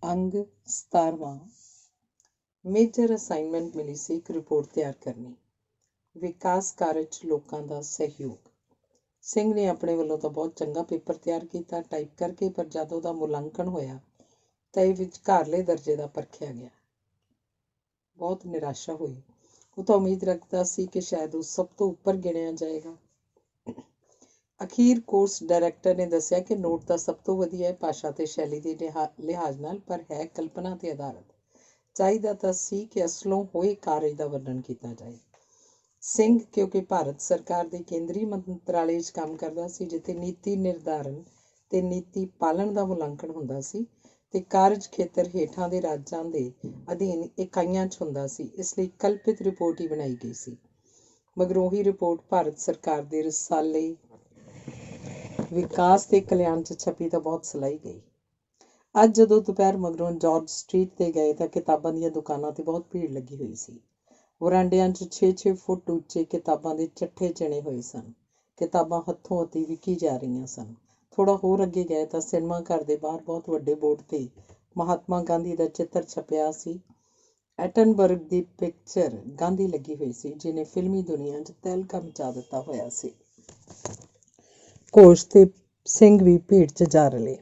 ਅੰਗ 17ਵਾਂ। Major assignment ਮਿਲੀ ਸੀ ਇੱਕ ਰਿਪੋਰਟ ਤਿਆਰ ਕਰਨੀ। ਵਿਕਾਸ ਕਾਰਜ 'ਚ ਲੋਕਾਂ ਦਾ ਸਹਿਯੋਗ। ਸਿੰਘ ਨੇ ਆਪਣੇ ਵੱਲੋਂ ਤਾਂ ਬਹੁਤ ਚੰਗਾ ਪੇਪਰ ਤਿਆਰ ਕੀਤਾ ਟਾਈਪ ਕਰਕੇ, ਪਰ ਜਦ ਉਹਦਾ ਮੁਲਾਂਕਣ ਹੋਇਆ ਤਾਂ ਇਹ ਵਿਚਕਾਰਲੇ ਦਰਜੇ ਦਾ ਪਰਖਿਆ ਗਿਆ। ਬਹੁਤ ਨਿਰਾਸ਼ਾ ਹੋਈ। ਉਹ ਤਾਂ ਉਮੀਦ ਰੱਖਦਾ ਸੀ ਕਿ ਸ਼ਾਇਦ ਉਹ ਸਭ ਤੋਂ ਉੱਪਰ ਗਿਣਿਆ ਜਾਏਗਾ। ਅਖੀਰ ਕੋਰਸ ਡਾਇਰੈਕਟਰ ਨੇ ਦੱਸਿਆ ਕਿ ਨੋਟ ਤਾਂ ਸਭ ਤੋਂ ਵਧੀਆ ਹੈ ਭਾਸ਼ਾ ਤੇ ਸ਼ੈਲੀ ਦੇ ਲਿਹਾਜ਼ ਨਾਲ, ਪਰ ਹੈ ਕਲਪਨਾ ਤੇ ਆਧਾਰਿਤ। ਚਾਹੀਦਾ ਤਾਂ ਸੀ ਕਿ ਅਸਲੋਂ ਹੋਏ ਕਾਰਜ ਦਾ ਵਰਣਨ ਕੀਤਾ ਜਾਏ। ਸਿੰਘ ਕਿਉਂਕਿ ਭਾਰਤ ਸਰਕਾਰ ਦੇ ਕੇਂਦਰੀ ਮੰਤਰਾਲੇ 'ਚ ਕੰਮ ਕਰਦਾ ਸੀ, ਜਿੱਥੇ ਨੀਤੀ ਨਿਰਧਾਰਨ ਤੇ ਨੀਤੀ ਪਾਲਣ ਦਾ ਮੁਲਾਂਕਣ ਹੁੰਦਾ ਸੀ ਤੇ ਕਾਰਜ ਖੇਤਰ ਹੇਠਾਂ ਦੇ ਰਾਜਾਂ ਦੇ ਅਧੀਨ ਇਕਾਈਆਂ 'ਚ ਹੁੰਦਾ ਸੀ, ਇਸ ਲਈ ਕਲਪਿਤ ਰਿਪੋਰਟ ਹੀ ਬਣਾਈ ਗਈ ਸੀ। ਮਗਰੋਂ ਹੀ ਰਿਪੋਰਟ ਭਾਰਤ ਸਰਕਾਰ ਦੇ ਰਸਾਲੇ ਵਿਕਾਸ ਤੇ ਕਲਿਆਣ 'ਚ ਛਪੀ ਤਾਂ ਬਹੁਤ ਸਲਾਹੀ ਗਈ। ਅੱਜ ਜਦੋਂ ਦੁਪਹਿਰ ਮਗਰੋਂ ਜਾਰਜ ਸਟਰੀਟ 'ਤੇ ਗਏ ਤਾਂ ਕਿਤਾਬਾਂ ਦੀਆਂ ਦੁਕਾਨਾਂ 'ਤੇ ਬਹੁਤ ਭੀੜ ਲੱਗੀ ਹੋਈ ਸੀ। ਵਰਾਂਡਿਆਂ 'ਚ 6-6 ਫੁੱਟ ਉੱਚੇ ਕਿਤਾਬਾਂ ਦੇ ਚੱਠੇ ਚਿਣੇ ਹੋਏ ਸਨ। ਕਿਤਾਬਾਂ ਹੱਥੋਂ ਹੱਥੀ ਵਿਕੀ ਜਾ ਰਹੀਆਂ ਸਨ। ਥੋੜ੍ਹਾ ਹੋਰ ਅੱਗੇ ਗਏ ਤਾਂ ਸਿਨੇਮਾ ਘਰ ਦੇ ਬਾਹਰ ਬਹੁਤ ਵੱਡੇ ਬੋਰਡ 'ਤੇ ਮਹਾਤਮਾ ਗਾਂਧੀ ਦਾ ਚਿੱਤਰ ਛਪਿਆ ਸੀ। ਐਟਨਬਰਗ ਦੀ ਪਿਕਚਰ ਗਾਂਧੀ ਲੱਗੀ ਹੋਈ ਸੀ, ਜਿਹਨੇ ਫਿਲਮੀ ਦੁਨੀਆ 'ਚ ਤਹਿਲਕਾ ਮਚਾ ਦਿੱਤਾ ਹੋਇਆ ਸੀ। ਘੋਸ਼ ਤੇ ਸਿੰਘ ਵੀ ਭੀੜ 'ਚ ਜਾ ਰਲੇ।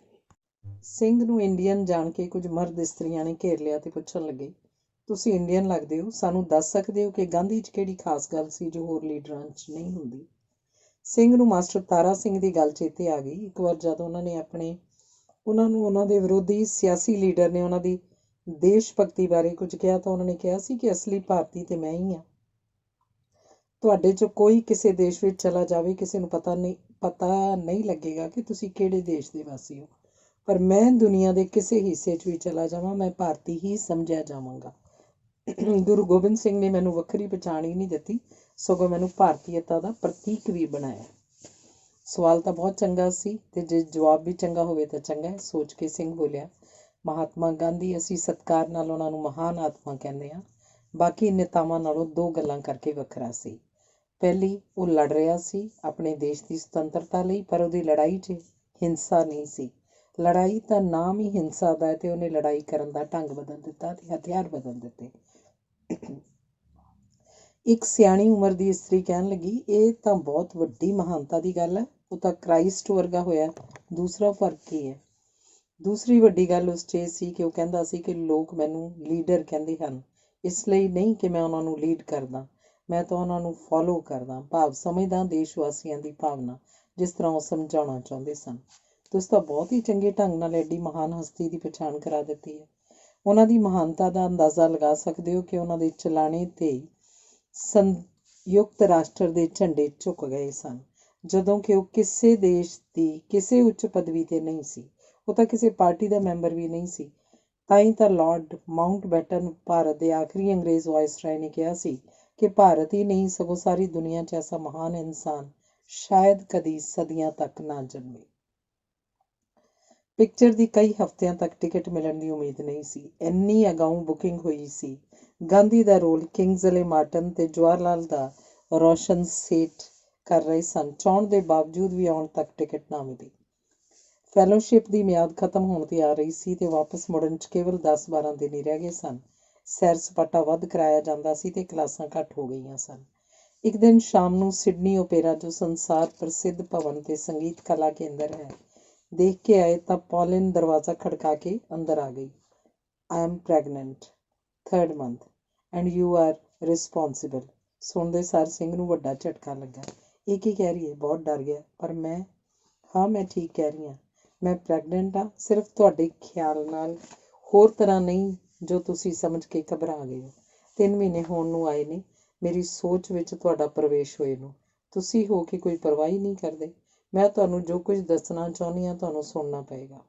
ਸਿੰਘ ਨੂੰ ਇੰਡੀਅਨ ਜਾਣ ਕੇ ਕੁਝ ਮਰਦ ਇਸਤਰੀਆਂ ਨੇ ਘੇਰ ਲਿਆ ਤੇ ਪੁੱਛਣ ਲੱਗੇ, ਤੁਸੀਂ ਇੰਡੀਅਨ ਲੱਗਦੇ ਹੋ, ਸਾਨੂੰ ਦੱਸ ਸਕਦੇ ਹੋ ਕਿ ਗਾਂਧੀ 'ਚ ਕਿਹੜੀ ਖਾਸ ਗੱਲ ਸੀ ਜੋ ਹੋਰ ਲੀਡਰਾਂ 'ਚ ਨਹੀਂ ਹੁੰਦੀ? ਸਿੰਘ ਨੂੰ ਮਾਸਟਰ ਤਾਰਾ ਸਿੰਘ ਦੀ ਗੱਲ ਚੇਤੇ ਆ ਗਈ। ਇੱਕ ਵਾਰ ਜਦ ਉਹਨਾਂ ਨੂੰ ਉਹਨਾਂ ਦੇ ਵਿਰੋਧੀ ਸਿਆਸੀ ਲੀਡਰ ਨੇ ਉਹਨਾਂ ਦੀ ਦੇਸ਼ ਭਗਤੀ ਬਾਰੇ ਕੁਝ ਕਿਹਾ ਤਾਂ ਉਹਨਾਂ ਨੇ ਕਿਹਾ ਸੀ ਕਿ ਅਸਲੀ ਭਾਰਤੀ ਤੇ ਮੈਂ ਹੀ ਹਾਂ। ਤੁਹਾਡੇ 'ਚੋਂ ਕੋਈ ਕਿਸੇ ਦੇਸ਼ ਵਿੱਚ ਚਲਾ ਜਾਵੇ, ਕਿਸੇ ਨੂੰ ਪਤਾ ਨਹੀਂ ਲੱਗੇਗਾ ਕਿ ਤੁਸੀਂ ਕਿਹੜੇ ਦੇਸ਼ ਦੇ ਵਾਸੀ ਹੋ, ਪਰ ਮੈਂ ਦੁਨੀਆ ਦੇ ਕਿਸੇ ਹਿੱਸੇ 'ਚ ਵੀ ਚਲਾ ਜਾਵਾਂ, ਮੈਂ ਭਾਰਤੀ ਹੀ ਸਮਝਿਆ ਜਾਵਾਂਗਾ। ਗੁਰੂ ਗੋਬਿੰਦ ਸਿੰਘ ਨੇ ਮੈਨੂੰ ਵੱਖਰੀ ਪਛਾਣ ਹੀ ਨਹੀਂ ਦਿੱਤੀ, ਸਗੋਂ ਮੈਨੂੰ ਭਾਰਤੀਅਤਾ ਦਾ ਪ੍ਰਤੀਕ ਵੀ ਬਣਾਇਆ। ਸਵਾਲ ਤਾਂ ਬਹੁਤ ਚੰਗਾ ਸੀ ਤੇ ਜੇ ਜਵਾਬ ਵੀ ਚੰਗਾ ਹੋਵੇ ਤਾਂ ਚੰਗਾ ਹੈ, ਸੋਚ ਕੇ ਸਿੰਘ ਬੋਲਿਆ, ਮਹਾਤਮਾ ਗਾਂਧੀ ਅਸੀਂ ਸਤਿਕਾਰ ਨਾਲ ਉਹਨਾਂ ਨੂੰ ਮਹਾਨ ਆਤਮਾ ਕਹਿੰਦੇ ਹਾਂ। ਬਾਕੀ ਨੇਤਾਵਾਂ ਨਾਲੋਂ ਦੋ ਗੱਲਾਂ ਕਰਕੇ ਵੱਖਰਾ ਸੀ। ਪਹਿਲੀ, ਉਹ ਲੜ ਰਿਹਾ ਸੀ ਆਪਣੇ ਦੇਸ਼ ਦੀ ਸੁਤੰਤਰਤਾ ਲਈ, ਪਰ ਉਹਦੀ ਲੜਾਈ 'ਚ ਹਿੰਸਾ ਨਹੀਂ ਸੀ। ਲੜਾਈ ਤਾਂ ਨਾਮ ਹੀ ਹਿੰਸਾ ਦਾ ਹੈ ਤੇ ਉਹਨੇ ਲੜਾਈ ਕਰਨ ਦਾ ਢੰਗ ਬਦਲ ਦਿੱਤਾ ਤੇ ਹਥਿਆਰ ਬਦਲ ਦਿੱਤੇ। ਇੱਕ ਸਿਆਣੀ ਉਮਰ ਦੀ ਇਸਤਰੀ ਕਹਿਣ ਲੱਗੀ, ਇਹ ਤਾਂ ਬਹੁਤ ਵੱਡੀ ਮਹਾਨਤਾ ਦੀ ਗੱਲ ਹੈ, ਉਹ ਤਾਂ ਕ੍ਰਾਈਸਟ ਵਰਗਾ ਹੋਇਆ, ਦੂਸਰਾ ਫਰਕ ਕੀ ਹੈ? ਦੂਸਰੀ ਵੱਡੀ ਗੱਲ ਉਸ 'ਚ ਇਹ ਸੀ ਕਿ ਉਹ ਕਹਿੰਦਾ ਸੀ ਕਿ ਲੋਕ ਮੈਨੂੰ ਲੀਡਰ ਕਹਿੰਦੇ ਹਨ, ਇਸ ਲਈ ਨਹੀਂ ਕਿ ਮੈਂ ਉਹਨਾਂ ਨੂੰ ਲੀਡ ਕਰਦਾ, ਮੈਂ ਤਾਂ ਉਹਨਾਂ ਨੂੰ ਫੋਲੋ ਕਰਦਾ, ਭਾਵ ਸਮਝਦਾ ਦੇਸ਼ ਵਾਸੀਆਂ ਦੀ ਭਾਵਨਾ, ਜਿਸ ਤਰ੍ਹਾਂ ਉਹ ਸਮਝਾਉਣਾ ਚਾਹੁੰਦੇ ਸਨ। ਤੁਸੀਂ ਤਾਂ ਬਹੁਤ ਹੀ ਚੰਗੇ ਢੰਗ ਨਾਲ ਐਡੀ ਮਹਾਨ ਹਸਤੀ ਦੀ ਪਛਾਣ ਕਰਾ ਦਿੱਤੀ ਹੈ। ਉਹਨਾਂ ਦੀ ਮਹਾਨਤਾ ਦਾ ਅੰਦਾਜ਼ਾ ਲਗਾ ਸਕਦੇ ਹੋ ਕਿ ਉਹਨਾਂ ਦੇ ਚਲਾਣੇ 'ਤੇ ਸੰਯੁਕਤ ਰਾਸ਼ਟਰ ਦੇ ਝੰਡੇ ਝੁਕ ਗਏ ਸਨ, ਜਦੋਂ ਕਿ ਉਹ ਕਿਸੇ ਦੇਸ਼ ਦੀ ਕਿਸੇ ਉੱਚ ਪਦਵੀ 'ਤੇ ਨਹੀਂ ਸੀ। ਉਹ ਤਾਂ ਕਿਸੇ ਪਾਰਟੀ ਦਾ ਮੈਂਬਰ ਵੀ ਨਹੀਂ ਸੀ। ਤਾਂ ਹੀ ਤਾਂ ਲਾਰਡ ਮਾਊਂਟਬੈਟਨ, ਭਾਰਤ ਦੇ ਆਖਰੀ ਅੰਗਰੇਜ਼ ਵਾਇਸਰਾਏ, ਨੇ ਕਿਹਾ ਸੀ ਕਿ ਭਾਰਤ ਹੀ ਨਹੀਂ ਸਗੋਂ ਸਾਰੀ ਦੁਨੀਆ 'ਚ ਐਸਾ ਮਹਾਨ ਇਨਸਾਨ ਸ਼ਾਇਦ ਕਦੀ ਸਦੀਆਂ ਤੱਕ ਨਾ ਜਨਮੇ। ਪਿਕਚਰ ਦੀ ਕਈ ਹਫ਼ਤਿਆਂ ਤੱਕ ਟਿਕਟ ਮਿਲਣ ਦੀ ਉਮੀਦ ਨਹੀਂ ਸੀ, ਇੰਨੀ ਅਗਾਊਂ ਬੁਕਿੰਗ ਹੋਈ ਸੀ। ਗਾਂਧੀ ਦਾ ਰੋਲ ਕਿੰਗਜ਼ਲੇ ਮਾਰਟਨ ਤੇ ਜਵਾਹਰ ਲਾਲ ਦਾ ਰੋਸ਼ਨ ਸੇਠ ਕਰ ਰਹੇ ਸਨ। ਚਾਹੁਣ ਦੇ ਬਾਵਜੂਦ ਵੀ ਆਉਣ ਤੱਕ ਟਿਕਟ ਨਾ ਮਿਲੀ। ਫੈਲੋਸ਼ਿਪ ਦੀ ਮਿਆਦ ਖਤਮ ਹੋਣ 'ਤੇ ਆ ਰਹੀ ਸੀ ਤੇ ਵਾਪਸ ਮੁੜਨ 'ਚ ਕੇਵਲ 10-12 ਦਿਨ ਹੀ ਰਹਿ ਗਏ ਸਨ। ਸੈਰ ਸਪਾਟਾ ਵੱਧ ਕਰਾਇਆ ਜਾਂਦਾ ਸੀ ਤੇ ਕਲਾਸਾਂ ਘੱਟ ਹੋ ਗਈਆਂ ਸਨ। ਇੱਕ ਦਿਨ ਸ਼ਾਮ ਨੂੰ ਸਿਡਨੀ ਓਪੇਰਾ, ਜੋ ਸੰਸਾਰ ਪ੍ਰਸਿੱਧ ਭਵਨ ਤੇ ਸੰਗੀਤ ਕਲਾ ਕੇਂਦਰ ਹੈ, ਦੇਖ ਕੇ ਆਏ ਤਾਂ ਪੌਲਿਨ ਦਰਵਾਜ਼ਾ ਖੜਕਾ ਕੇ ਅੰਦਰ ਆ ਗਈ। I am pregnant, 3rd month and you are responsible. ਸੁਣਦੇ ਸਾਰ ਸਿੰਘ ਨੂੰ ਵੱਡਾ ਝਟਕਾ ਲੱਗਾ। ਇਹ ਕੀ ਕਹਿ ਰਹੀ ਹੈ? ਬਹੁਤ ਡਰ ਗਿਆ। ਪਰ ਹਾਂ, ਮੈਂ ਠੀਕ ਕਹਿ ਰਹੀ ਹਾਂ, ਮੈਂ ਪ੍ਰੈਗਨੈਂਟ ਹਾਂ, ਸਿਰਫ ਤੁਹਾਡੇ ਖਿਆਲ ਨਾਲ, ਹੋਰ ਤਰ੍ਹਾਂ ਨਹੀਂ ਜੋ ਤੁਸੀਂ ਸਮਝ ਕੇ ਘਬਰਾ ਗਏ ਹੋ। 3 ਮਹੀਨੇ ਹੋਣ ਨੂੰ ਆਏ ਨੇ ਮੇਰੀ ਸੋਚ ਵਿੱਚ ਤੁਹਾਡਾ ਪ੍ਰਵੇਸ਼ ਹੋਏ ਨੂੰ। ਤੁਸੀਂ ਹੋ ਕੇ ਕੋਈ ਪਰਵਾਹ ਹੀ ਨਹੀਂ ਕਰਦੇ। ਮੈਂ ਤੁਹਾਨੂੰ ਜੋ ਕੁਝ ਦੱਸਣਾ ਚਾਹੁੰਦੀ ਹਾਂ ਤੁਹਾਨੂੰ ਸੁਣਨਾ ਪਏਗਾ।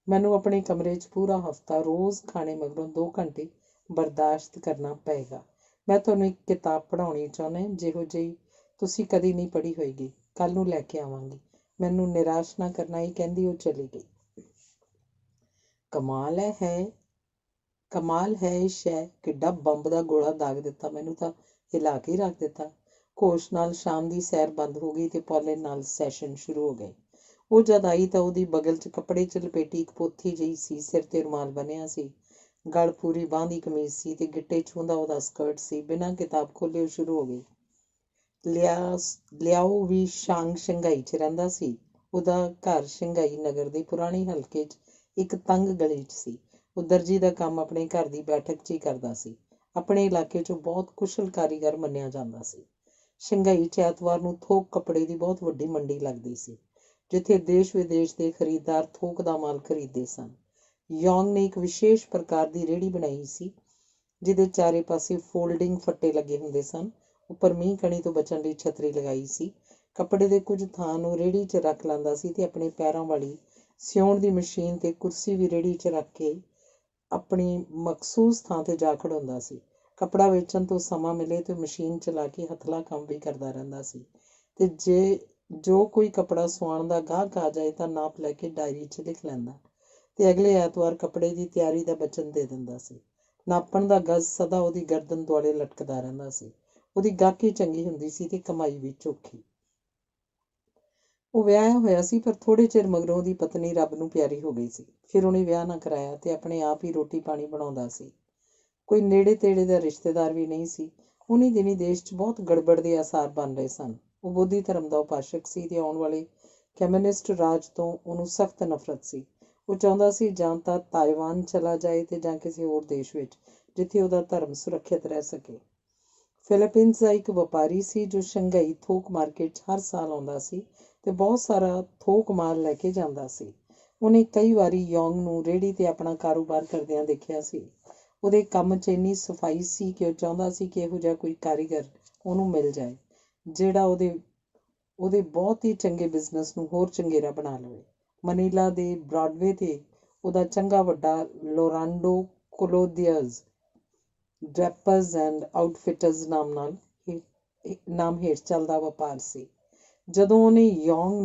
ਮੈਨੂੰ ਆਪਣੇ ਕਮਰੇ 'ਚ ਪੂਰਾ ਹਫ਼ਤਾ ਰੋਜ਼ ਖਾਣੇ ਮਗਰੋਂ 2 ਘੰਟੇ ਬਰਦਾਸ਼ਤ ਕਰਨਾ ਪਏਗਾ। ਮੈਂ ਤੁਹਾਨੂੰ ਇੱਕ ਕਿਤਾਬ ਪੜ੍ਹਾਉਣੀ ਚਾਹੁੰਦਾ, ਜਿਹੋ ਜਿਹੀ ਤੁਸੀਂ ਕਦੀ ਨਹੀਂ ਪੜ੍ਹੀ ਹੋਏਗੀ। ਕੱਲ੍ਹ ਨੂੰ ਲੈ ਕੇ ਆਵਾਂਗੀ। ਮੈਨੂੰ ਨਿਰਾਸ਼ ਨਾ ਕਰਨਾ, ਹੀ ਕਹਿੰਦੀ ਉਹ ਚਲੀ ਗਈ। ਕਮਾਲ ਹੈ ਇਹ ਸ਼ੈ, ਕਿੱਡਾ ਬੰਬ ਦਾ ਗੋਲਾ ਦਾਗ ਦਿੱਤਾ, ਮੈਨੂੰ ਤਾਂ ਹਿਲਾ ਕੇ ਰੱਖ ਦਿੱਤਾ। ਘੋਸ਼ ਨਾਲ ਸ਼ਾਮ ਦੀ ਸੈਰ ਬੰਦ ਹੋ ਗਈ ਤੇ ਪੌਲਿਨ ਨਾਲ ਸੈਸ਼ਨ ਸ਼ੁਰੂ ਹੋ ਗਏ। ਉਹ ਜਦ ਆਈ ਤਾਂ ਉਹਦੀ ਬਗਲ 'ਚ ਕੱਪੜੇ 'ਚ ਲਪੇਟੀ ਇੱਕ ਪੋਥੀ ਜਿਹੀ ਸੀ, ਸਿਰ ਤੇ ਰੁਮਾਲ ਬੰਨਿਆ ਸੀ, ਗਲ ਪੂਰੀ ਬਾਂਹ ਦੀ ਕਮੀਜ਼ ਸੀ ਤੇ ਗਿੱਟੇ ਛੂੰਹਦਾ ਉਹਦਾ ਸਕਰਟ ਸੀ। ਬਿਨਾਂ ਕਿਤਾਬ ਖੋਲ੍ਹੇ ਉਹ ਸ਼ੁਰੂ ਹੋ ਗਈ। ਲਿਆਓ ਵੀ ਸ਼ੰਘਾਈ 'ਚ ਰਹਿੰਦਾ ਸੀ। ਉਹਦਾ ਘਰ ਸ਼ੰਘਾਈ ਨਗਰ ਦੇ ਪੁਰਾਣੇ ਹਲਕੇ 'ਚ ਇੱਕ ਤੰਗ ਗਲੀ 'ਚ ਸੀ। ਉਹ ਦਰਜੀ ਦਾ ਕੰਮ ਆਪਣੇ ਘਰ ਦੀ ਬੈਠਕ 'ਚ ਹੀ ਕਰਦਾ ਸੀ। ਆਪਣੇ ਇਲਾਕੇ 'ਚੋਂ ਬਹੁਤ ਕੁਸ਼ਲ ਕਾਰੀਗਰ ਮੰਨਿਆ ਜਾਂਦਾ ਸੀ। ਸ਼ੰਘਾਈ 'ਚ ਐਤਵਾਰ ਨੂੰ ਥੋਕ ਕੱਪੜੇ ਦੀ ਬਹੁਤ ਵੱਡੀ ਮੰਡੀ ਲੱਗਦੀ ਸੀ, ਜਿੱਥੇ ਦੇਸ਼ ਵਿਦੇਸ਼ ਦੇ ਖਰੀਦਦਾਰ ਥੋਕ ਦਾ ਮਾਲ ਖਰੀਦਦੇ ਸਨ। ਯੌਂਗ ਨੇ ਇੱਕ ਵਿਸ਼ੇਸ਼ ਪ੍ਰਕਾਰ ਦੀ ਰੇਹੜੀ ਬਣਾਈ ਸੀ, ਜਿਹਦੇ ਚਾਰੇ ਪਾਸੇ ਫੋਲਡਿੰਗ ਫੱਟੇ ਲੱਗੇ ਹੁੰਦੇ ਸਨ। ਉੱਪਰ ਮੀਂਹ ਕਣੀ ਤੋਂ ਬਚਣ ਲਈ ਛਤਰੀ ਲਗਾਈ ਸੀ। ਕੱਪੜੇ ਦੇ ਕੁਝ ਥਾਂ ਨੂੰ ਰੇਹੜੀ 'ਚ ਰੱਖ ਲੈਂਦਾ ਸੀ ਤੇ ਆਪਣੇ ਪੈਰਾਂ ਵਾਲੀ ਸਿਉਣ ਦੀ ਮਸ਼ੀਨ ਤੇ ਕੁਰਸੀ ਵੀ ਰੇਹੜੀ 'ਚ ਰੱਖ ਕੇ ਆਪਣੀ ਮਖਸੂਸ ਥਾਂ ਤੇ ਜਾ ਖੜਾਉਂਦਾ ਸੀ। ਕੱਪੜਾ ਵੇਚਣ ਤੋਂ ਸਮਾਂ ਮਿਲੇ ਤੇ ਮਸ਼ੀਨ ਚਲਾ ਕੇ ਹੱਥਲਾ ਕੰਮ ਵੀ ਕਰਦਾ ਰਹਿੰਦਾ ਸੀ ਤੇ ਜੋ ਕੋਈ ਕੱਪੜਾ ਸਵਾਉਣ ਦਾ ਗਾਹਕ ਆ ਜਾਏ ਤਾਂ ਨਾਪ ਲੈ ਕੇ ਡਾਇਰੀ 'ਚ ਲਿਖ ਲੈਂਦਾ ਤੇ ਅਗਲੇ ਐਤਵਾਰ ਕੱਪੜੇ ਦੀ ਤਿਆਰੀ ਦਾ ਵਚਨ ਦੇ ਦਿੰਦਾ ਸੀ। ਨਾਪਣ ਦਾ ਗਜ਼ ਸਦਾ ਉਹਦੀ ਗਰਦਨ ਦੁਆਲੇ ਲਟਕਦਾ ਰਹਿੰਦਾ ਸੀ। ਉਹਦੀ ਗਾਹਕੀ ਚੰਗੀ ਹੁੰਦੀ ਸੀ ਤੇ ਕਮਾਈ ਵੀ ਚੋਖੀ। ਉਹ ਵਿਆਹਿਆ ਹੋਇਆ ਸੀ, ਪਰ ਥੋੜ੍ਹੇ ਚਿਰ ਮਗਰੋਂ ਉਹਦੀ ਪਤਨੀ ਰੱਬ ਨੂੰ ਪਿਆਰੀ ਹੋ ਗਈ ਸੀ। ਫਿਰ ਉਹਨੇ ਵਿਆਹ ਨਾ ਕਰਾਇਆ ਤੇ ਆਪਣੇ ਆਪ ਹੀ ਰੋਟੀ ਪਾਣੀ ਬਣਾਉਂਦਾ ਸੀ। ਕੋਈ ਨੇੜੇ ਤੇੜੇ ਦਾ ਰਿਸ਼ਤੇਦਾਰ ਵੀ ਨਹੀਂ ਸੀ। ਉਨੀ ਦਿਨੀ ਦੇਸ਼ 'ਚ ਬਹੁਤ ਗੜਬੜ ਦੇ ਆਸਾਰ ਬਣ ਰਹੇ ਸਨ। ਉਹ ਬੋਧੀ ਧਰਮ ਦਾ ਉਪਾਸ਼ਕ ਸੀ ਤੇ ਆਉਣ ਵਾਲੇ ਕਮਿਊਨਿਸਟ ਰਾਜ ਤੋਂ ਉਹਨੂੰ ਸਖਤ ਨਫ਼ਰਤ ਸੀ। ਉਹ ਚਾਹੁੰਦਾ ਸੀ ਜਾਂ ਤਾਂ ਤਾਇਵਾਨ ਚਲਾ ਜਾਏ ਤੇ ਜਾਂ ਕਿਸੇ ਹੋਰ ਦੇਸ਼ ਵਿੱਚ, ਜਿੱਥੇ ਉਹਦਾ ਧਰਮ ਸੁਰੱਖਿਅਤ ਰਹਿ ਸਕੇ। ਫਿਲੀਪੀਨਜ਼ ਦਾ ਇੱਕ ਵਪਾਰੀ ਸੀ ਜੋ ਸ਼ੰਘਾਈ ਥੋਕ ਮਾਰਕੀਟ 'ਚ ਹਰ ਸਾਲ ਆਉਂਦਾ ਸੀ ਤੇ ਬਹੁਤ ਸਾਰਾ ਥੋਕ ਮਾਲ ਲੈ ਕੇ ਜਾਂਦਾ ਸੀ। ਉਹਨੇ ਕਈ ਵਾਰੀ ਯੌਂਗ ਨੂੰ ਰੇਹੜੀ ਤੇ ਆਪਣਾ ਕਾਰੋਬਾਰ ਕਰਦਿਆਂ ਦੇਖਿਆ ਸੀ। ਉਹਦੇ ਕੰਮ 'ਚ ਇੰਨੀ ਸਫਾਈ ਸੀ ਕਿ ਉਹ ਚਾਹੁੰਦਾ ਸੀ ਕਿ ਇਹੋ ਜਿਹਾ ਕੋਈ ਕਾਰੀਗਰ ਉਹਨੂੰ ਮਿਲ ਜਾਏ, ਜਿਹੜਾ ਉਹਦੇ ਬਹੁਤ ਹੀ ਚੰਗੇ ਬਿਜ਼ਨਸ ਨੂੰ ਹੋਰ ਚੰਗੇਰਾ ਬਣਾ ਲਵੇ। ਮਨੀਲਾ ਦੇ ਬ੍ਰਾਡਵੇ ਤੇ ਉਹਦਾ ਚੰਗਾ ਵੱਡਾ ਲੋਰਾਂਡੋ ਕਲੋਥੀਅਰਜ਼ ਡ੍ਰੈਪਰਜ਼ ਐਂਡ ਆਊਟਫਿਟਰਜ਼ ਨਾਮ ਹੇਠ ਚੱਲਦਾ ਵਪਾਰ ਸੀ। ਜਦੋਂ ਉਹਨੇ ਯੌਂਗ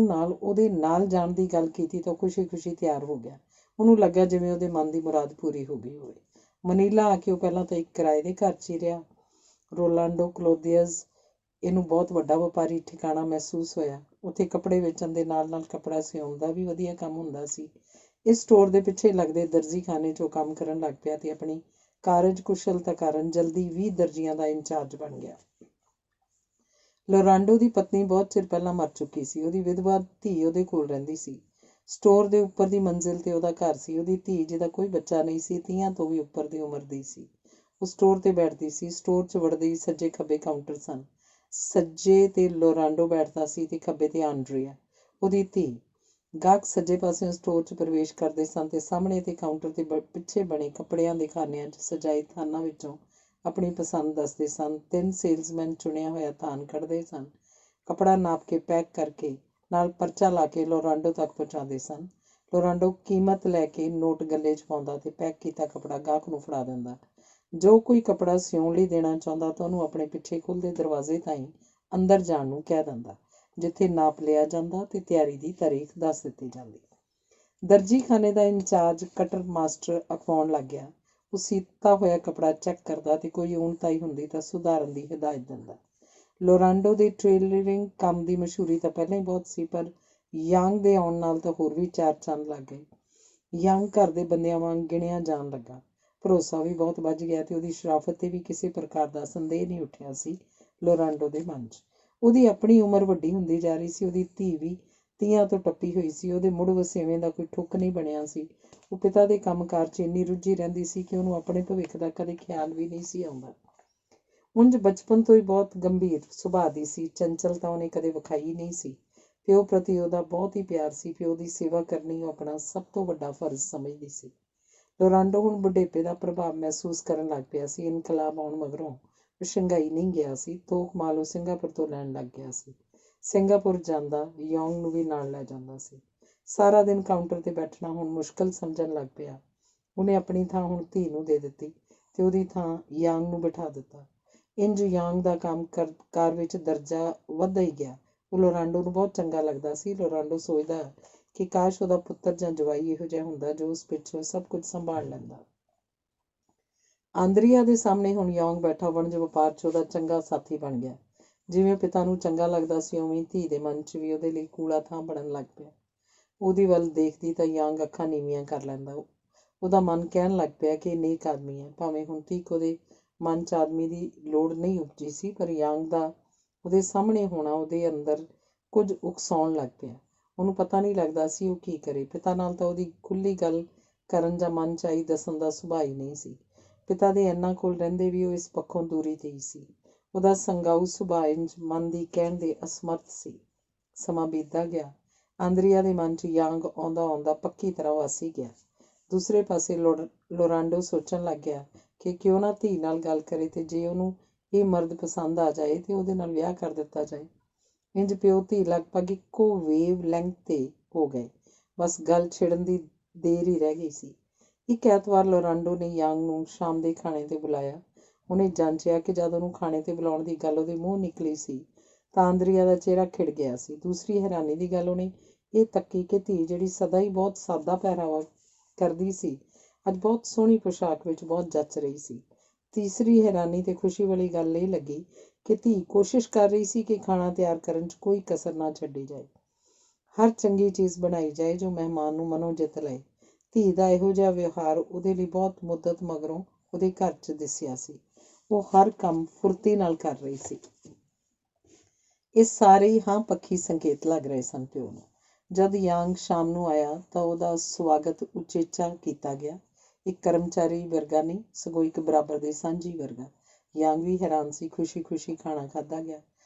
ਨਾਲ ਉਹਦੇ ਨਾਲ ਜਾਣ ਦੀ ਗੱਲ ਕੀਤੀ ਤਾਂ ਖੁਸ਼ੀ-ਖੁਸ਼ੀ ਤਿਆਰ ਹੋ ਗਿਆ। ਉਹਨੂੰ ਲੱਗਾ ਜਿਵੇਂ ਉਹਦੇ ਮਨ ਦੀ ਮੁਰਾਦ ਪੂਰੀ ਹੋ ਗਈ ਹੋਵੇ। ਮਨੀਲਾ ਆ ਕੇ ਉਹ ਪਹਿਲਾਂ ਤਾਂ ਇੱਕ ਕਿਰਾਏ ਦੇ ਘਰ 'ਚ ਹੀ ਰਿਹਾ। ਰੋਲਾਂਡੋ ਕਲੋਥੀਅਰਜ਼ ਇਹਨੂੰ ਬਹੁਤ ਵੱਡਾ ਵਪਾਰੀ ਠਿਕਾਣਾ ਮਹਿਸੂਸ ਹੋਇਆ। ਉੱਥੇ ਕੱਪੜੇ ਵੇਚਣ ਦੇ ਨਾਲ-ਨਾਲ ਕੱਪੜਾ ਸਿਉਣ ਦਾ ਵੀ ਵਧੀਆ ਕੰਮ ਹੁੰਦਾ ਸੀ। ਇਸ ਸਟੋਰ ਦੇ ਪਿੱਛੇ ਲੱਗਦੇ ਦਰਜੀਖਾਨੇ 'ਚ ਉਹ ਕੰਮ ਕਰਨ ਲੱਗ ਪਿਆ ਤੇ ਆਪਣੀ ਕਾਰਜ ਕੁਸ਼ਲਤਾ ਕਾਰਨ ਜਲਦੀ 20 ਦਰਜੀਆਂ ਦਾ ਇੰਚਾਰਜ ਬਣ ਗਿਆ। ਲੋਰਾਂਡੋ ਦੀ ਪਤਨੀ ਬਹੁਤ ਚਿਰ ਪਹਿਲਾਂ ਮਰ ਚੁੱਕੀ ਸੀ। ਉਹਦੀ ਵਿਧਵਾ ਧੀ ਉਹਦੇ ਕੋਲ ਰਹਿੰਦੀ ਸੀ। ਸਟੋਰ ਦੇ ਉੱਪਰ ਦੀ ਮੰਜ਼ਿਲ ਤੇ ਉਹਦਾ ਘਰ ਸੀ। ਉਹਦੀ ਧੀ, ਜਿਹਦਾ ਕੋਈ ਬੱਚਾ ਨਹੀਂ ਸੀ, 30 ਤੋਂ ਵੀ ਉੱਪਰ ਦੀ ਉਮਰ ਦੀ ਸੀ। ਉਹ ਸਟੋਰ ਤੇ ਬੈਠਦੀ ਸੀ। ਸਟੋਰ 'ਚ ਵੜਦੇ ਹੀ ਸੱਜੇ ਖੱਬੇ ਕਾਊਂਟਰ ਸਨ। ਸੱਜੇ ਤੇ ਲੋਰਾਂਡੋ ਬੈਠਦਾ ਸੀ ਤੇ ਖੱਬੇ ਤੇ ਆਂਡਰੀਆ, ਉਹਦੀ ਧੀ। ਗਾਹਕ ਸੱਜੇ ਪਾਸਿਓਂ ਸਟੋਰ 'ਚ ਪ੍ਰਵੇਸ਼ ਕਰਦੇ ਸਨ ਤੇ ਸਾਹਮਣੇ ਤੇ ਕਾਊਂਟਰ ਤੇ ਪਿੱਛੇ ਬਣੇ ਕੱਪੜਿਆਂ ਦੇ ਖਾਨਿਆਂ 'ਚ ਸਜਾਏ ਥਾਨਾਂ ਵਿੱਚੋਂ ਆਪਣੀ ਪਸੰਦ ਦੱਸਦੇ ਸਨ। 3 ਸੇਲਜ਼ਮੈਨ ਚੁਣਿਆ ਹੋਇਆ ਥਾਨ ਕੱਢਦੇ ਸਨ। ਕੱਪੜਾ ਨਾਪ ਕੇ ਪੈਕ ਕਰਕੇ ਨਾਲ ਪਰਚਾ ਲਾ ਕੇ ਲੋਰਾਂਡੋ ਤੱਕ ਪਹੁੰਚਾਉਂਦੇ ਸਨ। ਲੋਰਾਂਡੋ ਕੀਮਤ ਲੈ ਕੇ ਨੋਟ ਗੱਲੇ 'ਚ ਪਾਉਂਦਾ ਤੇ ਪੈਕ ਕੀਤਾ ਕੱਪੜਾ ਗਾਹਕ ਨੂੰ ਫੜਾ ਦਿੰਦਾ। ਜੋ ਕੋਈ ਕੱਪੜਾ ਸਿਉਣ ਲਈ ਦੇਣਾ ਚਾਹੁੰਦਾ ਤਾਂ ਉਹਨੂੰ ਆਪਣੇ ਪਿੱਛੇ ਖੁੱਲ੍ਹਦੇ ਦਰਵਾਜ਼ੇ ਤਾਈਂ ਅੰਦਰ ਜਾਣ ਨੂੰ ਕਹਿ ਦਿੰਦਾ, ਜਿੱਥੇ ਨਾਪ ਲਿਆ ਜਾਂਦਾ ਤੇ ਤਿਆਰੀ ਦੀ ਤਾਰੀਖ ਦੱਸ ਦਿੱਤੀ ਜਾਂਦੀ। ਦਰਜੀਖਾਨੇ ਦਾ ਇੰਚਾਰਜ ਕਟਰ ਮਾਸਟਰ ਅਖਵਾਉਣ ਲੱਗ ਗਿਆ। ਉਹ ਸੀਤਾ ਹੋਇਆ ਕੱਪੜਾ ਚੈੱਕ ਕਰਦਾ ਤੇ ਕੋਈ ਊਣਤਾਈ ਹੁੰਦੀ ਤਾਂ ਸੁਧਾਰਨ ਦੀ ਹਦਾਇਤ ਦਿੰਦਾ। ਲੋਰਾਂਡੋ ਦੇ ਟੇਲਰਿੰਗ ਕੰਮ ਦੀ ਮਸ਼ਹੂਰੀ ਤਾਂ ਪਹਿਲਾਂ ਹੀ ਬਹੁਤ ਸੀ, ਪਰ ਯੰਗ ਦੇ ਆਉਣ ਨਾਲ ਤਾਂ ਹੋਰ ਵੀ ਚਾਰ ਚੰਦ ਲੱਗ ਗਏ। ਯੰਗ ਘਰ ਦੇ ਬੰਦਿਆਂ ਵਾਂਗ ਗਿਣਿਆ ਜਾਣ ਲੱਗਾ। ਭਰੋਸਾ ਵੀ ਬਹੁਤ ਵੱਧ ਗਿਆ ਤੇ ਉਹਦੀ ਸ਼ਰਾਫਤ ਤੇ ਵੀ ਕਿਸੇ ਪ੍ਰਕਾਰ ਦਾ ਸੰਦੇਹ ਨਹੀਂ ਉੱਠਿਆ ਸੀ ਲੋਰਾਂਡੋ ਦੇ ਮਨ 'ਚ। ਉਹਦੀ ਆਪਣੀ ਉਮਰ ਵੱਡੀ ਹੁੰਦੀ ਜਾ ਰਹੀ ਸੀ। ਉਹਦੀ ਧੀ ਵੀ 30 ਤੋਂ ਟੱਪੀ ਹੋਈ ਸੀ। ਉਹਦੇ ਮੁੜ ਵਸੇਵੇਂ ਦਾ ਕੋਈ ਠੁੱਕ ਨਹੀਂ ਬਣਿਆ ਸੀ। ਉਹ ਪਿਤਾ ਦੇ ਕੰਮਕਾਰ 'ਚ ਇੰਨੀ ਰੁੱਝੀ ਰਹਿੰਦੀ ਸੀ ਕਿ ਉਹਨੂੰ ਆਪਣੇ ਭਵਿੱਖ ਦਾ ਕਦੇ ਖਿਆਲ ਵੀ ਨਹੀਂ ਸੀ ਆਉਂਦਾ। ਉਂਝ ਬਚਪਨ ਤੋਂ ਹੀ ਬਹੁਤ ਗੰਭੀਰ ਸੁਭਾਅ ਦੀ ਸੀ। ਚੰਚਲ ਤਾਂ ਉਹਨੇ ਕਦੇ ਵਿਖਾਈ ਨਹੀਂ ਸੀ। ਪਿਓ ਪ੍ਰਤੀ ਉਹਦਾ ਬਹੁਤ ਹੀ ਪਿਆਰ ਸੀ। ਪਿਓ ਦੀ ਸੇਵਾ ਕਰਨੀ ਉਹ ਆਪਣਾ ਸਭ ਤੋਂ ਵੱਡਾ ਫਰਜ਼ ਸਮਝਦੀ ਸੀ। ਲੋਰਾਂਡੋ ਹੁਣ ਬੁਢੇਪੇ ਦਾ ਪ੍ਰਭਾਵ ਮਹਿਸੂਸ ਕਰਨ ਲੱਗ ਪਿਆ ਸੀ। ਇਨਕਲਾਬ ਆਉਣ ਮਗਰੋਂ ਉਹ ਸ਼ੰਘਾਈ ਨਹੀਂ ਗਿਆ ਸੀ। ਥੋਕ ਮਾਲ ਉਹ ਸਿੰਗਾਪੁਰ ਤੋਂ ਲੈਣ ਲੱਗ ਗਿਆ ਸੀ। ਸਿੰਗਾਪੁਰ ਜਾਂਦਾ ਯੌਂਗ ਨੂੰ ਵੀ ਨਾਲ ਲੈ ਜਾਂਦਾ ਸੀ। ਸਾਰਾ ਦਿਨ ਕਾਊਂਟਰ ਤੇ ਬੈਠਣਾ ਹੁਣ ਮੁਸ਼ਕਲ ਸਮਝਣ ਲੱਗ ਪਿਆ। ਉਹਨੇ ਆਪਣੀ ਥਾਂ ਹੁਣ ਧੀ ਨੂੰ ਦੇ ਦਿੱਤੀ ਤੇ ਉਹਦੀ ਥਾਂ ਯੰਗ ਨੂੰ ਬਿਠਾ ਦਿੱਤਾ। ਇੰਝ ਯੰਗ ਦਾ ਕੰਮ ਕਾਰ ਵਿੱਚ ਦਰਜਾ ਵੱਧਦਾ ਹੀ ਗਿਆ। ਉਹ ਲੋਰਾਂਡੋ ਨੂੰ ਬਹੁਤ ਚੰਗਾ ਲੱਗਦਾ ਸੀ। ਲੋਰਾਂਡੋ ਸੋਚਦਾ ਕਿ ਕਾਸ਼ ਉਹਦਾ ਪੁੱਤਰ ਜਾਂ ਜਵਾਈ ਇਹੋ ਜਿਹਾ ਹੁੰਦਾ ਜੋ ਉਸ ਪਿੱਛੋਂ ਸਭ ਕੁਝ ਸੰਭਾਲ ਲੈਂਦਾ। ਆਂਦਰੀਆ ਦੇ ਸਾਹਮਣੇ ਹੁਣ ਯੌਂਗ ਬੈਠਾ ਵਣਜ ਵਪਾਰ 'ਚ ਉਹਦਾ ਚੰਗਾ ਸਾਥੀ ਬਣ ਗਿਆ। ਜਿਵੇਂ ਪਿਤਾ ਨੂੰ ਚੰਗਾ ਲੱਗਦਾ ਸੀ ਉਵੇਂ ਧੀ ਦੇ ਮਨ 'ਚ ਵੀ ਉਹਦੇ ਲਈ ਕੂੜਾ ਥਾਂ ਬਣਨ ਲੱਗ ਪਿਆ। ਉਹਦੀ ਵੱਲ ਦੇਖਦੀ ਤਾਂ ਯਾਂਗ ਅੱਖਾਂ ਨੀਵੀਆਂ ਕਰ ਲੈਂਦਾ। ਉਹਦਾ ਮਨ ਕਹਿਣ ਲੱਗ ਪਿਆ ਕਿ ਨੇਕ ਆਦਮੀ ਹੈ। ਭਾਵੇਂ ਹੁਣ ਤੀਕ ਉਹਦੇ ਮਨ 'ਚ ਆਦਮੀ ਦੀ ਲੋੜ ਨਹੀਂ ਉਪਜੀ ਸੀ, ਪਰ ਯਾਂਗ ਦਾ ਉਹਦੇ ਸਾਹਮਣੇ ਹੋਣਾ ਉਹਦੇ ਅੰਦਰ ਕੁਝ ਉਕਸਾਉਣ ਲੱਗ ਪਿਆ। ਉਹਨੂੰ ਪਤਾ ਨਹੀਂ ਲੱਗਦਾ ਸੀ ਉਹ ਕੀ ਕਰੇ। ਪਿਤਾ ਨਾਲ ਤਾਂ ਉਹਦੀ ਖੁੱਲ੍ਹੀ ਗੱਲ ਕਰਨ ਜਾਂ ਮਨ 'ਚ ਆਈ ਦੱਸਣ ਦਾ ਸੁਭਾਅ ਹੀ ਨਹੀਂ ਸੀ। ਪਿਤਾ ਦੇ ਇਹਨਾਂ ਕੋਲ ਰਹਿੰਦੇ ਵੀ ਉਹ ਇਸ ਪੱਖੋਂ ਦੂਰੀ 'ਤੇ ਹੀ ਸੀ। ਉਹਦਾ ਸੰਗਾਊ ਸੁਭਾਅ ਇੰਝ ਮਨ ਦੀ ਕਹਿਣ ਦੇ ਅਸਮਰਥ ਸੀ। ਸਮਾਂ ਬੀਤਦਾ ਗਿਆ। ਆਂਦਰੀਆ ਦੇ ਮਨ 'ਚ ਯਾਂਗ ਆਉਂਦਾ ਆਉਂਦਾ ਪੱਕੀ ਤਰ੍ਹਾਂ ਵਸ ਹੀ ਗਿਆ। ਦੂਸਰੇ ਪਾਸੇ ਲੋਰਾਂਡੋ ਸੋਚਣ ਲੱਗ ਗਿਆ ਕਿ ਕਿਉਂ ਨਾ ਧੀ ਨਾਲ ਗੱਲ ਕਰੇ ਤੇ ਜੇ ਉਹਨੂੰ ਇਹ ਮਰਦ ਪਸੰਦ ਆ ਜਾਏ ਤੇ ਉਹਦੇ ਨਾਲ ਵਿਆਹ ਕਰ ਦਿੱਤਾ ਜਾਏ। ਇੰਝ ਪਿਓ ਧੀ ਲਗਭਗ ਇੱਕੋ ਵੇਵ ਲੈਂਥ 'ਤੇ ਹੋ ਗਏ। ਬਸ ਗੱਲ ਛਿੜਨ ਦੀ ਦੇਰ ਹੀ ਰਹਿ ਗਈ ਸੀ। ਇੱਕ ਐਤਵਾਰ ਲੋਰਾਂਡੋ ਨੇ ਯਾਂਗ ਨੂੰ ਸ਼ਾਮ ਦੇ ਖਾਣੇ 'ਤੇ ਬੁਲਾਇਆ। ਉਹਨੇ ਜਾਂਚਿਆ ਕਿ ਜਦ ਉਹਨੂੰ ਖਾਣੇ 'ਤੇ ਬੁਲਾਉਣ ਦੀ ਗੱਲ ਉਹਦੇ ਮੂੰਹ ਨਿਕਲੀ ਸੀ ਤਾਂ ਆਂਦਰੀਆ ਦਾ ਚਿਹਰਾ ਖਿੜ ਗਿਆ ਸੀ। ਦੂਸਰੀ ਹੈਰਾਨੀ ਦੀ ਗੱਲ ਉਹਨੇ ਇਹ ਤੱਕੀ ਕਿ ਧੀ, ਜਿਹੜੀ ਸਦਾ ਹੀ ਬਹੁਤ ਸਾਦਾ ਪਹਿਰਾਵਾ ਕਰਦੀ ਸੀ, ਅੱਜ ਬਹੁਤ ਸੋਹਣੀ ਪੁਸ਼ਾਕ ਵਿੱਚ ਬਹੁਤ ਜੱਚ ਰਹੀ ਸੀ। ਤੀਸਰੀ ਹੈਰਾਨੀ ਤੇ ਖੁਸ਼ੀ ਵਾਲੀ ਗੱਲ ਇਹ ਲੱਗੀ ਕਿ ਧੀ ਕੋਸ਼ਿਸ਼ ਕਰ ਰਹੀ ਸੀ ਕਿ ਖਾਣਾ ਤਿਆਰ ਕਰਨ 'ਚ ਕੋਈ ਕਸਰ ਨਾ ਛੱਡੀ ਜਾਏ। ਹਰ ਚੰਗੀ ਚੀਜ਼ ਬਣਾਈ ਜਾਏ ਜੋ ਮਹਿਮਾਨ ਨੂੰ ਮਨੋਂ ਜਿੱਤ ਲਏ। ਧੀ ਦਾ ਇਹੋ ਜਿਹਾ ਵਿਵਹਾਰ ਉਹਦੇ ਲਈ ਬਹੁਤ ਮੁੱਦਤ ਮਗਰੋਂ ਉਹਦੇ ਘਰ 'ਚ ਦਿਸਿਆ ਸੀ। ਉਹ ਹਰ ਕੰਮ ਫੁਰਤੀ ਨਾਲ ਕਰ ਰਹੀ ਸੀ। ਇਹ ਸਾਰੇ ਹੀ ਹਾਂ ਪੱਖੀ ਸੰਕੇਤ ਲੱਗ ਰਹੇ ਸਨ ਪਿਓ ਨੂੰ। ਜਦ ਯਾਂਗ ਸ਼ਾਮ ਨੂੰ ਆਇਆ ਤਾਂ ਉਹਦਾ ਸਵਾਗਤ ਉਚੇਚਾ ਕੀਤਾ ਗਿਆ। ਇੱਕ ਕਰਮਚਾਰੀ ਵਰਗਾ ਨਹੀਂ, ਸਗੋਂ ਇੱਕ ਬਰਾਬਰ ਦੇ ਸਾਂਝੀ ਵਰਗਾ। ਯਾਂਗ ਵੀ ਹੈਰਾਨ ਸੀ। ਖੁਸ਼ੀ ਖੁਸ਼ੀ ਖਾਣਾ ਖਾਧਾ ਗਿਆ।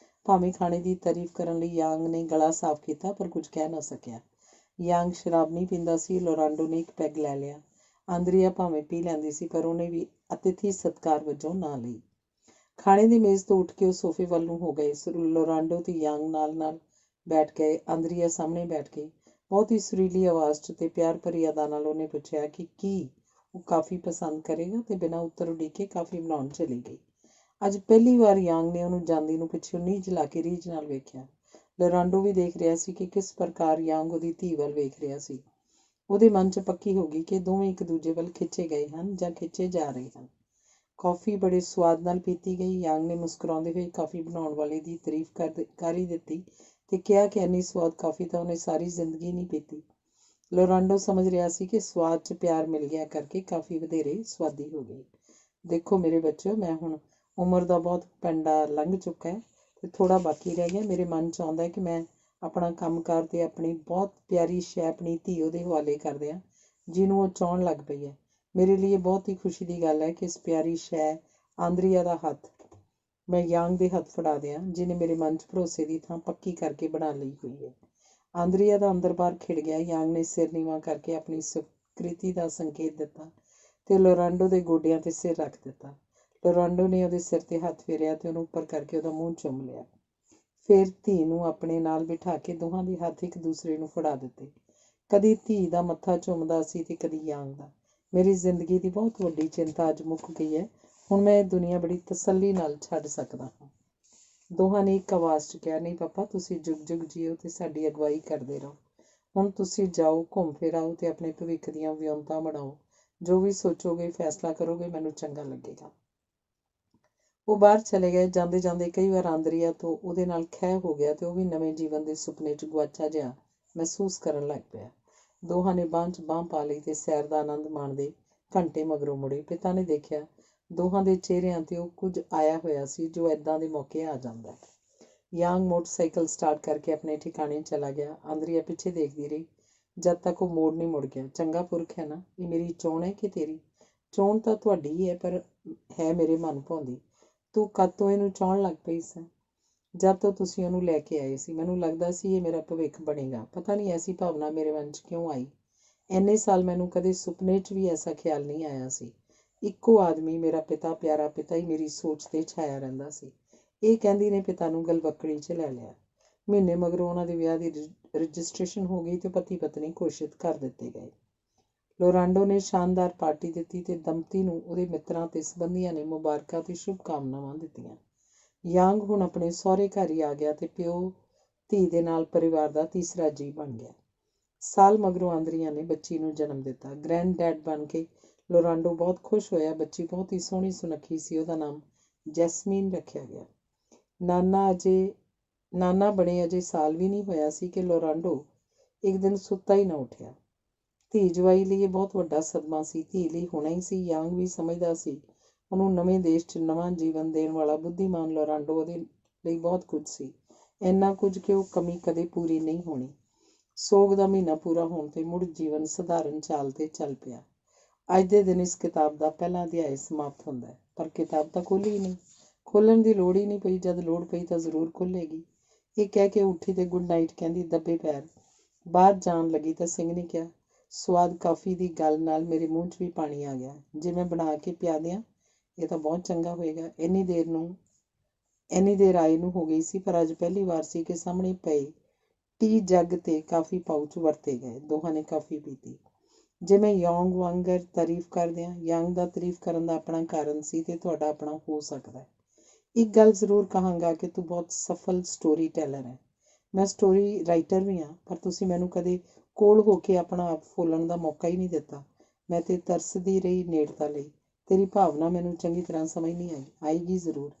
ਭਾਵੇਂ ਖਾਣੇ ਦੀ ਤਾਰੀਫ ਕਰਨ ਲਈ ਯਾਂਗ ਨੇ ਗਲਾ ਸਾਫ਼ ਕੀਤਾ, ਪਰ ਕੁਝ ਕਹਿ ਨਾ ਸਕਿਆ। ਯਾਂਗ ਸ਼ਰਾਬ ਨਹੀਂ ਪੀਂਦਾ ਸੀ। ਲੋਰਾਂਡੋ ਨੇ ਇੱਕ ਪੈਗ ਲੈ ਲਿਆ। ਆਂਦਰੀਆ ਭਾਵੇਂ ਪੀ ਲੈਂਦੀ ਸੀ, ਪਰ ਉਹਨੇ ਵੀ ਅਤਿਥੀ ਸਤਿਕਾਰ ਵਜੋਂ ਨਾ ਲਈ। ਖਾਣੇ ਦੀ ਮੇਜ਼ ਤੋਂ ਉੱਠ ਕੇ ਉਹ ਸੋਫੇ ਵੱਲ ਨੂੰ ਹੋ ਗਏ। ਲੋਰਾਂਡੋ ਤੇ ਯਾਂਗ ਨਾਲ ਨਾਲ ਬੈਠ ਗਏ। ਆਂਦਰੀਆ ਸਾਹਮਣੇ ਬੈਠ ਗਈ। ਬਹੁਤ ਹੀ ਸੁਰੀਲੀ ਆਵਾਜ਼ 'ਚ ਤੇ ਪਿਆਰ ਭਰੀ ਅਦਾ ਨਾਲ ਉਹਨੇ ਪੁੱਛਿਆ ਕਿ ਕੀ ਉਹ ਕਾਫੀ ਪਸੰਦ ਕਰੇਗਾ, ਤੇ ਬਿਨਾਂ ਉੱਤਰ ਉਡੀਕੇ ਕਾਫੀ ਬਣਾਉਣ ਚਲੀ ਗਈ। ਅੱਜ ਪਹਿਲੀ ਵਾਰ ਯਾਂਗ ਨੇ ਉਹਨੂੰ ਜਾਂਦੀ ਨੂੰ ਪਿੱਛੋਂ ਨੀਝ ਲਾ ਕੇ ਰੀਝ ਨਾਲ ਵੇਖਿਆ। ਲੋਰਾਂਡੋ ਵੀ ਦੇਖ ਰਿਹਾ ਸੀ ਕਿ ਕਿਸ ਪ੍ਰਕਾਰ ਯਾਂਗ ਉਹਦੀ ਧੀ ਵੱਲ ਵੇਖ ਰਿਹਾ ਸੀ। ਉਹਦੇ ਮਨ 'ਚ ਪੱਕੀ ਹੋ ਗਈ ਕਿ ਦੋਵੇਂ ਇੱਕ ਦੂਜੇ ਵੱਲ ਖਿੱਚੇ ਗਏ ਹਨ ਜਾਂ ਖਿੱਚੇ ਜਾ ਰਹੇ ਹਨ। ਕੌਫੀ ਬੜੇ ਸਵਾਦ ਨਾਲ ਪੀਤੀ ਗਈ। ਯਾਂਗ ਨੇ ਮੁਸਕਰਾਉਂਦੇ ਹੋਏ ਕਾਫੀ ਬਣਾਉਣ ਵਾਲੇ ਦੀ ਤਾਰੀਫ ਕਰ ਹੀ ਦਿੱਤੀ ਤੇ ਕਿਹਾ ਕਿ ਇੰਨੀ ਸਵਾਦ ਕਾਫੀ ਤਾਂ ਉਹਨੇ ਸਾਰੀ ਜ਼ਿੰਦਗੀ ਨਹੀਂ ਪੀਤੀ। ਲੋਰਾਂਡੋ ਸਮਝ ਰਿਹਾ ਸੀ ਕਿ ਸਵਾਦ 'ਚ ਪਿਆਰ ਮਿਲ ਗਿਆ ਕਰਕੇ ਕਾਫੀ ਵਧੇਰੇ ਸਵਾਦੀ ਹੋ ਗਈ। ਦੇਖੋ ਮੇਰੇ ਬੱਚਿਓ, ਮੈਂ ਹੁਣ ਉਮਰ ਦਾ ਬਹੁਤ ਪੈਂਡਾ ਲੰਘ ਚੁੱਕਾ ਹੈ ਤੇ ਥੋੜ੍ਹਾ ਬਾਕੀ ਰਹਿ ਗਿਆ। ਮੇਰੇ ਮਨ 'ਚ ਆਉਂਦਾ ਕਿ ਮੈਂ ਆਪਣਾ ਕੰਮਕਾਰ ਤੇ ਆਪਣੀ ਬਹੁਤ ਪਿਆਰੀ ਸ਼ੈ ਆਪਣੀ ਧੀ ਉਹਦੇ ਹਵਾਲੇ ਕਰ ਦਿਆਂ, ਜਿਹਨੂੰ ਉਹ ਚਾਹੁਣ ਲੱਗ ਪਈ ਹੈ। ਮੇਰੇ ਲਈ ਇਹ ਬਹੁਤ ਹੀ ਖੁਸ਼ੀ ਦੀ ਗੱਲ ਹੈ ਕਿ ਇਸ ਪਿਆਰੀ ਸ਼ੈ ਆਂਦਰੀਆ ਦਾ ਹੱਥ ਮੈਂ ਯਾਂਗ ਦੇ ਹੱਥ ਫੜਾ ਦਿਆਂ, ਜਿਹਨੇ ਮੇਰੇ ਮਨ 'ਚ ਭਰੋਸੇ ਦੀ ਥਾਂ ਪੱਕੀ ਕਰਕੇ ਬਣਾ ਲਈ ਹੋਈ ਹੈ। ਆਂਦਰੀਆ ਦਾ ਅੰਦਰ ਬਾਹਰ ਖਿੜ ਗਿਆ। ਯਾਂਗ ਨੇ ਸਿਰ ਨੀਵਾਂ ਕਰਕੇ ਆਪਣੀ ਸਵੀਕ੍ਰਿਤੀ ਦਾ ਸੰਕੇਤ ਦਿੱਤਾ ਤੇ ਲੋਰਾਂਡੋ ਦੇ ਗੋਡਿਆਂ 'ਤੇ ਸਿਰ ਰੱਖ ਦਿੱਤਾ। ਲੋਰਾਂਡੋ ਨੇ ਉਹਦੇ ਸਿਰ 'ਤੇ ਹੱਥ ਫੇਰਿਆ ਤੇ ਉਹਨੂੰ ਉੱਪਰ ਕਰਕੇ ਉਹਦਾ ਮੂੰਹ ਚੁੰਮ ਲਿਆ। ਫਿਰ ਧੀ ਨੂੰ ਆਪਣੇ ਨਾਲ ਬਿਠਾ ਕੇ ਦੋਹਾਂ ਦੇ ਹੱਥ ਇੱਕ ਦੂਸਰੇ ਨੂੰ ਫੜਾ ਦਿੱਤੇ। ਕਦੀ ਧੀ ਦਾ ਮੱਥਾ ਚੁੰਮਦਾ ਸੀ ਤੇ ਕਦੀ ਯਾਂਗ ਦਾ। ਮੇਰੀ ਜ਼ਿੰਦਗੀ ਦੀ ਬਹੁਤ ਵੱਡੀ ਚਿੰਤਾ ਅੱਜ ਮੁੱਕ ਗਈ ਹੈ। ਹੁਣ ਮੈਂ ਇਹ ਦੁਨੀਆ ਬੜੀ ਤਸੱਲੀ ਨਾਲ ਛੱਡ ਸਕਦਾ ਹਾਂ। ਦੋਹਾਂ ਨੇ ਇੱਕ ਆਵਾਜ਼ 'ਚ ਕਿਹਾ, ਨਹੀਂ ਪਾਪਾ, ਤੁਸੀਂ ਜੁਗ ਜੁਗ ਜੀਓ ਤੇ ਸਾਡੀ ਅਗਵਾਈ ਕਰਦੇ ਰਹੋ। ਹੁਣ ਤੁਸੀਂ ਜਾਓ, ਘੁੰਮ ਫਿਰ ਆਓ ਤੇ ਆਪਣੇ ਭਵਿੱਖ ਦੀਆਂ ਵਿਉਂਤਾਂ ਬਣਾਓ। ਜੋ ਵੀ ਸੋਚੋਗੇ, ਫੈਸਲਾ ਕਰੋਗੇ, ਮੈਨੂੰ ਚੰਗਾ ਲੱਗੇਗਾ। ਉਹ ਬਾਹਰ ਚਲੇ ਗਏ। ਜਾਂਦੇ ਜਾਂਦੇ ਕਈ ਵਾਰ ਆਂਦਰੀਆ ਤੋਂ ਉਹਦੇ ਨਾਲ ਖਹਿ ਹੋ ਗਿਆ ਤੇ ਉਹ ਵੀ ਨਵੇਂ ਜੀਵਨ ਦੇ ਸੁਪਨੇ 'ਚ ਗੁਆਚਾ ਜਿਹਾ ਮਹਿਸੂਸ ਕਰਨ ਲੱਗ ਪਿਆ। ਦੋਹਾਂ ਨੇ ਬਾਂਹ 'ਚ ਬਾਂਹ ਪਾ ਲਈ ਤੇ ਸੈਰ ਦਾ ਆਨੰਦ ਮਾਣਦੇ ਘੰਟੇ ਮਗਰੋਂ ਮੁੜੇ। ਪਿਤਾ ਨੇ ਦੇਖਿਆ ਦੋਹਾਂ ਦੇ ਚਿਹਰਿਆਂ 'ਤੇ ਉਹ ਕੁਝ ਆਇਆ ਹੋਇਆ ਸੀ ਜੋ ਏਦਾਂ ਦੇ ਮੌਕੇ ਆ ਜਾਂਦਾ ਹੈ। ਯਾਂਗ ਮੋਟਰਸਾਈਕਲ ਸਟਾਰਟ ਕਰਕੇ ਆਪਣੇ ਠਿਕਾਣੇ ਚਲਾ ਗਿਆ। ਆਂਦਰੀਆ ਪਿੱਛੇ ਦੇਖਦੀ ਰਹੀ ਜਦ ਤੱਕ ਉਹ ਮੋੜ ਨਹੀਂ ਮੁੜ ਗਿਆ। ਚੰਗਾ ਪੁਰਖ ਹੈ ਨਾ, ਇਹ ਮੇਰੀ ਚੋਣ ਹੈ ਕਿ ਤੇਰੀ? ਚੋਣ ਤਾਂ ਤੁਹਾਡੀ ਹੀ ਹੈ, ਪਰ ਹੈ ਮੇਰੇ ਮਨ ਭਾਉਂਦੀ। ਤੂੰ ਕਦ ਤੋਂ ਇਹਨੂੰ ਚਾਹੁਣ ਲੱਗ ਪਈ ਸਾਂ? ਜਦ ਤੋਂ ਤੁਸੀਂ ਉਹਨੂੰ ਲੈ ਕੇ ਆਏ ਸੀ। ਮੈਨੂੰ ਲੱਗਦਾ ਸੀ ਇਹ ਮੇਰਾ ਭਵਿੱਖ ਬਣੇਗਾ। ਪਤਾ ਨਹੀਂ ਐਸੀ ਭਾਵਨਾ ਮੇਰੇ ਮਨ 'ਚ ਕਿਉਂ ਆਈ। ਇੰਨੇ ਸਾਲ ਮੈਨੂੰ ਕਦੇ ਸੁਪਨੇ 'ਚ ਵੀ ਐਸਾ ਖਿਆਲ ਨਹੀਂ ਆਇਆ ਸੀ। ਇੱਕੋ ਆਦਮੀ, ਮੇਰਾ ਪਿਤਾ, ਪਿਆਰਾ ਪਿਤਾ ਹੀ ਮੇਰੀ ਸੋਚ 'ਤੇ ਛਾਇਆ ਰਹਿੰਦਾ ਸੀ। ਇਹ ਕਹਿੰਦੀ ਨੇ ਪਿਤਾ ਨੂੰ ਗਲਵੱਕੜੀ 'ਚ ਲੈ ਲਿਆ। ਮਹੀਨੇ ਮਗਰੋਂ ਉਹਨਾਂ ਦੇ ਵਿਆਹ ਦੀ ਰਜਿਸਟ੍ਰੇਸ਼ਨ ਹੋ ਗਈ ਤੇ ਪਤੀ ਪਤਨੀ ਘੋਸ਼ਿਤ ਕਰ ਦਿੱਤੇ ਗਏ। ਲੋਰਾਂਡੋ ਨੇ ਸ਼ਾਨਦਾਰ ਪਾਰਟੀ ਦਿੱਤੀ ਤੇ ਦੰਪਤੀ ਨੂੰ ਉਹਦੇ ਮਿੱਤਰਾਂ ਤੇ ਸੰਬੰਧੀਆਂ ਨੇ ਮੁਬਾਰਕਾਂ ਤੇ ਸ਼ੁਭਕਾਮਨਾਵਾਂ ਦਿੱਤੀਆਂ। ਯਾਂਗ ਹੁਣ ਆਪਣੇ ਸਹੁਰੇ ਘਰ ਹੀ ਆ ਗਿਆ ਤੇ ਪਿਓ ਧੀ ਦੇ ਨਾਲ ਪਰਿਵਾਰ ਦਾ ਤੀਸਰਾ ਜੀਅ ਬਣ ਗਿਆ। ਸਾਲ ਮਗਰੋਂ ਆਂਦਰੀਆ ਨੇ ਬੱਚੀ ਨੂੰ ਜਨਮ ਦਿੱਤਾ। ਗ੍ਰੈਂਡ ਡੈਡ ਬਣ ਕੇ ਲੋਰਾਂਡੋ ਬਹੁਤ ਖੁਸ਼ ਹੋਇਆ। ਬੱਚੀ ਬਹੁਤ ਹੀ ਸੋਹਣੀ ਸੁਨੱਖੀ ਸੀ। ਉਹਦਾ ਨਾਮ ਜੈਸਮੀਨ ਰੱਖਿਆ ਗਿਆ। ਨਾਨਾ ਬਣੇ ਅਜੇ ਸਾਲ ਵੀ ਨਹੀਂ ਹੋਇਆ ਸੀ ਕਿ ਲੋਰਾਂਡੋ ਇੱਕ ਦਿਨ ਸੁੱਤਾ ਹੀ ਨਾ ਉੱਠਿਆ। ਧੀ ਜਵਾਈ ਲਈ ਇਹ ਬਹੁਤ ਵੱਡਾ ਸਦਮਾ ਸੀ। ਧੀ ਲਈ ਹੋਣਾ ਹੀ ਸੀ। ਯਾਂਗ ਵੀ ਸਮਝਦਾ ਸੀ ਉਹਨੂੰ ਨਵੇਂ ਦੇਸ਼ 'ਚ ਨਵਾਂ ਜੀਵਨ ਦੇਣ ਵਾਲਾ ਬੁੱਧੀਮਾਨ ਲੋਰਾਂਡੋ ਉਹਦੇ ਲਈ ਬਹੁਤ ਕੁਝ ਸੀ। ਇੰਨਾ ਕੁਝ ਕਿ ਉਹ ਕਮੀ ਕਦੇ ਪੂਰੀ ਨਹੀਂ ਹੋਣੀ। ਸੋਗ ਦਾ ਮਹੀਨਾ ਪੂਰਾ ਹੋਣ 'ਤੇ ਮੁੜ ਜੀਵਨ ਸਧਾਰਨ ਚਾਲ 'ਤੇ ਚੱਲ ਪਿਆ। ਅੱਜ ਦੇ ਦਿਨ ਇਸ ਕਿਤਾਬ ਦਾ ਪਹਿਲਾ ਅਧਿਆਇ ਸਮਾਪਤ ਹੁੰਦਾ ਹੈ, ਪਰ ਕਿਤਾਬ ਤਾਂ ਖੋਲ੍ਹੀ ਹੀ ਨਹੀਂ। ਖੋਲ੍ਹਣ ਦੀ ਲੋੜ ਹੀ ਨਹੀਂ ਪਈ। ਜਦ ਲੋੜ ਪਈ ਤਾਂ ਜ਼ਰੂਰ ਖੁੱਲ੍ਹੇਗੀ। ਇਹ ਕਹਿ ਕੇ ਉੱਠੀ ਤੇ ਗੁੱਡ ਨਾਈਟ ਕਹਿੰਦੀ ਦੱਬੇ ਪੈਰ ਬਾਹਰ ਜਾਣ ਲੱਗੀ ਤਾਂ ਸਿੰਘ ਨੇ ਕਿਹਾ, ਸਵਾਦ ਕਾਫੀ ਦੀ ਗੱਲ ਨਾਲ ਮੇਰੇ ਮੂੰਹ 'ਚ ਵੀ ਪਾਣੀ ਆ ਗਿਆ। ਜੇ ਮੈਂ ਬਣਾ ਕੇ ਪਿਆ ਦਿਆਂ ਇਹ ਤਾਂ ਬਹੁਤ ਚੰਗਾ ਹੋਏਗਾ। ਇੰਨੀ ਦੇਰ ਆਏ ਨੂੰ ਹੋ ਗਈ ਸੀ, ਪਰ ਅੱਜ ਪਹਿਲੀ ਵਾਰ ਸੀ ਕਿ ਸਾਹਮਣੇ ਪਏ ਟੀ ਜੱਗ ਤੇ ਕਾਫੀ ਪਾਊਚ ਵਰਤੇ ਗਏ। ਦੋਹਾਂ ਨੇ ਕਾਫੀ ਪੀਤੀ। ਜੇ ਮੈਂ ਯੌਂਗ ਵਾਂਗਰ ਤਾਰੀਫ ਕਰਦਿਆਂ, ਯੰਗ ਦਾ ਤਾਰੀਫ ਕਰਨ ਦਾ ਆਪਣਾ ਕਾਰਨ ਸੀ ਤੇ ਤੁਹਾਡਾ ਆਪਣਾ ਹੋ ਸਕਦਾ ਹੈ। ਇੱਕ ਗੱਲ ਜ਼ਰੂਰ ਕਹਾਂਗਾ ਕਿ ਤੂੰ ਬਹੁਤ ਸਫਲ ਸਟੋਰੀ ਟੈਲਰ ਹੈ। ਮੈਂ ਸਟੋਰੀ ਰਾਈਟਰ ਵੀ ਹਾਂ, ਪਰ ਤੁਸੀਂ ਮੈਨੂੰ ਕਦੇ ਕੋਲ ਹੋ ਕੇ ਆਪਣਾ ਆਪ ਫੋਲਣ ਦਾ ਮੌਕਾ ਹੀ ਨਹੀਂ ਦਿੱਤਾ। ਮੈਂ ਤੇ ਤਰਸਦੀ ਰਹੀ ਨੇੜਤਾ ਲਈ। ਤੇਰੀ ਭਾਵਨਾ ਮੈਨੂੰ ਚੰਗੀ ਤਰ੍ਹਾਂ ਸਮਝ ਨਹੀਂ ਆਈ। ਆਏਗੀ ਜ਼ਰੂਰ।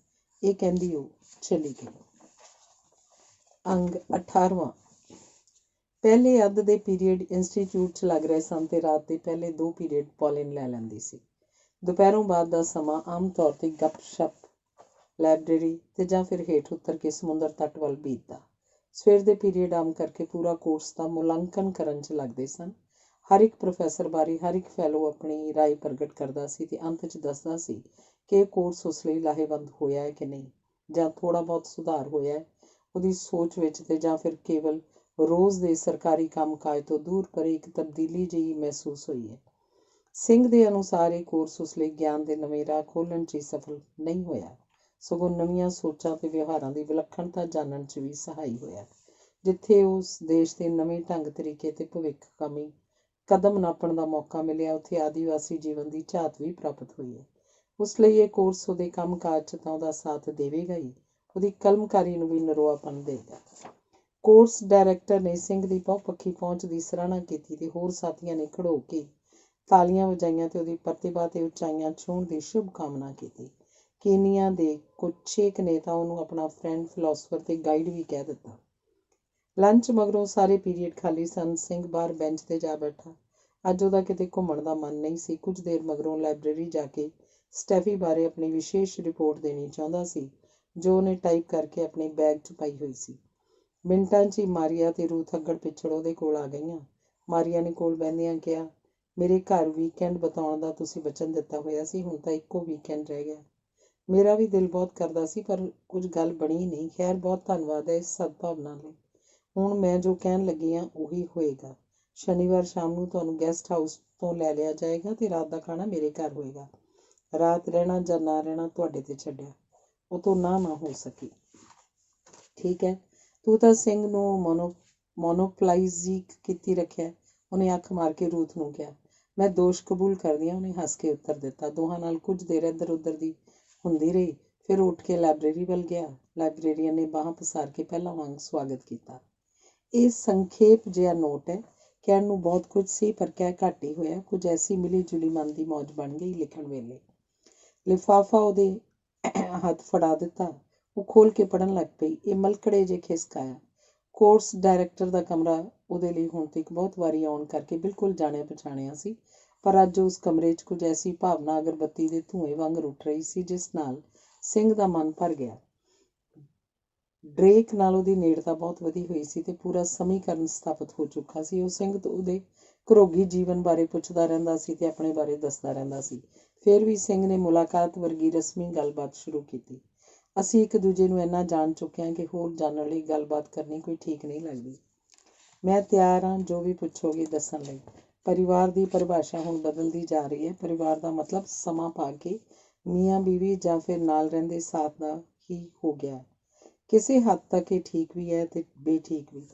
ਇਹ ਕਹਿੰਦੀ ਉਹ ਚਲੀ ਗਈ। ਅੰਗ 18ਵਾਂ। ਪਹਿਲੇ ਅੱਧ ਦੇ ਪੀਰੀਅਡ ਇੰਸਟੀਚਿਊਟ 'ਚ ਲੱਗ ਰਹੇ ਸਨ ਤੇ ਰਾਤ ਦੇ ਪਹਿਲੇ 2 ਪੀਰੀਅਡ ਪੌਲਿਨ ਲੈ ਲੈਂਦੀ ਸੀ। ਦੁਪਹਿਰੋਂ ਬਾਅਦ ਦਾ ਸਮਾਂ ਆਮ ਤੌਰ 'ਤੇ ਗੱਪ-ਸ਼ੱਪ, ਲਾਇਬ੍ਰੇਰੀ ਤੇ ਜਾਂ ਫਿਰ ਹੇਠ ਉਤਰ ਕੇ ਸਮੁੰਦਰ ਤੱਟ ਵੱਲ ਬੀਤਦਾ। ਸਵੇਰ ਦੇ ਪੀਰੀਅਡ ਆਮ ਕਰਕੇ ਪੂਰਾ ਕੋਰਸ ਦਾ ਮੁਲਾਂਕਣ ਕਰਨ 'ਚ ਲੱਗਦੇ ਸਨ। ਹਰ ਇੱਕ ਪ੍ਰੋਫੈਸਰ ਬਾਰੇ ਹਰ ਇੱਕ ਫੈਲੋ ਆਪਣੀ ਰਾਏ ਪ੍ਰਗਟ ਕਰਦਾ ਸੀ ਤੇ ਅੰਤ 'ਚ ਦੱਸਦਾ ਸੀ ਕਿ ਇਹ ਕੋਰਸ ਉਸ ਲਈ ਲਾਹੇਵੰਦ ਹੋਇਆ ਹੈ ਕਿ ਨਹੀਂ, ਜਾਂ ਥੋੜ੍ਹਾ ਬਹੁਤ ਸੁਧਾਰ ਹੋਇਆ ਹੈ ਉਹਦੀ ਸੋਚ ਵਿੱਚ, ਤੇ ਜਾਂ ਫਿਰ ਕੇਵਲ ਰੋਜ਼ ਦੇ ਸਰਕਾਰੀ ਕੰਮਕਾਜ ਤੋਂ ਦੂਰ ਪਰੇ ਇੱਕ ਤਬਦੀਲੀ ਜਿਹੀ ਮਹਿਸੂਸ ਹੋਈ ਹੈ। ਸਿੰਘ ਦੇ ਅਨੁਸਾਰ ਇਹ ਕੋਰਸ ਉਸ ਲਈ ਗਿਆਨ ਦੇ ਨਵੇਂ ਰਾਹ ਖੋਲ੍ਹਣ 'ਚ ਹੀ ਸਫਲ ਨਹੀਂ ਹੋਇਆ, ਸਗੋਂ ਨਵੀਆਂ ਸੋਚਾਂ ਤੇ ਵਿਵਹਾਰਾਂ ਦੀ ਵਿਲੱਖਣਤਾ ਜਾਣਨ 'ਚ ਵੀ ਸਹਾਈ ਹੋਇਆ। ਜਿੱਥੇ ਉਸ ਦੇਸ਼ ਦੇ ਨਵੇਂ ਢੰਗ ਤਰੀਕੇ ਤੇ ਭਵਿੱਖਗਾਮੀ ਕਦਮ ਨਾਪਣ ਦਾ ਮੌਕਾ ਮਿਲਿਆ, ਉੱਥੇ ਆਦੀਵਾਸੀ ਜੀਵਨ ਦੀ ਝਾਤ ਵੀ ਪ੍ਰਾਪਤ ਹੋਈ ਹੈ। ਉਸ ਲਈ ਇਹ ਕੋਰਸ ਉਹਦੇ ਕੰਮਕਾਜ 'ਚ ਤਾਂ ਉਹਦਾ ਸਾਥ ਦੇਵੇਗਾ ਹੀ, ਉਹਦੀ ਕਲਮਕਾਰੀ ਨੂੰ ਵੀ ਨਰੋਆਪਣ ਦੇਵੇਗਾ। ਕੋਰਸ ਡਾਇਰੈਕਟਰ ਨੇ ਸਿੰਘ ਦੀ ਬਹੁਪੱਖੀ ਪਹੁੰਚ ਦੀ ਸਰਾਹਨਾ ਕੀਤੀ ਤੇ ਹੋਰ ਸਾਥੀਆਂ ਨੇ ਖੜੋ ਕੇ ਤਾਲੀਆਂ ਵਜਾਈਆਂ ਤੇ ਉਹਦੀ ਪ੍ਰਤਿਭਾ ਤੇ ਉਚਾਈਆਂ ਛੂਹਣ ਦੀ ਸ਼ੁਭ ਕਾਮਨਾ ਕੀਤੀ। ਕੀਨੀਆ ਦੇ ਕੁਝ 6 ਨੇ ਤਾਂ ਉਹਨੂੰ ਆਪਣਾ ਫਰੈਂਡ, ਫਿਲਾਸਫਰ ਤੇ ਗਾਈਡ ਵੀ ਕਹਿ ਦਿੱਤਾ। ਲੰਚ ਮਗਰੋਂ ਸਾਰੇ ਪੀਰੀਅਡ ਖਾਲੀ ਸਨ। ਸਿੰਘ ਬਾਹਰ ਬੈਂਚ 'ਤੇ ਜਾ ਬੈਠਾ। ਅੱਜ ਉਹਦਾ ਕਿਤੇ ਘੁੰਮਣ ਦਾ ਮਨ ਨਹੀਂ ਸੀ। ਕੁਝ ਦੇਰ ਮਗਰੋਂ ਲਾਇਬ੍ਰੇਰੀ ਜਾ ਕੇ ਸਟੈਫੀ ਬਾਰੇ ਆਪਣੀ ਵਿਸ਼ੇਸ਼ ਰਿਪੋਰਟ ਦੇਣੀ ਚਾਹੁੰਦਾ ਸੀ, ਜੋ ਉਹਨੇ ਟਾਈਪ ਕਰਕੇ ਆਪਣੇ ਬੈਗ 'ਚ ਪਾਈ ਹੋਈ ਸੀ। ਮਿੰਟਾਂ 'ਚ ਹੀ ਮਾਰੀਆ ਤੇ ਰੂਥ ਅੱਗੜ ਪਿੱਛੜ ਉਹਦੇ ਕੋਲ ਆ ਗਈਆਂ। ਮਾਰੀਆ ਨੇ ਕੋਲ ਬਹਿੰਦਿਆਂ ਕਿਹਾ, ਮੇਰੇ ਘਰ ਵੀਕਐਂਡ ਬਿਤਾਉਣ ਦਾ ਤੁਸੀਂ ਵਚਨ ਦਿੱਤਾ ਹੋਇਆ ਸੀ, ਹੁਣ ਤਾਂ ਇੱਕੋ ਵੀਕਐਂਡ ਰਹਿ ਗਿਆ। ਮੇਰਾ ਵੀ ਦਿਲ ਬਹੁਤ ਕਰਦਾ ਸੀ, ਪਰ ਕੁਝ ਗੱਲ ਬਣੀ ਨਹੀਂ। ਖੈਰ, ਬਹੁਤ ਧੰਨਵਾਦ ਹੈ ਇਸ ਸਦਭਾਵਨਾ ਲਈ। ਹੁਣ ਮੈਂ ਜੋ ਕਹਿਣ ਲੱਗੀ ਹਾਂ ਉਹੀ ਹੋਏਗਾ। ਸ਼ਨੀਵਾਰ ਸ਼ਾਮ ਨੂੰ ਤੁਹਾਨੂੰ ਗੈਸਟ ਹਾਊਸ ਤੋਂ ਲੈ ਲਿਆ ਜਾਏਗਾ ਤੇ ਰਾਤ ਦਾ ਖਾਣਾ ਮੇਰੇ ਘਰ ਹੋਏਗਾ। ਰਾਤ ਰਹਿਣਾ ਜਾਂ ਨਾ ਰਹਿਣਾ ਤੁਹਾਡੇ 'ਤੇ ਛੱਡਿਆ। ਉਹ ਤੋਂ ਨਾ ਹੋ ਸਕੀ। ਠੀਕ ਹੈ, ਤੂੰ ਤਾਂ ਸਿੰਘ ਨੂੰ ਮੋਨੋਪਲਾਈਜ਼ੀ ਕੀਤੀ ਰੱਖਿਆ। ਉਹਨੇ ਅੱਖ ਮਾਰ ਕੇ ਰੂਥ ਨੂੰ ਕਿਹਾ। ਮੈਂ ਦੋਸ਼ ਕਬੂਲ ਕਰਦੀ ਹਾਂ, ਉਹਨੇ ਹੱਸ ਕੇ ਉੱਤਰ ਦਿੱਤਾ। ਦੋਹਾਂ ਨਾਲ ਕੁਝ ਦੇਰ ਇੱਧਰ ਉੱਧਰ ਦੀ ਹੁੰਦੀ ਰਹੀ। ਫਿਰ ਉੱਠ ਕੇ ਲਾਇਬ੍ਰੇਰੀ ਵੱਲ ਗਿਆ। ਲਾਇਬ੍ਰੇਰੀਅਨ ਨੇ ਬਾਹਾਂ ਪਸਾਰ ਕੇ ਪਹਿਲਾਂ ਵਾਂਗ ਸਵਾਗਤ ਕੀਤਾ। ਇਹ ਸੰਖੇਪ ਜਿਹਾ ਨੋਟ ਹੈ। ਕਹਿਣ ਨੂੰ ਬਹੁਤ ਕੁਝ ਸੀ, ਪਰ ਕਹਿ ਘੱਟ ਹੀ ਹੋਇਆ। ਕੁਝ ਐਸੀ ਮਿਲੀ ਜੁਲੀ ਮਨ ਦੀ ਮੌਜ ਬਣ ਗਈ। ਲਿਖਣ ਵੇਲੇ ਲਿਫਾਫਾ ਉਹਦੇ ਹੱਥ ਫੜਾ ਦਿੱਤਾ। ਉਹ ਖੋਲ੍ਹ ਕੇ ਪੜ੍ਹਨ ਲੱਗ ਪਈ। ਇਹ ਮਲਕੜੇ ਜਿਹੇ ਖਿਸਕ ਆਇਆ। ਕੋਰਸ ਡਾਇਰੈਕਟਰ ਦਾ ਕਮਰਾ ਉਹਦੇ ਲਈ ਹੁਣ ਤੱਕ ਬਹੁਤ ਵਾਰੀ ਆਉਣ ਕਰਕੇ ਬਿਲਕੁਲ ਜਾਣਿਆ ਪਛਾਣਿਆ ਸੀ, ਪਰ ਅੱਜ ਉਸ ਕਮਰੇ 'ਚ ਕੁਝ ਐਸੀ ਭਾਵਨਾ ਅਗਰਬੱਤੀ ਦੇ ਧੂੰਏਂ ਵਾਂਗ ਉੱਠ ਰਹੀ ਸੀ ਜਿਸ ਨਾਲ ਸਿੰਘ ਦਾ ਮਨ ਭਰ ਗਿਆ। ਡਰੇਕ ਨਾਲ ਉਹਦੀ ਨੇੜਤਾ ਬਹੁਤ ਵਧੀ ਹੋਈ ਸੀ ਤੇ ਪੂਰਾ ਸਮੀਕਰਨ ਸਥਾਪਿਤ ਹੋ ਚੁੱਕਾ ਸੀ। ਉਹ ਸਿੰਘ ਤੋਂ ਉਹਦੇ ਘਰੋਗੀ ਜੀਵਨ ਬਾਰੇ ਪੁੱਛਦਾ ਰਹਿੰਦਾ ਸੀ ਤੇ ਆਪਣੇ ਬਾਰੇ ਦੱਸਦਾ ਰਹਿੰਦਾ ਸੀ। ਫਿਰ ਵੀ ਸਿੰਘ ਨੇ ਮੁਲਾਕਾਤ ਵਰਗੀ ਰਸਮੀ ਗੱਲਬਾਤ ਸ਼ੁਰੂ ਕੀਤੀ। ਅਸੀਂ ਇੱਕ ਦੂਜੇ ਨੂੰ ਇੰਨਾ ਜਾਣ ਚੁੱਕੇ ਹਾਂ ਕਿ ਹੋਰ ਜਾਣਨ ਲਈ ਗੱਲਬਾਤ ਕਰਨੀ ਕੋਈ ਠੀਕ ਨਹੀਂ ਲੱਗਦੀ। ਮੈਂ ਤਿਆਰ ਹਾਂ ਜੋ ਵੀ ਪੁੱਛੋਗੇ ਦੱਸਣ ਲਈ। ਪਰਿਵਾਰ ਦੀ ਪਰਿਭਾਸ਼ਾ ਹੁਣ ਬਦਲਦੀ ਜਾ ਰਹੀ ਹੈ। ਪਰਿਵਾਰ ਦਾ ਮਤਲਬ ਸਮਾਂ ਪਾ ਕੇ ਮੀਆਂ ਬੀਵੀ ਜਾਂ ਫਿਰ ਨਾਲ ਰਹਿੰਦੇ ਸਾਥ ਦਾ ਹੀ ਹੋ ਗਿਆ। ਕਿਸੇ ਹੱਦ ਤੱਕ ਇਹ ਠੀਕ ਵੀ ਹੈ ਤੇ ਬੇਠੀਕ ਵੀ।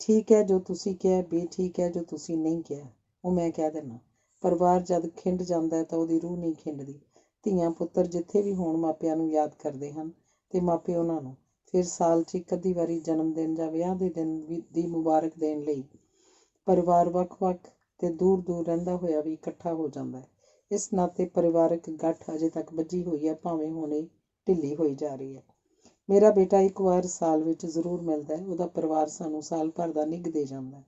ਠੀਕ ਹੈ ਜੋ ਤੁਸੀਂ ਕਿਹਾ, ਬੇਠੀਕ ਹੈ ਜੋ ਤੁਸੀਂ ਨਹੀਂ ਕਿਹਾ। ਉਹ ਮੈਂ ਕਹਿ ਦਿੰਦਾ। ਪਰਿਵਾਰ ਜਦ ਖਿੰਡ ਜਾਂਦਾ ਹੈ ਤਾਂ ਉਹਦੀ ਰੂਹ ਨਹੀਂ ਖਿੰਡਦੀ। ਧੀਆਂ ਪੁੱਤਰ ਜਿੱਥੇ ਵੀ ਹੋਣ ਮਾਪਿਆਂ ਨੂੰ ਯਾਦ ਕਰਦੇ ਹਨ ਤੇ ਮਾਪੇ ਉਹਨਾਂ ਨੂੰ। ਫਿਰ ਸਾਲ 'ਚ ਇੱਕ ਅੱਧੀ ਵਾਰੀ ਜਨਮ ਦਿਨ ਜਾਂ ਵਿਆਹ ਦੇ ਦਿਨ ਦੀ ਮੁਬਾਰਕ ਦੇਣ ਲਈ ਪਰਿਵਾਰ ਵੱਖ-ਵੱਖ ਤੇ ਦੂਰ-ਦੂਰ ਰਹਿੰਦਾ ਹੋਇਆ ਵੀ ਇਕੱਠਾ ਹੋ ਜਾਂਦਾ ਹੈ। ਇਸ ਨਾਤੇ ਪਰਿਵਾਰਕ ਗੱਠ ਅਜੇ ਤੱਕ ਬੱਝੀ ਹੋਈ ਹੈ, ਭਾਵੇਂ ਹੁਣ ਇਹ ਢਿੱਲੀ ਹੋਈ ਜਾ ਰਹੀ ਹੈ। ਮੇਰਾ ਬੇਟਾ ਇੱਕ ਵਾਰ ਸਾਲ ਵਿੱਚ ਜ਼ਰੂਰ ਮਿਲਦਾ ਹੈ। ਉਹਦਾ ਪਰਿਵਾਰ ਸਾਨੂੰ ਸਾਲ ਭਰ ਦਾ ਨਿੱਘ ਦੇ ਜਾਂਦਾ ਹੈ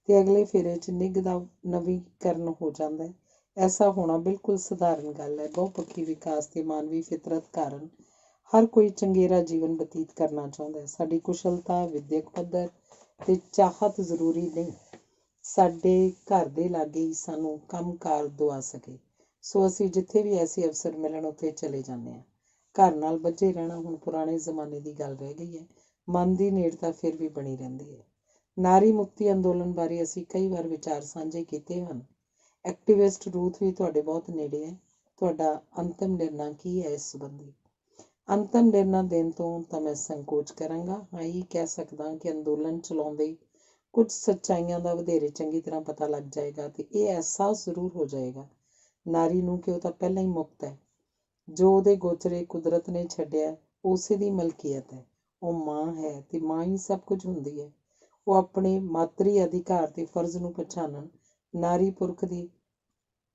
ਅਤੇ ਅਗਲੇ ਫੇਰੇ 'ਚ ਨਿੱਘ ਦਾ ਨਵੀਕਰਨ ਹੋ ਜਾਂਦਾ ਹੈ। ਐਸਾ ਹੋਣਾ ਬਿਲਕੁਲ ਸਧਾਰਨ ਗੱਲ ਹੈ। ਬਹੁਪੱਖੀ ਵਿਕਾਸ ਅਤੇ ਮਾਨਵੀ ਫਿਤਰਤ ਕਾਰਨ ਹਰ ਕੋਈ ਚੰਗੇਰਾ ਜੀਵਨ ਬਤੀਤ ਕਰਨਾ ਚਾਹੁੰਦਾ ਹੈ। ਸਾਡੀ ਕੁਸ਼ਲਤਾ, ਵਿੱਦਿਅਕ ਪੱਧਰ ਅਤੇ ਚਾਹਤ ਜ਼ਰੂਰੀ ਨਹੀਂ ਸਾਡੇ ਘਰ ਦੇ ਲਾਗੇ ਹੀ ਸਾਨੂੰ ਕੰਮਕਾਰ ਦੁਆ ਸਕੇ। ਸੋ ਅਸੀਂ ਜਿੱਥੇ ਵੀ ਐਸੇ ਅਵਸਰ ਮਿਲਣ ਉੱਥੇ ਚਲੇ ਜਾਂਦੇ ਹਾਂ। ਘਰ ਨਾਲ ਬੱਝੇ ਰਹਿਣਾ ਹੁਣ ਪੁਰਾਣੇ ਜ਼ਮਾਨੇ ਦੀ ਗੱਲ ਰਹਿ ਗਈ ਹੈ। ਮਨ ਦੀ ਨੇੜਤਾ ਫਿਰ ਵੀ ਬਣੀ ਰਹਿੰਦੀ ਹੈ। ਨਾਰੀ ਮੁਕਤੀ ਅੰਦੋਲਨ ਬਾਰੇ ਅਸੀਂ ਕਈ ਵਾਰ ਵਿਚਾਰ ਸਾਂਝੇ ਕੀਤੇ ਹਨ। ਐਕਟਿਵਿਸਟ ਰੂਥ ਵੀ ਤੁਹਾਡੇ ਬਹੁਤ ਨੇੜੇ ਹੈ। ਤੁਹਾਡਾ ਅੰਤਿਮ ਨਿਰਣਾ ਕੀ ਹੈ ਇਸ ਸੰਬੰਧੀ? ਅੰਤਿਮ ਨਿਰਣਾ ਦੇਣ ਤੋਂ ਤਾਂ ਮੈਂ ਸੰਕੋਚ ਕਰਾਂਗਾ। ਹਾਂ, ਇਹ ਕਹਿ ਸਕਦਾ ਕਿ ਅੰਦੋਲਨ ਚਲਾਉਂਦੇ ਕੁਝ ਸੱਚਾਈਆਂ ਦਾ ਵਧੇਰੇ ਚੰਗੀ ਤਰ੍ਹਾਂ ਪਤਾ ਲੱਗ ਜਾਏਗਾ ਅਤੇ ਇਹ ਅਹਿਸਾਸ ਜ਼ਰੂਰ ਹੋ ਜਾਏਗਾ ਨਾਰੀ ਨੂੰ ਕਿ ਉਹ ਤਾਂ ਪਹਿਲਾਂ ਹੀ ਮੁਕਤ ਹੈ। ਜੋ ਉਹਦੇ ਗੋਚਰੇ ਕੁਦਰਤ ਨੇ ਛੱਡਿਆ ਉਸੇ ਦੀ ਮਲਕੀਅਤ ਹੈ। ਉਹ ਮਾਂ ਹੈ ਅਤੇ ਮਾਂ ਹੀ ਸਭ ਕੁਝ ਹੁੰਦੀ ਹੈ। ਉਹ ਆਪਣੇ ਮਾਤਰੀ ਅਧਿਕਾਰ ਅਤੇ ਫਰਜ਼ ਨੂੰ ਪਛਾਣਨ ਨਾਰੀ ਪੁਰਖ ਦੀ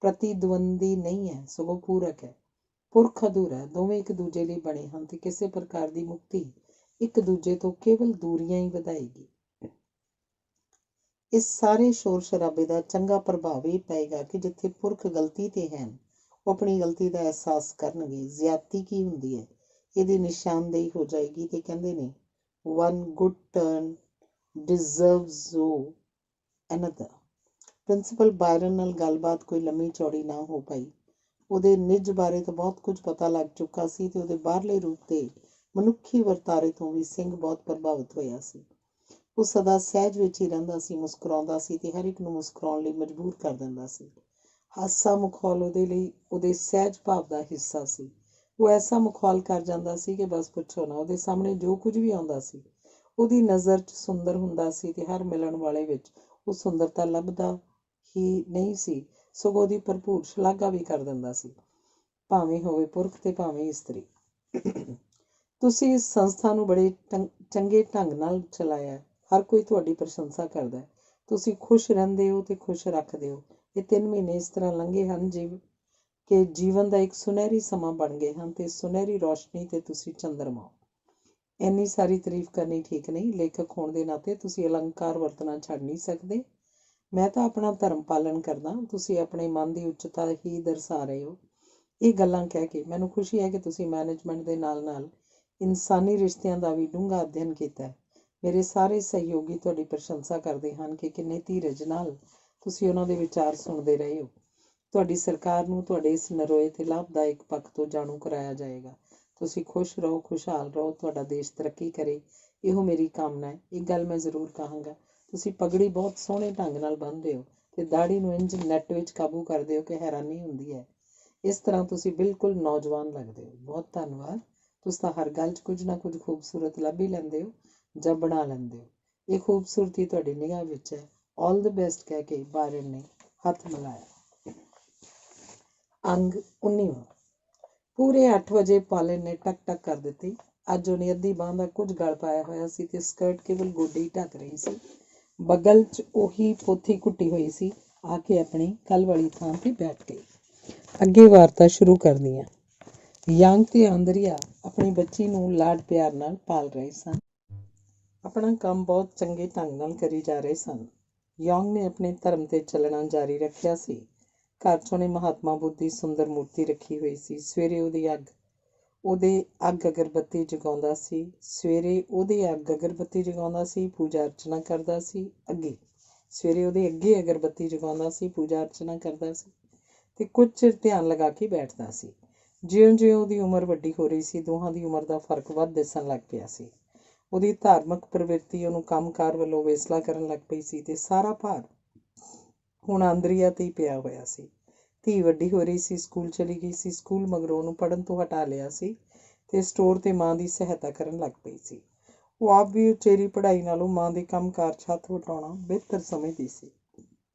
ਪ੍ਰਤੀਦਵੰਦੀ ਨਹੀਂ ਹੈ, ਸਗੋਂ ਪੂਰਕ ਹੈ। ਪੁਰਖ ਅਧੂਰਾ ਹੈ। ਦੋਵੇਂ ਇੱਕ ਦੂਜੇ ਲਈ ਬਣੇ ਹਨ ਅਤੇ ਕਿਸੇ ਪ੍ਰਕਾਰ ਦੀ ਮੁਕਤੀ ਇੱਕ ਦੂਜੇ ਤੋਂ ਕੇਵਲ ਦੂਰੀਆਂ ਹੀ ਵਧਾਏਗੀ। ਇਸ ਸਾਰੇ ਸ਼ੋਰ ਸ਼ਰਾਬੇ ਦਾ ਚੰਗਾ ਪ੍ਰਭਾਵ ਇਹ ਪਏਗਾ ਕਿ ਜਿੱਥੇ ਪੁਰਖ ਗਲਤੀ 'ਤੇ ਹਨ ਉਹ ਆਪਣੀ ਗਲਤੀ ਦਾ ਅਹਿਸਾਸ ਕਰਨਗੇ। ਜ਼ਿਆਦਤੀ ਕੀ ਹੁੰਦੀ ਹੈ ਇਹਦੀ ਨਿਸ਼ਾਨਦੇਹੀ ਹੋ ਜਾਏਗੀ ਅਤੇ ਕਹਿੰਦੇ ਨੇ one good turn deserves another. Principal Bayern ਨਾਲ ਗੱਲਬਾਤ ਕੋਈ ਲੰਮੀ ਚੌੜੀ ਨਾ ਹੋ ਪਾਈ। ਉਹਦੇ ਨਿੱਜ ਬਾਰੇ ਤਾਂ ਬਹੁਤ ਕੁਝ ਪਤਾ ਲੱਗ ਚੁੱਕਾ ਸੀ ਅਤੇ ਉਹਦੇ ਬਾਹਰਲੇ ਰੂਪ ਤੇ ਮਨੁੱਖੀ ਵਰਤਾਰੇ ਤੋਂ ਵੀ ਸਿੰਘ ਬਹੁਤ ਪ੍ਰਭਾਵਿਤ ਹੋਇਆ ਸੀ। ਉਹ ਸਦਾ ਸਹਿਜ ਵਿੱਚ ਹੀ ਰਹਿੰਦਾ ਸੀ, ਮੁਸਕਰਾਉਂਦਾ ਸੀ ਅਤੇ ਹਰ ਇੱਕ ਨੂੰ ਮੁਸਕਰਾਉਣ ਲਈ ਮਜਬੂਰ ਕਰ ਦਿੰਦਾ ਸੀ। ਹਾਸਾ ਮਖੌਲ ਉਹਦੇ ਲਈ ਉਹਦੇ ਸਹਿਜ ਭਾਵ ਦਾ ਹਿੱਸਾ ਸੀ। ਉਹ ਐਸਾ ਮਖੌਲ ਕਰ ਜਾਂਦਾ ਸੀ ਕਿ ਬਸ ਪੁੱਛੋ ਨਾ। ਉਹਦੇ ਸਾਹਮਣੇ ਜੋ ਕੁਝ ਵੀ ਆਉਂਦਾ ਸੀ ਉਹਦੀ ਨਜ਼ਰ 'ਚ ਸੁੰਦਰ ਹੁੰਦਾ ਸੀ ਅਤੇ ਹਰ ਮਿਲਣ ਵਾਲੇ ਵਿੱਚ ਉਹ ਸੁੰਦਰਤਾ ਲੱਭਦਾ ਹੀ ਨਹੀਂ ਸੀ, ਸਗੋਂ ਉਹਦੀ ਭਰਪੂਰ ਸ਼ਲਾਘਾ ਵੀ ਕਰ ਦਿੰਦਾ ਸੀ, ਭਾਵੇਂ ਹੋਵੇ ਪੁਰਖ ਅਤੇ ਭਾਵੇਂ ਇਸਤਰੀ। ਤੁਸੀਂ ਇਸ ਸੰਸਥਾ ਨੂੰ ਬੜੇ ਚੰਗੇ ਢੰਗ ਨਾਲ ਚਲਾਇਆ। ਹਰ ਕੋਈ ਤੁਹਾਡੀ ਪ੍ਰਸ਼ੰਸਾ ਕਰਦਾ ਹੈ। ਤੁਸੀਂ ਖੁਸ਼ ਰਹਿੰਦੇ ਹੋ ਅਤੇ ਖੁਸ਼ ਰੱਖਦੇ ਹੋ। ਇਹ 3 ਮਹੀਨੇ ਇਸ ਤਰ੍ਹਾਂ ਲੰਘੇ ਹਨ ਕਿ ਜੀਵਨ ਦਾ ਇੱਕ ਸੁਨਹਿਰੀ ਸਮਾਂ ਬਣ ਗਏ ਹਨ ਅਤੇ ਸੁਨਹਿਰੀ ਰੌਸ਼ਨੀ 'ਤੇ ਤੁਸੀਂ ਚੰਦਰਮਾ ਹੋ। ਇੰਨੀ ਸਾਰੀ ਤਾਰੀਫ ਕਰਨੀ ਠੀਕ ਨਹੀਂ। ਲੇਖਕ ਹੋਣ ਦੇ ਨਾਤੇ ਤੁਸੀਂ ਅਲੰਕਾਰ ਵਰਤਣਾ ਛੱਡ ਨਹੀਂ ਸਕਦੇ। ਮੈਂ ਤਾਂ ਆਪਣਾ ਧਰਮ ਪਾਲਣ ਕਰਦਾ, ਤੁਸੀਂ ਆਪਣੇ ਮਨ ਦੀ ਉੱਚਤਾ ਹੀ ਦਰਸਾ ਰਹੇ ਹੋ। ਇਹ ਗੱਲਾਂ ਕਹਿ ਕੇ ਮੈਨੂੰ ਖੁਸ਼ੀ ਹੈ ਕਿ ਤੁਸੀਂ ਮੈਨੇਜਮੈਂਟ ਦੇ ਨਾਲ ਨਾਲ ਇਨਸਾਨੀ ਰਿਸ਼ਤਿਆਂ ਦਾ ਵੀ ਡੂੰਘਾ ਅਧਿਐਨ ਕੀਤਾ ਹੈ। ਮੇਰੇ ਸਾਰੇ ਸਹਿਯੋਗੀ ਤੁਹਾਡੀ ਪ੍ਰਸ਼ੰਸਾ ਕਰਦੇ ਹਨ ਕਿ ਕਿੰਨੇ ਧੀਰਜ ਨਾਲ ਤੁਸੀਂ ਉਹਨਾਂ ਦੇ ਵਿਚਾਰ ਸੁਣਦੇ ਰਹੇ ਹੋ। ਤੁਹਾਡੀ ਸਰਕਾਰ ਨੂੰ ਤੁਹਾਡੇ ਇਸ ਨਰੋਏ ਅਤੇ ਲਾਭਦਾਇਕ ਪੱਖ ਤੋਂ ਜਾਣੂ ਕਰਾਇਆ ਜਾਏਗਾ। ਤੁਸੀਂ ਖੁਸ਼ ਰਹੋ, ਖੁਸ਼ਹਾਲ ਰਹੋ, ਤੁਹਾਡਾ ਦੇਸ਼ ਤਰੱਕੀ ਕਰੇ, ਇਹੋ ਮੇਰੀ ਕਾਮਨਾ ਹੈ। ਇੱਕ ਗੱਲ ਮੈਂ ਜ਼ਰੂਰ ਕਹਾਂਗਾ, ਤੁਸੀਂ ਪਗੜੀ ਬਹੁਤ ਸੋਹਣੇ ਢੰਗ ਨਾਲ ਬੰਨ੍ਹਦੇ ਹੋ ਅਤੇ ਦਾੜੀ ਨੂੰ ਇੰਝ ਨੈੱਟ ਵਿੱਚ ਕਾਬੂ ਕਰਦੇ ਹੋ ਕਿ ਹੈਰਾਨੀ ਹੁੰਦੀ ਹੈ। ਇਸ ਤਰ੍ਹਾਂ ਤੁਸੀਂ ਬਿਲਕੁਲ ਨੌਜਵਾਨ ਲੱਗਦੇ ਹੋ। ਬਹੁਤ ਧੰਨਵਾਦ। ਤੁਸੀਂ ਤਾਂ ਹਰ ਗੱਲ 'ਚ ਕੁਝ ਨਾ ਕੁਝ ਖੂਬਸੂਰਤ ਲੱਭ ਹੀ ਲੈਂਦੇ ਹੋ ਜਾਂ ਬਣਾ ਲੈਂਦੇ ਹੋ। ਇਹ ਖੂਬਸੂਰਤੀ ਤੁਹਾਡੀ ਨਿਗਾਹ ਵਿੱਚ ਹੈ। ਆਲ ਦ ਬੈਸਟ ਕਹਿ ਕੇ ਬਾਇਰਨ ਨੇ ਹੱਥ ਮਿਲਾਇਆ। ਅੰਗ 19ਵਾਂ। ਪੂਰੇ 8 ਵਜੇ ਪਾਲਿਨ ਨੇ ਟਕ ਟਕ ਕਰ ਦਿੱਤੀ। ਅੱਜ ਉਹਨੇ ਅੱਧੀ ਬਾਂਹ ਦਾ ਕੁਝ ਗਲ ਪਾਇਆ ਹੋਇਆ ਸੀ ਅਤੇ ਸਕਰਟ ਕੇਵਲ ਗੋਡੇ ਹੀ ਢੱਕ ਰਹੀ ਸੀ। ਬਗਲ 'ਚ ਉਹੀ ਪੋਥੀ ਘੁੱਟੀ ਹੋਈ ਸੀ। ਆ ਕੇ ਆਪਣੀ ਕੱਲ੍ਹ ਵਾਲੀ ਥਾਂ 'ਤੇ ਬੈਠ ਗਈ। ਅੱਗੇ ਵਾਰਤਾ ਸ਼ੁਰੂ ਕਰਨੀ ਆ। ਯੰਗ ਤੇ ਆਂਦਰੀਆ ਆਪਣੀ ਬੱਚੀ ਨੂੰ ਲਾਡ ਪਿਆਰ ਨਾਲ ਪਾਲ ਰਹੇ ਸਨ। ਆਪਣਾ ਕੰਮ ਬਹੁਤ ਚੰਗੇ ਢੰਗ ਨਾਲ ਕਰੀ ਜਾ ਰਹੇ ਸਨ। ਯੰਗ ਨੇ ਆਪਣੇ ਧਰਮ 'ਤੇ ਚੱਲਣਾ ਜਾਰੀ ਰੱਖਿਆ ਸੀ। ਘਰ 'ਚ ਉਹਨੇ ਮਹਾਤਮਾ ਬੁੱਧ ਦੀ ਸੁੰਦਰ ਮੂਰਤੀ ਰੱਖੀ ਹੋਈ ਸੀ। ਸਵੇਰੇ ਉਹਦੇ ਅੱਗ ਅਗਰਬੱਤੀ ਜਗਾਉਂਦਾ ਸੀ, ਪੂਜਾ ਅਰਚਨਾ ਕਰਦਾ ਸੀ। ਸਵੇਰੇ ਉਹਦੇ ਅੱਗੇ ਅਗਰਬੱਤੀ ਜਗਾਉਂਦਾ ਸੀ, ਪੂਜਾ ਅਰਚਨਾ ਕਰਦਾ ਸੀ ਅਤੇ ਕੁਝ ਚਿਰ ਧਿਆਨ ਲਗਾ ਕੇ ਬੈਠਦਾ ਸੀ। ਜਿਉਂ-ਜਿਉਂ ਉਹਦੀ ਉਮਰ ਵੱਡੀ ਹੋ ਰਹੀ ਸੀ, ਦੋਹਾਂ ਦੀ ਉਮਰ ਦਾ ਫਰਕ ਵੱਧ ਦਿਸਣ ਲੱਗ ਪਿਆ ਸੀ। ਉਹਦੀ ਧਾਰਮਿਕ ਪ੍ਰਵਿਰਤੀ ਉਹਨੂੰ ਕੰਮਕਾਰ ਵੱਲੋਂ ਵੇਸਲਾ ਕਰਨ ਲੱਗ ਪਈ ਸੀ ਅਤੇ ਸਾਰਾ ਭਾਰ ਹੁਣ ਆਂਦਰੀਆ 'ਤੇ ਹੀ ਪਿਆ ਹੋਇਆ ਸੀ। ਧੀ ਵੱਡੀ ਹੋ ਰਹੀ ਸੀ, ਸਕੂਲ ਚਲੀ ਗਈ ਸੀ। ਸਕੂਲ ਮਗਰੋਂ ਉਹਨੂੰ ਪੜ੍ਹਨ ਤੋਂ ਹਟਾ ਲਿਆ ਸੀ ਅਤੇ ਸਟੋਰ 'ਤੇ ਮਾਂ ਦੀ ਸਹਾਇਤਾ ਕਰਨ ਲੱਗ ਪਈ ਸੀ। ਉਹ ਆਪ ਵੀ ਉਚੇਰੀ ਪੜ੍ਹਾਈ ਨਾਲੋਂ ਮਾਂ ਦੇ ਕੰਮਕਾਰ 'ਚ ਹੱਥ ਵਟਾਉਣਾ ਬਿਹਤਰ ਸਮਝਦੀ ਸੀ।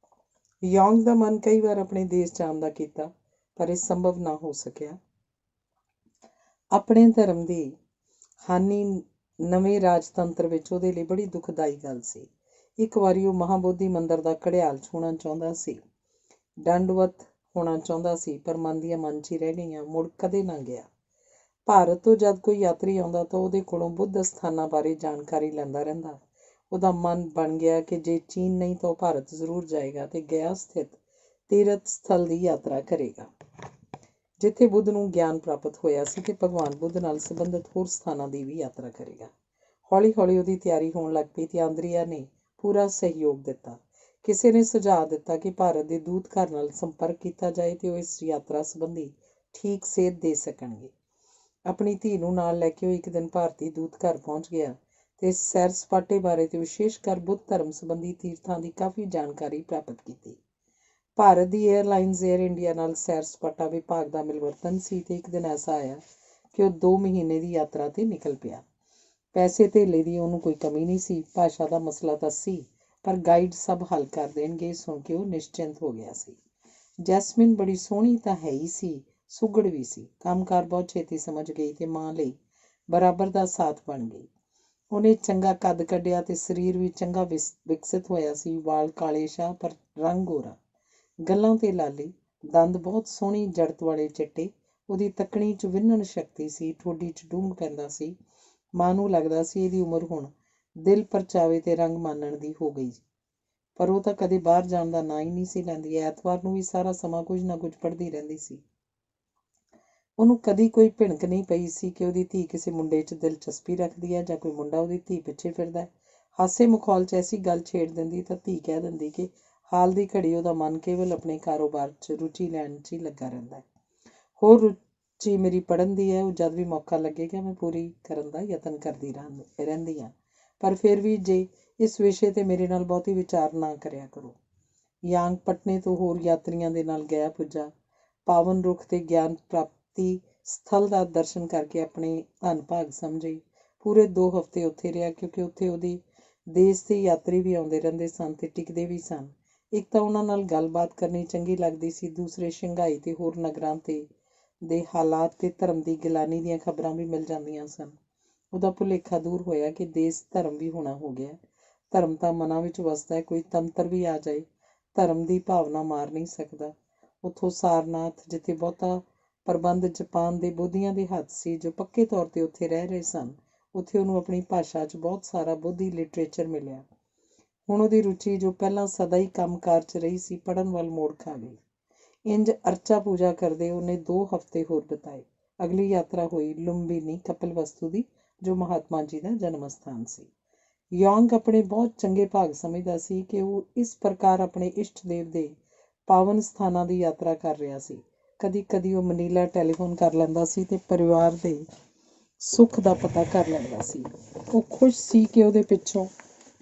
ਯੌਂਗ ਦਾ ਮਨ ਕਈ ਵਾਰ ਆਪਣੇ ਦੇਸ਼ ਜਾਣ ਦਾ ਕੀਤਾ, ਪਰ ਇਹ ਸੰਭਵ ਨਾ ਹੋ ਸਕਿਆ। ਆਪਣੇ ਧਰਮ ਦੀ ਹਾਨੀ ਨਵੇਂ ਰਾਜਤੰਤਰ ਵਿੱਚ ਉਹਦੇ ਲਈ ਬੜੀ ਦੁਖਦਾਈ ਗੱਲ ਸੀ। ਇੱਕ ਵਾਰੀ ਉਹ ਮਹਾਬੋਧੀ ਮੰਦਰ ਦਾ ਘੜਿਆਲ ਛੂਹਣਾ ਚਾਹੁੰਦਾ ਸੀ, ਦੰਡਵਤ ਹੋਣਾ ਚਾਹੁੰਦਾ ਸੀ, ਪਰ ਮਨ ਦੀਆਂ ਮਨ 'ਚ ਹੀ ਰਹਿ ਗਈਆਂ, ਮੁੜ ਕਦੇ ਨਾ ਗਿਆ। ਭਾਰਤ ਤੋਂ ਜਦ ਕੋਈ ਯਾਤਰੀ ਆਉਂਦਾ ਤਾਂ ਉਹਦੇ ਕੋਲੋਂ ਬੁੱਧ ਸਥਾਨਾਂ ਬਾਰੇ ਜਾਣਕਾਰੀ ਲੈਂਦਾ ਰਹਿੰਦਾ। ਉਹਦਾ ਮਨ ਬਣ ਗਿਆ ਕਿ ਜੇ ਚੀਨ ਨਹੀਂ ਤਾਂ ਉਹ ਭਾਰਤ ਜ਼ਰੂਰ ਜਾਏਗਾ ਤੇ ਗਿਆ ਸਥਿਤ ਤੀਰਥ ਸਥਲ ਦੀ ਯਾਤਰਾ ਕਰੇਗਾ, ਜਿੱਥੇ ਬੁੱਧ ਨੂੰ ਗਿਆਨ ਪ੍ਰਾਪਤ ਹੋਇਆ ਸੀ, ਤੇ ਭਗਵਾਨ ਬੁੱਧ ਨਾਲ ਸੰਬੰਧਿਤ ਹੋਰ ਸਥਾਨਾਂ ਦੀ ਵੀ ਯਾਤਰਾ ਕਰੇਗਾ। ਹੌਲੀ ਹੌਲੀ ਉਹਦੀ ਤਿਆਰੀ ਹੋਣ ਲੱਗ ਪਈ ਤੇ ਆਂਦਰੀਆ ਨੇ ਪੂਰਾ ਸਹਿਯੋਗ ਦਿੱਤਾ। ਕਿਸੇ ਨੇ ਸੁਝਾਅ ਦਿੱਤਾ ਕਿ ਭਾਰਤ ਦੇ ਦੂਤ ਘਰ ਨਾਲ ਸੰਪਰਕ ਕੀਤਾ ਜਾਏ ਤੇ ਉਹ ਇਸ ਯਾਤਰਾ ਸੰਬੰਧੀ ਠੀਕ ਸੇਧ ਦੇ ਸਕਣਗੇ। ਆਪਣੀ ਧੀ ਨੂੰ ਨਾਲ ਲੈ ਕੇ ਉਹ ਇੱਕ ਦਿਨ ਭਾਰਤੀ ਦੂਤ ਘਰ ਪਹੁੰਚ ਗਿਆ ਤੇ ਸੈਰ ਸਪਾਟੇ ਬਾਰੇ ਤੇ ਵਿਸ਼ੇਸ਼ ਕਰ ਬੁੱਧ ਧਰਮ ਸੰਬੰਧੀ ਤੀਰਥਾਂ ਦੀ ਕਾਫੀ ਜਾਣਕਾਰੀ ਪ੍ਰਾਪਤ ਕੀਤੀ। ਭਾਰਤ ਦੀ ਏਅਰਲਾਈਨਜ਼ ਏਅਰ ਇੰਡੀਆ ਨਾਲ ਸੈਰ ਸਪਾਟਾ ਵਿਭਾਗ ਦਾ ਮਿਲਵਰਤਨ ਸੀ ਤੇ ਇੱਕ ਦਿਨ ਐਸਾ ਆਇਆ ਕਿ ਉਹ 2 ਮਹੀਨੇ ਦੀ ਯਾਤਰਾ ਤੇ ਨਿਕਲ ਪਿਆ। ਪੈਸੇ ਧੇਲੇ ਦੀ ਉਹਨੂੰ ਕੋਈ ਕਮੀ ਨਹੀਂ ਸੀ। ਭਾਸ਼ਾ ਦਾ ਮਸਲਾ ਤਾਂ ਸੀ, ਪਰ ਗਾਈਡ ਸਭ ਹੱਲ ਕਰ ਦੇਣਗੇ ਸੁਣ ਕੇ ਉਹ ਨਿਸ਼ਚਿੰਤ ਹੋ ਗਿਆ ਸੀ। ਜੈਸਮੀਨ ਬੜੀ ਸੋਹਣੀ ਤਾਂ ਹੈ ਹੀ ਸੀ, ਸੁਘੜ ਵੀ ਸੀ। ਕੰਮਕਾਰ ਬਹੁਤ ਛੇਤੀ ਸਮਝ ਗਈ ਤੇ ਮਾਂ ਲਈ ਬਰਾਬਰ ਦਾ ਸਾਥ ਬਣ ਗਈ। ਉਹਨੇ ਚੰਗਾ ਕੱਦ ਕੱਢਿਆ ਤੇ ਸਰੀਰ ਵੀ ਚੰਗਾ ਵਿਕਸਿਤ ਹੋਇਆ ਸੀ। ਵਾਲ ਕਾਲੇ ਸ਼ਾਹ ਪਰ ਰੰਗ ਗੋਰਾ, ਗੱਲਾਂ ਤੇ ਲਾਲੀ, ਦੰਦ ਬਹੁਤ ਸੋਹਣੀ ਜੜਤ ਵਾਲੇ ਚਿੱਟੇ। ਉਹਦੀ ਤੱਕਣੀ 'ਚ ਵਿੰਨਣ ਸ਼ਕਤੀ ਸੀ, ਠੋਡੀ 'ਚ ਡੂੰਘ ਪੈਂਦਾ ਸੀ। ਮਾਂ ਨੂੰ ਲੱਗਦਾ ਸੀ ਇਹਦੀ ਉਮਰ ਹੁਣ ਦਿਲ ਪਰਚਾਵੇ ਤੇ ਰੰਗ ਮਾਨਣ ਦੀ ਹੋ ਗਈ, ਪਰ ਉਹ ਤਾਂ ਕਦੇ ਬਾਹਰ ਜਾਣ ਦਾ ਨਾਂ ਹੀ ਨਹੀਂ ਸੀ ਲੈਂਦੀ। ਐਤਵਾਰ ਨੂੰ ਵੀ ਸਾਰਾ ਸਮਾਂ ਕੁਝ ਨਾ ਕੁਝ ਪੜ੍ਹਦੀ ਰਹਿੰਦੀ ਸੀ। ਉਹਨੂੰ ਕਦੀ ਕੋਈ ਭਿਣਕ ਨਹੀਂ ਪਈ ਸੀ ਕਿ ਉਹਦੀ ਧੀ ਕਿਸੇ ਮੁੰਡੇ 'ਚ ਦਿਲਚਸਪੀ ਰੱਖਦੀ ਹੈ ਜਾਂ ਕੋਈ ਮੁੰਡਾ ਉਹਦੀ ਧੀ ਪਿੱਛੇ ਫਿਰਦਾ ਹੈ। ਹਾਸੇ ਮਖੌਲ 'ਚ ਐਸੀ ਗੱਲ ਛੇੜ ਦਿੰਦੀ ਤਾਂ ਧੀ ਕਹਿ ਦਿੰਦੀ ਕਿ ਹਾਲ ਦੀ ਘੜੀ ਉਹਦਾ ਮਨ ਕੇਵਲ ਆਪਣੇ ਕਾਰੋਬਾਰ 'ਚ ਰੁਚੀ ਲੈਣ 'ਚ ਹੀ ਲੱਗਾ ਰਹਿੰਦਾ ਹੈ। ਹੋਰ ਰੁਚੀ ਮੇਰੀ ਪੜ੍ਹਨ ਦੀ ਹੈ, ਉਹ ਜਦ ਵੀ ਮੌਕਾ ਲੱਗੇਗਾ ਮੈਂ ਪੂਰੀ ਕਰਨ ਦਾ ਯਤਨ ਕਰਦੀ ਰਹਿੰਦੀ ਹਾਂ, ਪਰ ਫਿਰ ਵੀ ਜੇ ਇਸ ਵਿਸ਼ੇ 'ਤੇ ਮੇਰੇ ਨਾਲ ਬਹੁਤੀ ਵਿਚਾਰ ਨਾ ਕਰਿਆ ਕਰੋ। ਯਾਂਗ ਪਟਨੇ ਤੋਂ ਹੋਰ ਯਾਤਰੀਆਂ ਦੇ ਨਾਲ ਗਿਆ ਪੁੱਜਾ। ਪਾਵਨ ਰੁੱਖ ਤੇ ਗਿਆਨ ਪ੍ਰਾਪਤੀ ਸਥਲ ਦਾ ਦਰਸ਼ਨ ਕਰਕੇ ਆਪਣੇ ਧੰਨ ਭਾਗ ਸਮਝੇ। ਪੂਰੇ 2 ਹਫ਼ਤੇ ਉੱਥੇ ਰਿਹਾ, ਕਿਉਂਕਿ ਉੱਥੇ ਉਹਦੇ ਦੇਸ਼ ਦੇ ਯਾਤਰੀ ਵੀ ਆਉਂਦੇ ਰਹਿੰਦੇ ਸਨ ਤੇ ਟਿਕਦੇ ਵੀ ਸਨ। ਇੱਕ ਤਾਂ ਉਹਨਾਂ ਨਾਲ ਗੱਲਬਾਤ ਕਰਨੀ ਚੰਗੀ ਲੱਗਦੀ ਸੀ, ਦੂਸਰੇ ਸ਼ੰਘਾਈ ਤੇ ਹੋਰ ਨਗਰਾਂ ਦੇ ਹਾਲਾਤ ਤੇ ਧਰਮ ਦੀ ਗਿਲਾਨੀ ਦੀਆਂ ਖਬਰਾਂ ਵੀ ਮਿਲ ਜਾਂਦੀਆਂ ਸਨ। ਉਹਦਾ ਭੁਲੇਖਾ ਦੂਰ ਹੋਇਆ ਕਿ ਦੇਸ਼ ਧਰਮ ਵੀ ਹੋਣਾ ਹੋ ਗਿਆ। ਧਰਮ ਤਾਂ ਮਨਾਂ ਵਿੱਚ ਵਸਦਾ ਹੈ, ਕੋਈ ਤੰਤਰ ਵੀ ਆ ਜਾਏ ਧਰਮ ਦੀ ਭਾਵਨਾ ਮਾਰ ਨਹੀਂ ਸਕਦਾ। ਉੱਥੋਂ ਸਾਰਨਾਥ, ਜਿੱਥੇ ਬਹੁਤਾ ਪ੍ਰਬੰਧ ਜਾਪਾਨ ਦੇ ਬੋਧੀਆਂ ਦੇ ਹੱਥ ਸੀ ਜੋ ਪੱਕੇ ਤੌਰ 'ਤੇ ਉੱਥੇ ਰਹਿ ਰਹੇ ਸਨ, ਉੱਥੇ ਉਹਨੂੰ ਆਪਣੀ ਭਾਸ਼ਾ 'ਚ ਬਹੁਤ ਸਾਰਾ ਬੋਧੀ ਲਿਟਰੇਚਰ ਮਿਲਿਆ। ਹੁਣ ਉਹਦੀ ਰੁਚੀ, ਜੋ ਪਹਿਲਾਂ ਸਦਾ ਹੀ ਕੰਮਕਾਰ 'ਚ ਰਹੀ ਸੀ, ਪੜ੍ਹਨ ਵੱਲ ਮੋੜ ਖਾ ਗਈ। ਇੰਜ ਅਰਚਾ ਪੂਜਾ ਕਰਦੇ ਉਹਨੇ 2 ਹਫ਼ਤੇ ਹੋਰ ਬਿਤਾਏ। ਅਗਲੀ ਯਾਤਰਾ ਹੋਈ ਲੁੰਬਿਨੀ ਕਪਿਲਵਸਤੂ ਦੀ, ਜੋ ਮਹਾਤਮਾ ਜੀ ਦਾ ਜਨਮ ਸਥਾਨ ਸੀ। ਯੋਂਗ ਆਪਣੇ ਬਹੁਤ ਚੰਗੇ ਭਾਗ ਸਮਝਦਾ ਸੀ ਕਿ ਉਹ ਇਸ ਪ੍ਰਕਾਰ ਆਪਣੇ ਇਸ਼ਟ ਦੇਵ ਦੇ ਪਾਵਨ ਸਥਾਨਾਂ ਦੀ ਯਾਤਰਾ ਕਰ ਰਿਹਾ ਸੀ। ਕਦੀ ਕਦੀ ਉਹ ਮਨੀਲਾ ਟੈਲੀਫੋਨ ਕਰ ਲੈਂਦਾ ਸੀ ਤੇ ਪਰਿਵਾਰ ਦੇ ਸੁੱਖ ਦਾ ਪਤਾ ਕਰ ਲੈਂਦਾ ਸੀ। ਉਹ ਖੁਸ਼ ਸੀ ਕਿ ਉਹਦੇ ਪਿੱਛੋਂ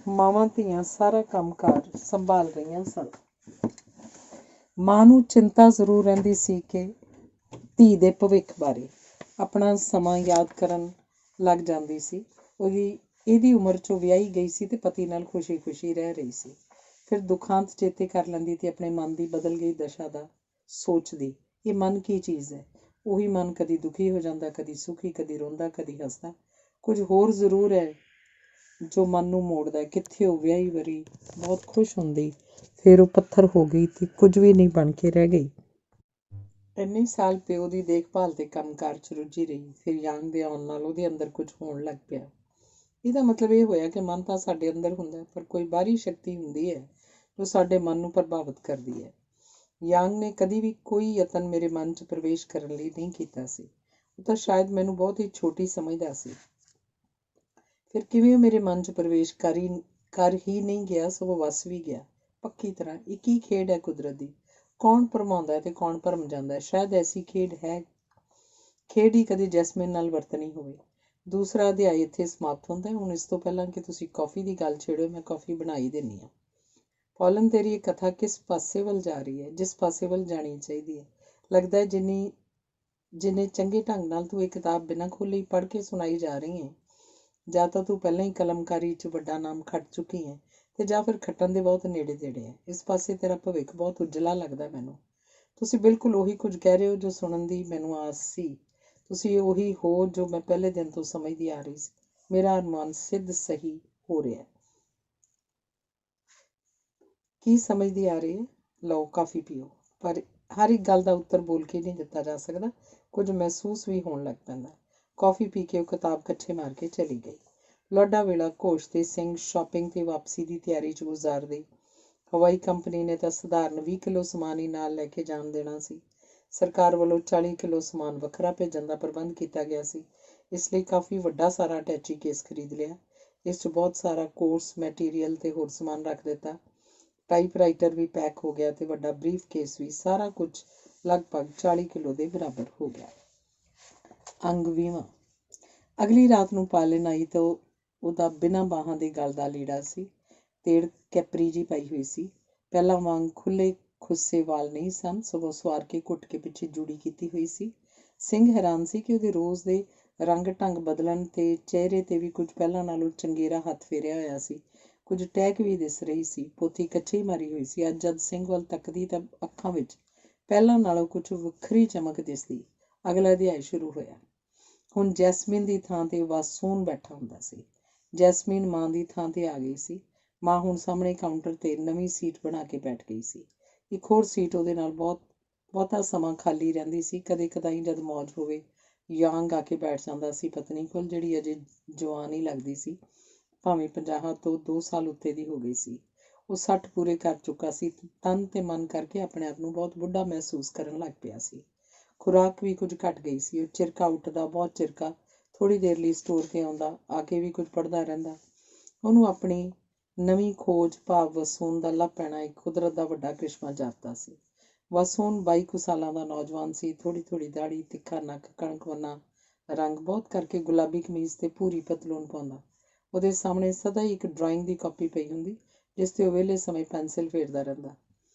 ਮਾਵਾਂ ਧੀਆਂ ਸਾਰਾ ਕੰਮਕਾਰ ਸੰਭਾਲ ਰਹੀਆਂ ਸਨ। ਮਾਂ ਨੂੰ ਚਿੰਤਾ ਜ਼ਰੂਰ ਰਹਿੰਦੀ ਸੀ ਕਿ ਧੀ ਦੇ ਭਵਿੱਖ ਬਾਰੇ। ਆਪਣਾ ਸਮਾਂ ਯਾਦ ਕਰਨ ਲੱਗ ਜਾਂਦੀ ਸੀ। ਇਹਦੀ ਉਮਰ 'ਚੋਂ ਵਿਆਹੀ ਗਈ ਸੀ ਤੇ ਪਤੀ ਨਾਲ ਖੁਸ਼ੀ ਖੁਸ਼ੀ ਰਹਿ ਰਹੀ ਸੀ। ਫਿਰ ਦੁਖਾਂਤ ਚੇਤੇ ਕਰ ਲੈਂਦੀ ਤੇ ਆਪਣੇ ਮਨ ਦੀ ਬਦਲ ਗਈ ਦਸ਼ਾ ਦਾ ਸੋਚਦੀ। ਇਹ ਮਨ ਕੀ ਚੀਜ਼ ਹੈ? ਉਹੀ ਮਨ ਕਦੀ ਦੁਖੀ ਹੋ ਜਾਂਦਾ, ਕਦੀ ਸੁਖੀ, ਕਦੀ ਰੋਂਦਾ, ਕਦੀ ਹੱਸਦਾ। ਕੁਝ ਹੋਰ ਜ਼ਰੂਰ ਹੈ ਜੋ ਮਨ ਨੂੰ ਮੋੜਦਾ। ਕਿੱਥੇ ਉਹ ਵਿਆਹੀ ਵਰੀ ਬਹੁਤ ਖੁਸ਼ ਹੁੰਦੀ, ਫਿਰ ਉਹ ਪੱਥਰ ਹੋ ਗਈ ਤੇ ਕੁਝ ਵੀ ਨਹੀਂ ਬਣ ਕੇ ਰਹਿ ਗਈ। ਇੰਨੇ ਸਾਲ ਪਿਓ ਦੀ ਦੇਖਭਾਲ ਤੇ ਕੰਮਕਾਰ 'ਚ ਰੁੱਝੀ ਰਹੀ। ਫਿਰ ਯਾਂਗ ਦੇ ਆਉਣ ਨਾਲ ਉਹਦੇ ਅੰਦਰ ਕੁਝ ਹੋਣ ਲੱਗ ਪਿਆ। ਇਹਦਾ ਮਤਲਬ ਇਹ ਹੋਇਆ ਕਿ ਮਨ ਤਾਂ ਸਾਡੇ ਅੰਦਰ ਹੁੰਦਾ, ਪਰ ਕੋਈ ਬਾਹਰੀ ਸ਼ਕਤੀ ਹੁੰਦੀ ਹੈ ਜੋ ਸਾਡੇ ਮਨ ਨੂੰ ਪ੍ਰਭਾਵਿਤ ਕਰਦੀ ਹੈ। ਯਾਂਗ ਨੇ ਕਦੀ ਵੀ ਕੋਈ ਯਤਨ ਮੇਰੇ ਮਨ 'ਚ ਪ੍ਰਵੇਸ਼ ਕਰਨ ਲਈ ਨਹੀਂ ਕੀਤਾ ਸੀ। ਉਹ ਤਾਂ ਸ਼ਾਇਦ ਮੈਨੂੰ ਬਹੁਤ ਹੀ ਛੋਟੀ ਸਮਝਦਾ ਸੀ। ਫਿਰ ਕਿਵੇਂ ਉਹ ਮੇਰੇ ਮਨ 'ਚ ਪ੍ਰਵੇਸ਼ ਕਰ ਹੀ ਨਹੀਂ ਗਿਆ, ਸਗੋਂ ਵਸ ਵੀ ਗਿਆ ਪੱਕੀ ਤਰ੍ਹਾਂ। ਇੱਕ ਹੀ ਖੇਡ ਹੈ ਕੁਦਰਤ ਦੀ, ਕੌਣ ਭਰਮਾਉਂਦਾ ਤੇ ਕੌਣ ਭਰਮ ਜਾਂਦਾ। ਸ਼ਾਇਦ ਐਸੀ ਖੇਡ ਹੀ ਕਦੇ ਜੈਸਮੀਨ ਨਾਲ ਵਰਤਣੀ ਹੋਵੇ। ਦੂਸਰਾ ਅਧਿਆਇ ਇੱਥੇ ਸਮਾਪਤ ਹੁੰਦਾ ਹੈ। ਹੁਣ ਇਸ ਤੋਂ ਪਹਿਲਾਂ ਕਿ ਤੁਸੀਂ ਕੌਫੀ ਦੀ ਗੱਲ ਛੇੜੋ, ਮੈਂ ਕੌਫੀ ਬਣਾ ਹੀ ਦਿੰਦੀ ਹਾਂ। ਪੌਲਨ, ਤੇਰੀ ਇਹ ਕਥਾ ਕਿਸ ਪਾਸੇ ਵੱਲ ਜਾ ਰਹੀ ਹੈ? ਜਿਸ ਪਾਸੇ ਵੱਲ ਜਾਣੀ ਚਾਹੀਦੀ ਹੈ। ਲੱਗਦਾ ਹੈ ਜਿੰਨੇ ਚੰਗੇ ਢੰਗ ਨਾਲ ਤੂੰ ਇਹ ਕਿਤਾਬ ਬਿਨਾਂ ਖੋਲ੍ਹੇ ਪੜ੍ਹ ਕੇ ਸੁਣਾਈ ਜਾ ਰਹੀ ਹੈ, ਜਾਂ ਤਾਂ ਤੂੰ ਪਹਿਲਾਂ ਹੀ ਕਲਮਕਾਰੀ 'ਚ ਵੱਡਾ ਨਾਮ ਖੱਟ ਚੁੱਕੀ ਹੈ ਤੇ ਜਾਂ ਫਿਰ ਖੱਟਣ ਦੇ ਬਹੁਤ ਨੇੜੇ ਤੇੜੇ ਹੈ। ਇਸ ਪਾਸੇ ਤੇਰਾ ਭਵਿੱਖ ਬਹੁਤ ਉਜਲਾ ਲੱਗਦਾ ਮੈਨੂੰ। ਤੁਸੀਂ ਬਿਲਕੁਲ ਉਹੀ ਕੁਝ ਕਹਿ ਰਹੇ ਹੋ ਜੋ ਸੁਣਨ ਦੀ ਮੈਨੂੰ ਆਸ ਸੀ। ਤੁਸੀਂ ਉਹੀ ਹੋ ਜੋ ਮੈਂ ਪਹਿਲੇ ਦਿਨ ਤੋਂ ਸਮਝਦੀ ਆ ਰਹੀ ਸੀ। ਮੇਰਾ ਅਨੁਮਾਨ ਸਿੱਧ ਸਹੀ ਹੋ ਰਿਹਾ। ਕੀ ਸਮਝਦੀ ਆ ਰਹੀ ਹੈ? ਲਓ ਕਾਫੀ ਪੀਓ। ਪਰ ਹਰ ਇੱਕ ਗੱਲ ਦਾ ਉੱਤਰ ਬੋਲ ਕੇ ਨਹੀਂ ਦਿੱਤਾ ਜਾ ਸਕਦਾ, ਕੁਝ ਮਹਿਸੂਸ ਵੀ ਹੋਣ ਲੱਗ ਪੈਂਦਾ। ਕੌਫੀ ਪੀ ਕੇ ਉਹ ਕਿਤਾਬ ਕੱਛੇ ਮਾਰ ਕੇ ਚਲੀ ਗਈ। ਲਾਡਾ ਵੇਲਾ ਘੋਸ਼ ਤੇ ਸਿੰਘ ਸ਼ਾਪਿੰਗ ਤੇ ਵਾਪਸੀ ਦੀ ਤਿਆਰੀ 'ਚ ਗੁਜ਼ਾਰਦੇ। ਹਵਾਈ ਕੰਪਨੀ ਨੇ ਤਾਂ ਸਧਾਰਨ 20 ਕਿਲੋ ਸਮਾਨ ਹੀ ਨਾਲ ਲੈ ਕੇ ਜਾਣ ਦੇਣਾ ਸੀ। ਸਰਕਾਰ ਵੱਲੋਂ 40 ਕਿਲੋ ਸਮਾਨ ਵੱਖਰਾ ਭੇਜਣ ਦਾ ਪ੍ਰਬੰਧ ਕੀਤਾ ਗਿਆ ਸੀ। ਇਸ ਲਈ ਕਾਫੀ ਵੱਡਾ ਸਾਰਾ ਅਟੈਚੀ ਕੇਸ ਖਰੀਦ ਲਿਆ। ਇਸ 'ਚ ਬਹੁਤ ਸਾਰਾ ਕੋਰਸ ਮੈਟੀਰੀਅਲ ਤੇ ਹੋਰ ਸਮਾਨ ਰੱਖ ਦਿੱਤਾ। ਟਾਈਪਰਾਈਟਰ ਵੀ ਪੈਕ ਹੋ ਗਿਆ ਤੇ ਵੱਡਾ ਬਰੀਫ ਕੇਸ ਵੀ। ਸਾਰਾ ਕੁਝ ਲਗਭਗ 40 ਕਿਲੋ ਦੇ ਬਰਾਬਰ ਹੋ ਗਿਆ। ਅੰਗ 20ਵਾਂ। ਅਗਲੀ ਰਾਤ ਨੂੰ ਪਾਲਨ ਆਈ ਤਾਂ ਉਹਦਾ ਬਿਨਾਂ ਬਾਹਾਂ ਦੇ ਗਲ ਦਾ ਲੀੜਾ ਸੀ। ਤੇੜ ਕੈਪਰੀ ਜੀ ਪਾਈ ਹੋਈ ਸੀ। ਪਹਿਲਾਂ ਵਾਂਗ ਖੁੱਲੇ ਖੁੱਸੇ ਵਾਲ ਨਹੀਂ ਸਨ, ਸਗੋਂ ਸਵਾਰ ਕੇ ਘੁੱਟ ਕੇ ਪਿੱਛੇ ਜੂੜੀ ਕੀਤੀ ਹੋਈ ਸੀ। ਸਿੰਘ ਹੈਰਾਨ ਸੀ ਕਿ ਉਹਦੇ ਰੋਜ਼ ਦੇ ਰੰਗ ਢੰਗ ਬਦਲਣ ਤੇ ਚਿਹਰੇ ਤੇ ਵੀ ਕੁਝ ਪਹਿਲਾਂ ਨਾਲੋਂ ਚੰਗੇਰਾ ਹੱਥ ਫੇਰਿਆ ਹੋਇਆ ਸੀ। ਕੁਝ ਟਹਿਕ ਵੀ ਦਿਸ ਰਹੀ ਸੀ। ਪੋਥੀ ਕੱਚੀ ਮਾਰੀ ਹੋਈ ਸੀ। ਅੱਜ ਜਦ ਸਿੰਘ ਵੱਲ ਤੱਕਦੀ ਤਾਂ ਅੱਖਾਂ ਵਿੱਚ ਪਹਿਲਾਂ ਨਾਲੋਂ ਕੁਝ ਵੱਖਰੀ ਚਮਕ ਦਿਸਦੀ। ਅਗਲਾ ਅਧਿਆਇ ਸ਼ੁਰੂ ਹੋਇਆ। ਹੁਣ ਜੈਸਮੀਨ ਦੀ ਥਾਂ ਤੇ ਵਾਸੂਨ ਬੈਠਾ ਹੁੰਦਾ ਸੀ। ਜੈਸਮੀਨ ਮਾਂ ਦੀ ਥਾਂ ਤੇ ਆ ਗਈ ਸੀ। ਮਾਂ ਹੁਣ ਸਾਹਮਣੇ ਕਾਊਂਟਰ ਤੇ ਨਵੀਂ ਸੀਟ ਬਣਾ ਕੇ ਬੈਠ ਗਈ ਸੀ। ਇੱਕ ਹੋਰ ਸੀਟ ਉਹਦੇ ਨਾਲ ਬਹੁਤਾ ਸਮਾਂ ਖਾਲੀ ਰਹਿੰਦੀ ਸੀ। ਕਦੇ ਕਦਾਈ ਜਦ ਮੌਜ ਹੋਵੇ ਯਾਂਗ ਆ ਕੇ ਬੈਠ ਜਾਂਦਾ ਸੀ ਪਤਨੀ ਕੋਲ, ਜਿਹੜੀ ਅਜੇ ਜਵਾਨ ਹੀ ਲੱਗਦੀ ਸੀ, ਭਾਵੇਂ 50 ਤੋਂ 2 ਸਾਲ ਉੱਤੇ ਦੀ ਹੋ ਗਈ ਸੀ। ਉਹ 60 ਪੂਰੇ ਕਰ ਚੁੱਕਾ ਸੀ। ਤਨ ਤੇ ਮਨ ਕਰਕੇ ਆਪਣੇ ਆਪ ਨੂੰ ਬਹੁਤ ਬੁੱਢਾ ਮਹਿਸੂਸ ਕਰਨ ਲੱਗ ਪਿਆ ਸੀ। ਖੁਰਾਕ ਵੀ ਕੁਝ ਘੱਟ ਗਈ ਸੀ। ਉਹ ਚਿਰਕਾ ਉੱਠਦਾ, ਬਹੁਤ ਚਿਰਕਾ, ਥੋੜ੍ਹੀ ਦੇਰ ਲਈ ਸਟੋਰ ਤੇ ਆਉਂਦਾ, ਆ ਕੇ ਵੀ ਕੁਝ ਪੜ੍ਹਦਾ ਰਹਿੰਦਾ। ਉਹਨੂੰ ਆਪਣੀ ਨਵੀਂ ਖੋਜ ਭਾਵ ਵਸੂਨ ਦਾ ਲੱਭ ਪੈਣਾ ਇੱਕ ਕੁਦਰਤ ਦਾ ਵੱਡਾ ਕ੍ਰਿਸ਼ਮਾ ਜਾਪਦਾ ਸੀ। ਵਸੂਨ 22 ਕੁ ਸਾਲਾਂ ਦਾ ਨੌਜਵਾਨ ਸੀ। ਥੋੜ੍ਹੀ ਥੋੜ੍ਹੀ ਦਾੜ੍ਹੀ, ਤਿੱਖਾ ਨੱਕ, ਕਣਕ ਵੰਨਾ ਰੰਗ, ਬਹੁਤ ਕਰਕੇ ਗੁਲਾਬੀ ਕਮੀਜ਼ ਤੇ ਭੂਰੀ ਪਤਲੂਨ ਪਾਉਂਦਾ। ਉਹਦੇ ਸਾਹਮਣੇ ਸਦਾ ਹੀ ਇੱਕ ਡਰਾਇੰਗ ਦੀ ਕਾਪੀ ਪਈ ਹੁੰਦੀ, ਜਿਸ ਤੇ ਉਹ ਵਿਹਲੇ ਸਮੇਂ ਪੈਨਸਿਲ ਫੇਰਦਾ ਰਹਿੰਦਾ।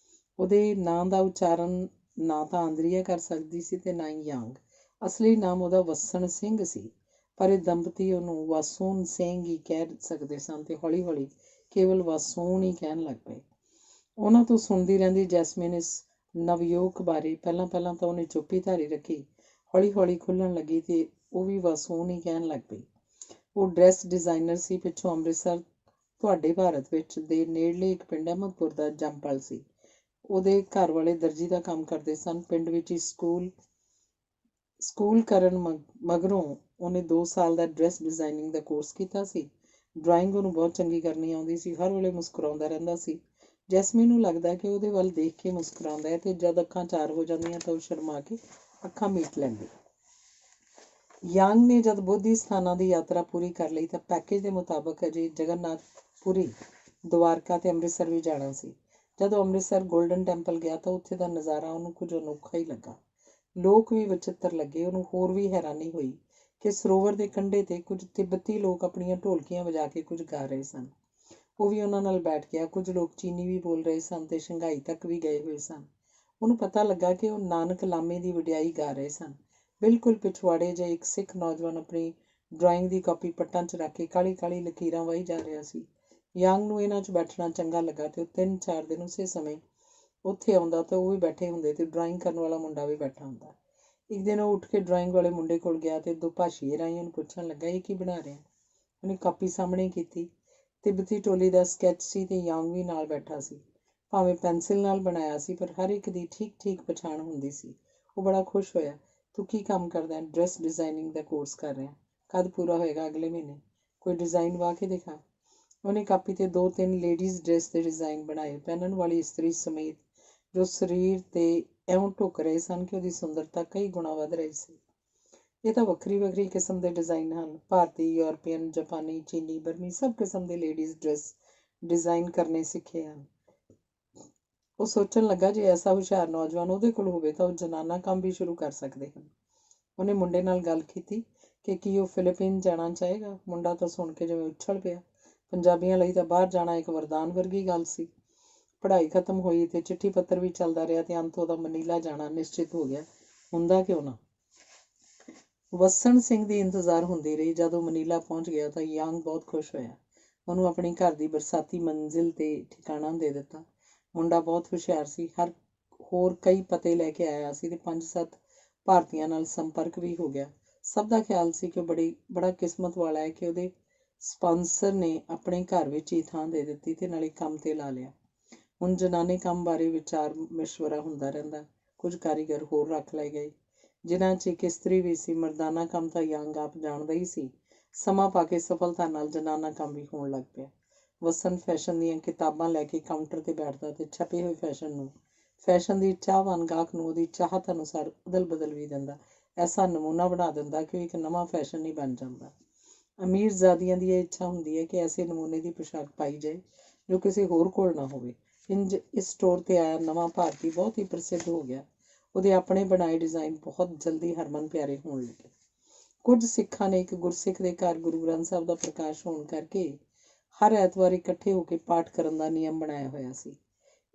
ਉਹਦੇ ਨਾਂ ਦਾ ਉਚਾਰਨ ਨਾ ਤਾਂ ਆਂਦਰੀਆ ਕਰ ਸਕਦੀ ਸੀ ਤੇ ਨਾ ਹੀ ਯਾਂਗ। ਅਸਲੀ ਨਾਮ ਉਹਦਾ ਵਸਣ ਸਿੰਘ ਸੀ, ਪਰ ਇਹ ਦੰਪਤੀ ਉਹਨੂੰ ਵਾਸੂਨ ਸਿੰਘ ਹੀ ਕਹਿ ਸਕਦੇ ਸਨ ਤੇ ਹੌਲੀ ਹੌਲੀ ਕੇਵਲ ਵਾਸੂਨ ਹੀ ਕਹਿਣ ਲੱਗ ਪਏ। ਉਹਨਾਂ ਤੋਂ ਸੁਣਦੀ ਰਹਿੰਦੀ ਜੈਸਮੀਨ ਇਸ ਨਵਯੋਗ ਬਾਰੇ। ਪਹਿਲਾਂ ਪਹਿਲਾਂ ਤਾਂ ਉਹਨੇ ਚੁੱਪੀ ਧਾਰੀ ਰੱਖੀ, ਹੌਲੀ ਹੌਲੀ ਖੁੱਲ੍ਹਣ ਲੱਗੀ ਤੇ ਉਹ ਵੀ ਵਾਸੂਨ ਹੀ ਕਹਿਣ ਲੱਗ ਪਈ। ਉਹ ਡਰੈਸ ਡਿਜ਼ਾਈਨਰ ਸੀ। ਪਿੱਛੋਂ ਅੰਮ੍ਰਿਤਸਰ ਤੁਹਾਡੇ ਭਾਰਤ ਵਿੱਚ ਦੇ ਨੇੜਲੇ ਇੱਕ ਪਿੰਡ ਅਹਿਮਦਪੁਰ ਦਾ ਜੰਮਪਲ ਸੀ। ਉਹਦੇ ਘਰ ਵਾਲੇ ਦਰਜੀ ਦਾ ਕੰਮ ਕਰਦੇ ਸਨ। ਪਿੰਡ ਵਿੱਚ ਹੀ ਸਕੂਲ ਕਰਨ ਮਗਰੋਂ ਉਹਨੇ 2 ਸਾਲ ਦਾ ਡਰੈਸ ਡਿਜ਼ਾਈਨਿੰਗ ਦਾ ਕੋਰਸ ਕੀਤਾ ਸੀ। ਡਰਾਇੰਗ ਉਹਨੂੰ ਬਹੁਤ ਚੰਗੀ ਕਰਨੀ ਆਉਂਦੀ ਸੀ। ਹਰ ਵੇਲੇ ਮੁਸਕਰਾਉਂਦਾ ਰਹਿੰਦਾ ਸੀ। ਜੈਸਮੀਨ ਨੂੰ ਲੱਗਦਾ ਕਿ ਉਹਦੇ ਵੱਲ ਦੇਖ ਕੇ ਮੁਸਕਰਾਉਂਦਾ ਹੈ ਤੇ ਜਦ ਅੱਖਾਂ ਚਾਰ ਹੋ ਜਾਂਦੀਆਂ ਤਾਂ ਉਹ ਸ਼ਰਮਾ ਕੇ ਅੱਖਾਂ ਮੀਟ ਲੈਂਦੀ। ਯਾਂਗ ਨੇ ਜਦ ਬੋਧੀ ਸਥਾਨਾਂ ਦੀ ਯਾਤਰਾ ਪੂਰੀ ਕਰ ਲਈ ਤਾਂ ਪੈਕੇਜ ਦੇ ਮੁਤਾਬਕ ਅਜੇ ਜਗਨਨਾਥਪੁਰੀ, ਦਵਾਰਕਾ ਤੇ ਅੰਮ੍ਰਿਤਸਰ ਵੀ ਜਾਣਾ ਸੀ। ਜਦੋਂ ਅੰਮ੍ਰਿਤਸਰ ਗੋਲਡਨ ਟੈਂਪਲ ਗਿਆ ਤਾਂ ਉੱਥੇ ਦਾ ਨਜ਼ਾਰਾ ਉਹਨੂੰ ਕੁਝ ਅਨੋਖਾ ਹੀ ਲੱਗਾ। ਲੋਕ ਵੀ ਵਿਚਿੱਤਰ ਲੱਗੇ। ਉਹਨੂੰ ਹੋਰ ਵੀ ਹੈਰਾਨੀ ਹੋਈ ਕਿ ਸਰੋਵਰ ਦੇ ਕੰਢੇ ਤੇ ਕੁਝ ਤਿੱਬਤੀ ਲੋਕ ਆਪਣੀਆਂ ਢੋਲਕੀਆਂ ਵਜਾ ਕੇ ਕੁਝ ਗਾ ਰਹੇ ਸਨ। ਉਹ ਵੀ ਉਹਨਾਂ ਨਾਲ ਬੈਠ ਗਿਆ। ਕੁਝ ਲੋਕ ਚੀਨੀ ਵੀ ਬੋਲ ਰਹੇ ਸਨ ਤੇ ਸ਼ੰਘਾਈ ਤੱਕ ਵੀ ਗਏ ਹੋਏ ਸਨ। ਉਹਨੂੰ ਪਤਾ ਲੱਗਾ ਕਿ ਉਹ ਨਾਨਕ ਲਾਮੇ ਦੀ ਵਡਿਆਈ ਗਾ ਰਹੇ ਸਨ। ਬਿਲਕੁਲ ਪਿਛਵਾੜੇ ਜਿਹੇ ਇੱਕ ਸਿੱਖ ਨੌਜਵਾਨ ਆਪਣੀ ਡਰਾਇੰਗ ਦੀ ਕਾਪੀ ਪੱਟਾਂ 'ਚ ਰੱਖ ਕੇ ਕਾਹਲੀ ਕਾਹਲੀ ਲਕੀਰਾਂ ਵਾਹੀ ਜਾ ਰਿਹਾ ਸੀ। ਯਾਂਗ ਨੂੰ ਇਹਨਾਂ 'ਚ ਬੈਠਣਾ ਚੰਗਾ ਲੱਗਾ ਤੇ ਉਹ 3-4 ਦਿਨ ਉਸੇ ਸਮੇਂ ਉੱਥੇ ਆਉਂਦਾ ਤਾਂ ਉਹ ਵੀ ਬੈਠੇ ਹੁੰਦੇ ਤੇ ਡਰਾਇੰਗ ਕਰਨ ਵਾਲਾ ਮੁੰਡਾ ਵੀ ਬੈਠਾ ਹੁੰਦਾ। ਇੱਕ ਦਿਨ ਉਹ ਉੱਠ ਕੇ ਡਰਾਇੰਗ ਵਾਲੇ ਮੁੰਡੇ ਕੋਲ ਗਿਆ ਤੇ ਦੁਭਾਸ਼ੀਏ ਰਾਹੀਂ ਉਹਨੂੰ ਪੁੱਛਣ ਲੱਗਾ, ਇਹ ਕੀ ਬਣਾ ਰਿਹਾ? ਉਹਨੇ ਕਾਪੀ ਸਾਹਮਣੇ ਕੀਤੀ। ਤਿੱਬਤੀ ਟੋਲੀ ਦਾ ਸਕੈਚ ਸੀ ਤੇ ਯਾਂਗ ਵੀ ਨਾਲ ਬੈਠਾ ਸੀ। ਭਾਵੇਂ ਪੈਨਸਿਲ ਨਾਲ ਬਣਾਇਆ ਸੀ, ਪਰ ਹਰ ਇੱਕ ਦੀ ਠੀਕ ਠੀਕ ਪਛਾਣ ਹੁੰਦੀ ਸੀ। ਉਹ ਬੜਾ ਖੁਸ਼ ਹੋਇਆ। ਤੂੰ ਕੀ ਕੰਮ ਕਰਦਾ? ਡਰੈਸ ਡਿਜ਼ਾਈਨਿੰਗ ਦਾ ਕੋਰਸ ਕਰ ਰਿਹਾ। ਕਦ ਪੂਰਾ ਹੋਏਗਾ? ਅਗਲੇ ਮਹੀਨੇ। ਕੋਈ ਡਿਜ਼ਾਈਨ ਵਾਹ ਕੇ ਦਿਖਾ। ਉਹਨੇ ਕਾਪੀ ਤੇ 2-3 ਲੇਡੀਜ਼ ਡਰੈਸ ਦੇ ਡਿਜ਼ਾਈਨ ਬਣਾਏ, ਪਹਿਨਣ ਵਾਲੀ ਇਸਤਰੀ ਸਮੇਤ, ਜੋ ਸਰੀਰ ਤੇ ਇਉਂ ਢੁੱਕ ਰਹੇ ਸਨ ਕਿ ਉਹਦੀ ਸੁੰਦਰਤਾ ਕਈ ਗੁਣਾ ਵੱਧ ਰਹੀ ਸੀ। ਇਹ ਤਾਂ ਵੱਖਰੀ ਵੱਖਰੀ ਕਿਸਮ ਦੇ ਡਿਜ਼ਾਈਨ ਹਨ। ਭਾਰਤੀ, ਯੂਰਪੀਅਨ, ਜਾਪਾਨੀ, ਚੀਨੀ, ਬਰਮੀ, ਸਭ ਕਿਸਮ ਦੇ ਲੇਡੀਜ਼ ਡਰੈਸ ਡਿਜ਼ਾਈਨ ਕਰਨੇ ਸਿੱਖੇ ਹਨ। ਉਹ ਸੋਚਣ ਲੱਗਾ, ਜੇ ਐਸਾ ਹੁਸ਼ਿਆਰ ਨੌਜਵਾਨ ਉਹਦੇ ਕੋਲ ਹੋਵੇ ਤਾਂ ਉਹ ਜ਼ਨਾਨਾ ਕੰਮ ਵੀ ਸ਼ੁਰੂ ਕਰ ਸਕਦੇ ਹਨ। ਉਹਨੇ ਮੁੰਡੇ ਨਾਲ ਗੱਲ ਕੀਤੀ ਕਿ ਕੀ ਉਹ ਫਿਲੀਪੀਨ ਜਾਣਾ ਚਾਹੇਗਾ। ਮੁੰਡਾ ਤਾਂ ਸੁਣ ਕੇ ਜਿਵੇਂ ਉੱਛਲ ਪਿਆ। ਪੰਜਾਬੀਆਂ ਲਈ ਤਾਂ ਬਾਹਰ ਜਾਣਾ ਇੱਕ ਵਰਦਾਨ ਵਰਗੀ ਗੱਲ ਸੀ। ਪੜ੍ਹਾਈ ਖਤਮ ਹੋਈ ਤੇ ਚਿੱਠੀ ਪੱਤਰ ਵੀ ਚੱਲਦਾ ਰਿਹਾ ਤੇ ਅੰਤ ਉਹਦਾ ਮਨੀਲਾ ਜਾਣਾ ਨਿਸ਼ਚਿਤ ਹੋ ਗਿਆ। ਹੁੰਦਾ ਕਿਉਂ ਨਾ। ਵਸਣ ਸਿੰਘ ਦੀ ਇੰਤਜ਼ਾਰ ਹੁੰਦੀ ਰਹੀ। ਜਦ ਉਹ ਮਨੀਲਾ ਪਹੁੰਚ ਗਿਆ ਤਾਂ ਯਾਂਗ ਬਹੁਤ ਖੁਸ਼ ਹੋਇਆ। ਉਹਨੂੰ ਆਪਣੀ ਘਰ ਦੀ ਬਰਸਾਤੀ ਮੰਜ਼ਿਲ ਤੇ ਠਿਕਾਣਾ ਦੇ ਦਿੱਤਾ। ਮੁੰਡਾ ਬਹੁਤ ਹੁਸ਼ਿਆਰ ਸੀ। ਹੋਰ ਕਈ ਪਤੇ ਲੈ ਕੇ ਆਇਆ ਸੀ ਤੇ 5-7 ਭਾਰਤੀਆਂ ਨਾਲ ਸੰਪਰਕ ਵੀ ਹੋ ਗਿਆ। ਸਭ ਦਾ ਖਿਆਲ ਸੀ ਕਿ ਉਹ ਬੜਾ ਕਿਸਮਤ ਵਾਲਾ ਹੈ ਕਿ ਉਹਦੇ ਸਪਾਂਸਰ ਨੇ ਆਪਣੇ ਘਰ ਵਿੱਚ ਹੀ ਥਾਂ ਦੇ ਦਿੱਤੀ ਤੇ ਨਾਲੇ ਕੰਮ ਤੇ ਲਾ ਲਿਆ। ਹੁਣ ਜਨਾਨੇ ਕੰਮ ਬਾਰੇ ਵਿਚਾਰ ਮਸ਼ਵਰਾ ਹੁੰਦਾ ਰਹਿੰਦਾ। ਕੁਝ ਕਾਰੀਗਰ ਹੋਰ ਰੱਖ ਲਏ ਗਏ। ਜਿਨ੍ਹਾਂ 'ਚ ਇੱਕ ਇਸਤਰੀ ਵੀ ਸੀ। ਮਰਦਾਨਾ ਕੰਮ ਤਾਂ ਯੰਗ ਆਪ ਜਾਣਦਾ ਹੀ ਸੀ। ਸਮਾਂ ਪਾ ਕੇ ਸਫਲਤਾ ਨਾਲ ਜਨਾਨਾ ਕੰਮ ਵੀ ਹੋਣ ਲੱਗ ਪਿਆ। ਵਸੰਤ ਫੈਸ਼ਨ ਦੀਆਂ ਕਿਤਾਬਾਂ ਲੈ ਕੇ ਕਾਊਂਟਰ 'ਤੇ ਬੈਠਦਾ ਤੇ ਛਪੇ ਹੋਏ ਫੈਸ਼ਨ ਦੀ ਚਾਹਵਾਨ ਗਾਹਕ ਨੂੰ ਉਹਦੀ ਚਾਹਤ ਅਨੁਸਾਰ ਅਦਲ ਬਦਲ ਵੀ ਦਿੰਦਾ। ਐਸਾ ਨਮੂਨਾ ਬਣਾ ਦਿੰਦਾ ਕਿ ਉਹ ਇੱਕ ਨਵਾਂ ਫੈਸ਼ਨ ਹੀ ਬਣ ਜਾਂਦਾ। ਅਮੀਰਜ਼ਾਦੀਆਂ ਦੀ ਇਹ ਇੱਛਾ ਹੁੰਦੀ ਹੈ ਕਿ ਐਸੇ ਨਮੂਨੇ ਦੀ ਪੁਸ਼ਾਕ ਪਾਈ ਜਾਏ ਜੋ ਕਿਸੇ ਹੋਰ ਕੋਲ ਨਾ ਹੋਵੇ। ਇੰਜ ਇਸ ਸਟੋਰ 'ਤੇ ਆਇਆ ਨਵਾਂ ਭਾਰਤੀ ਬਹੁਤ ਹੀ ਪ੍ਰਸਿੱਧ ਹੋ ਗਿਆ। ਉਹਦੇ ਆਪਣੇ ਬਣਾਏ ਡਿਜ਼ਾਈਨ ਬਹੁਤ ਜਲਦੀ ਹਰਮਨ ਪਿਆਰੇ ਹੋਣ ਲੱਗੇ। ਕੁਝ ਸਿੱਖਾਂ ਨੇ ਇੱਕ ਗੁਰਸਿੱਖ ਦੇ ਘਰ ਗੁਰੂ ਗ੍ਰੰਥ ਸਾਹਿਬ ਦਾ ਪ੍ਰਕਾਸ਼ ਹੋਣ ਕਰਕੇ ਹਰ ਐਤਵਾਰ ਇਕੱਠੇ ਹੋ ਕੇ ਪਾਠ ਕਰਨ ਦਾ ਨਿਯਮ ਬਣਾਇਆ ਹੋਇਆ ਸੀ।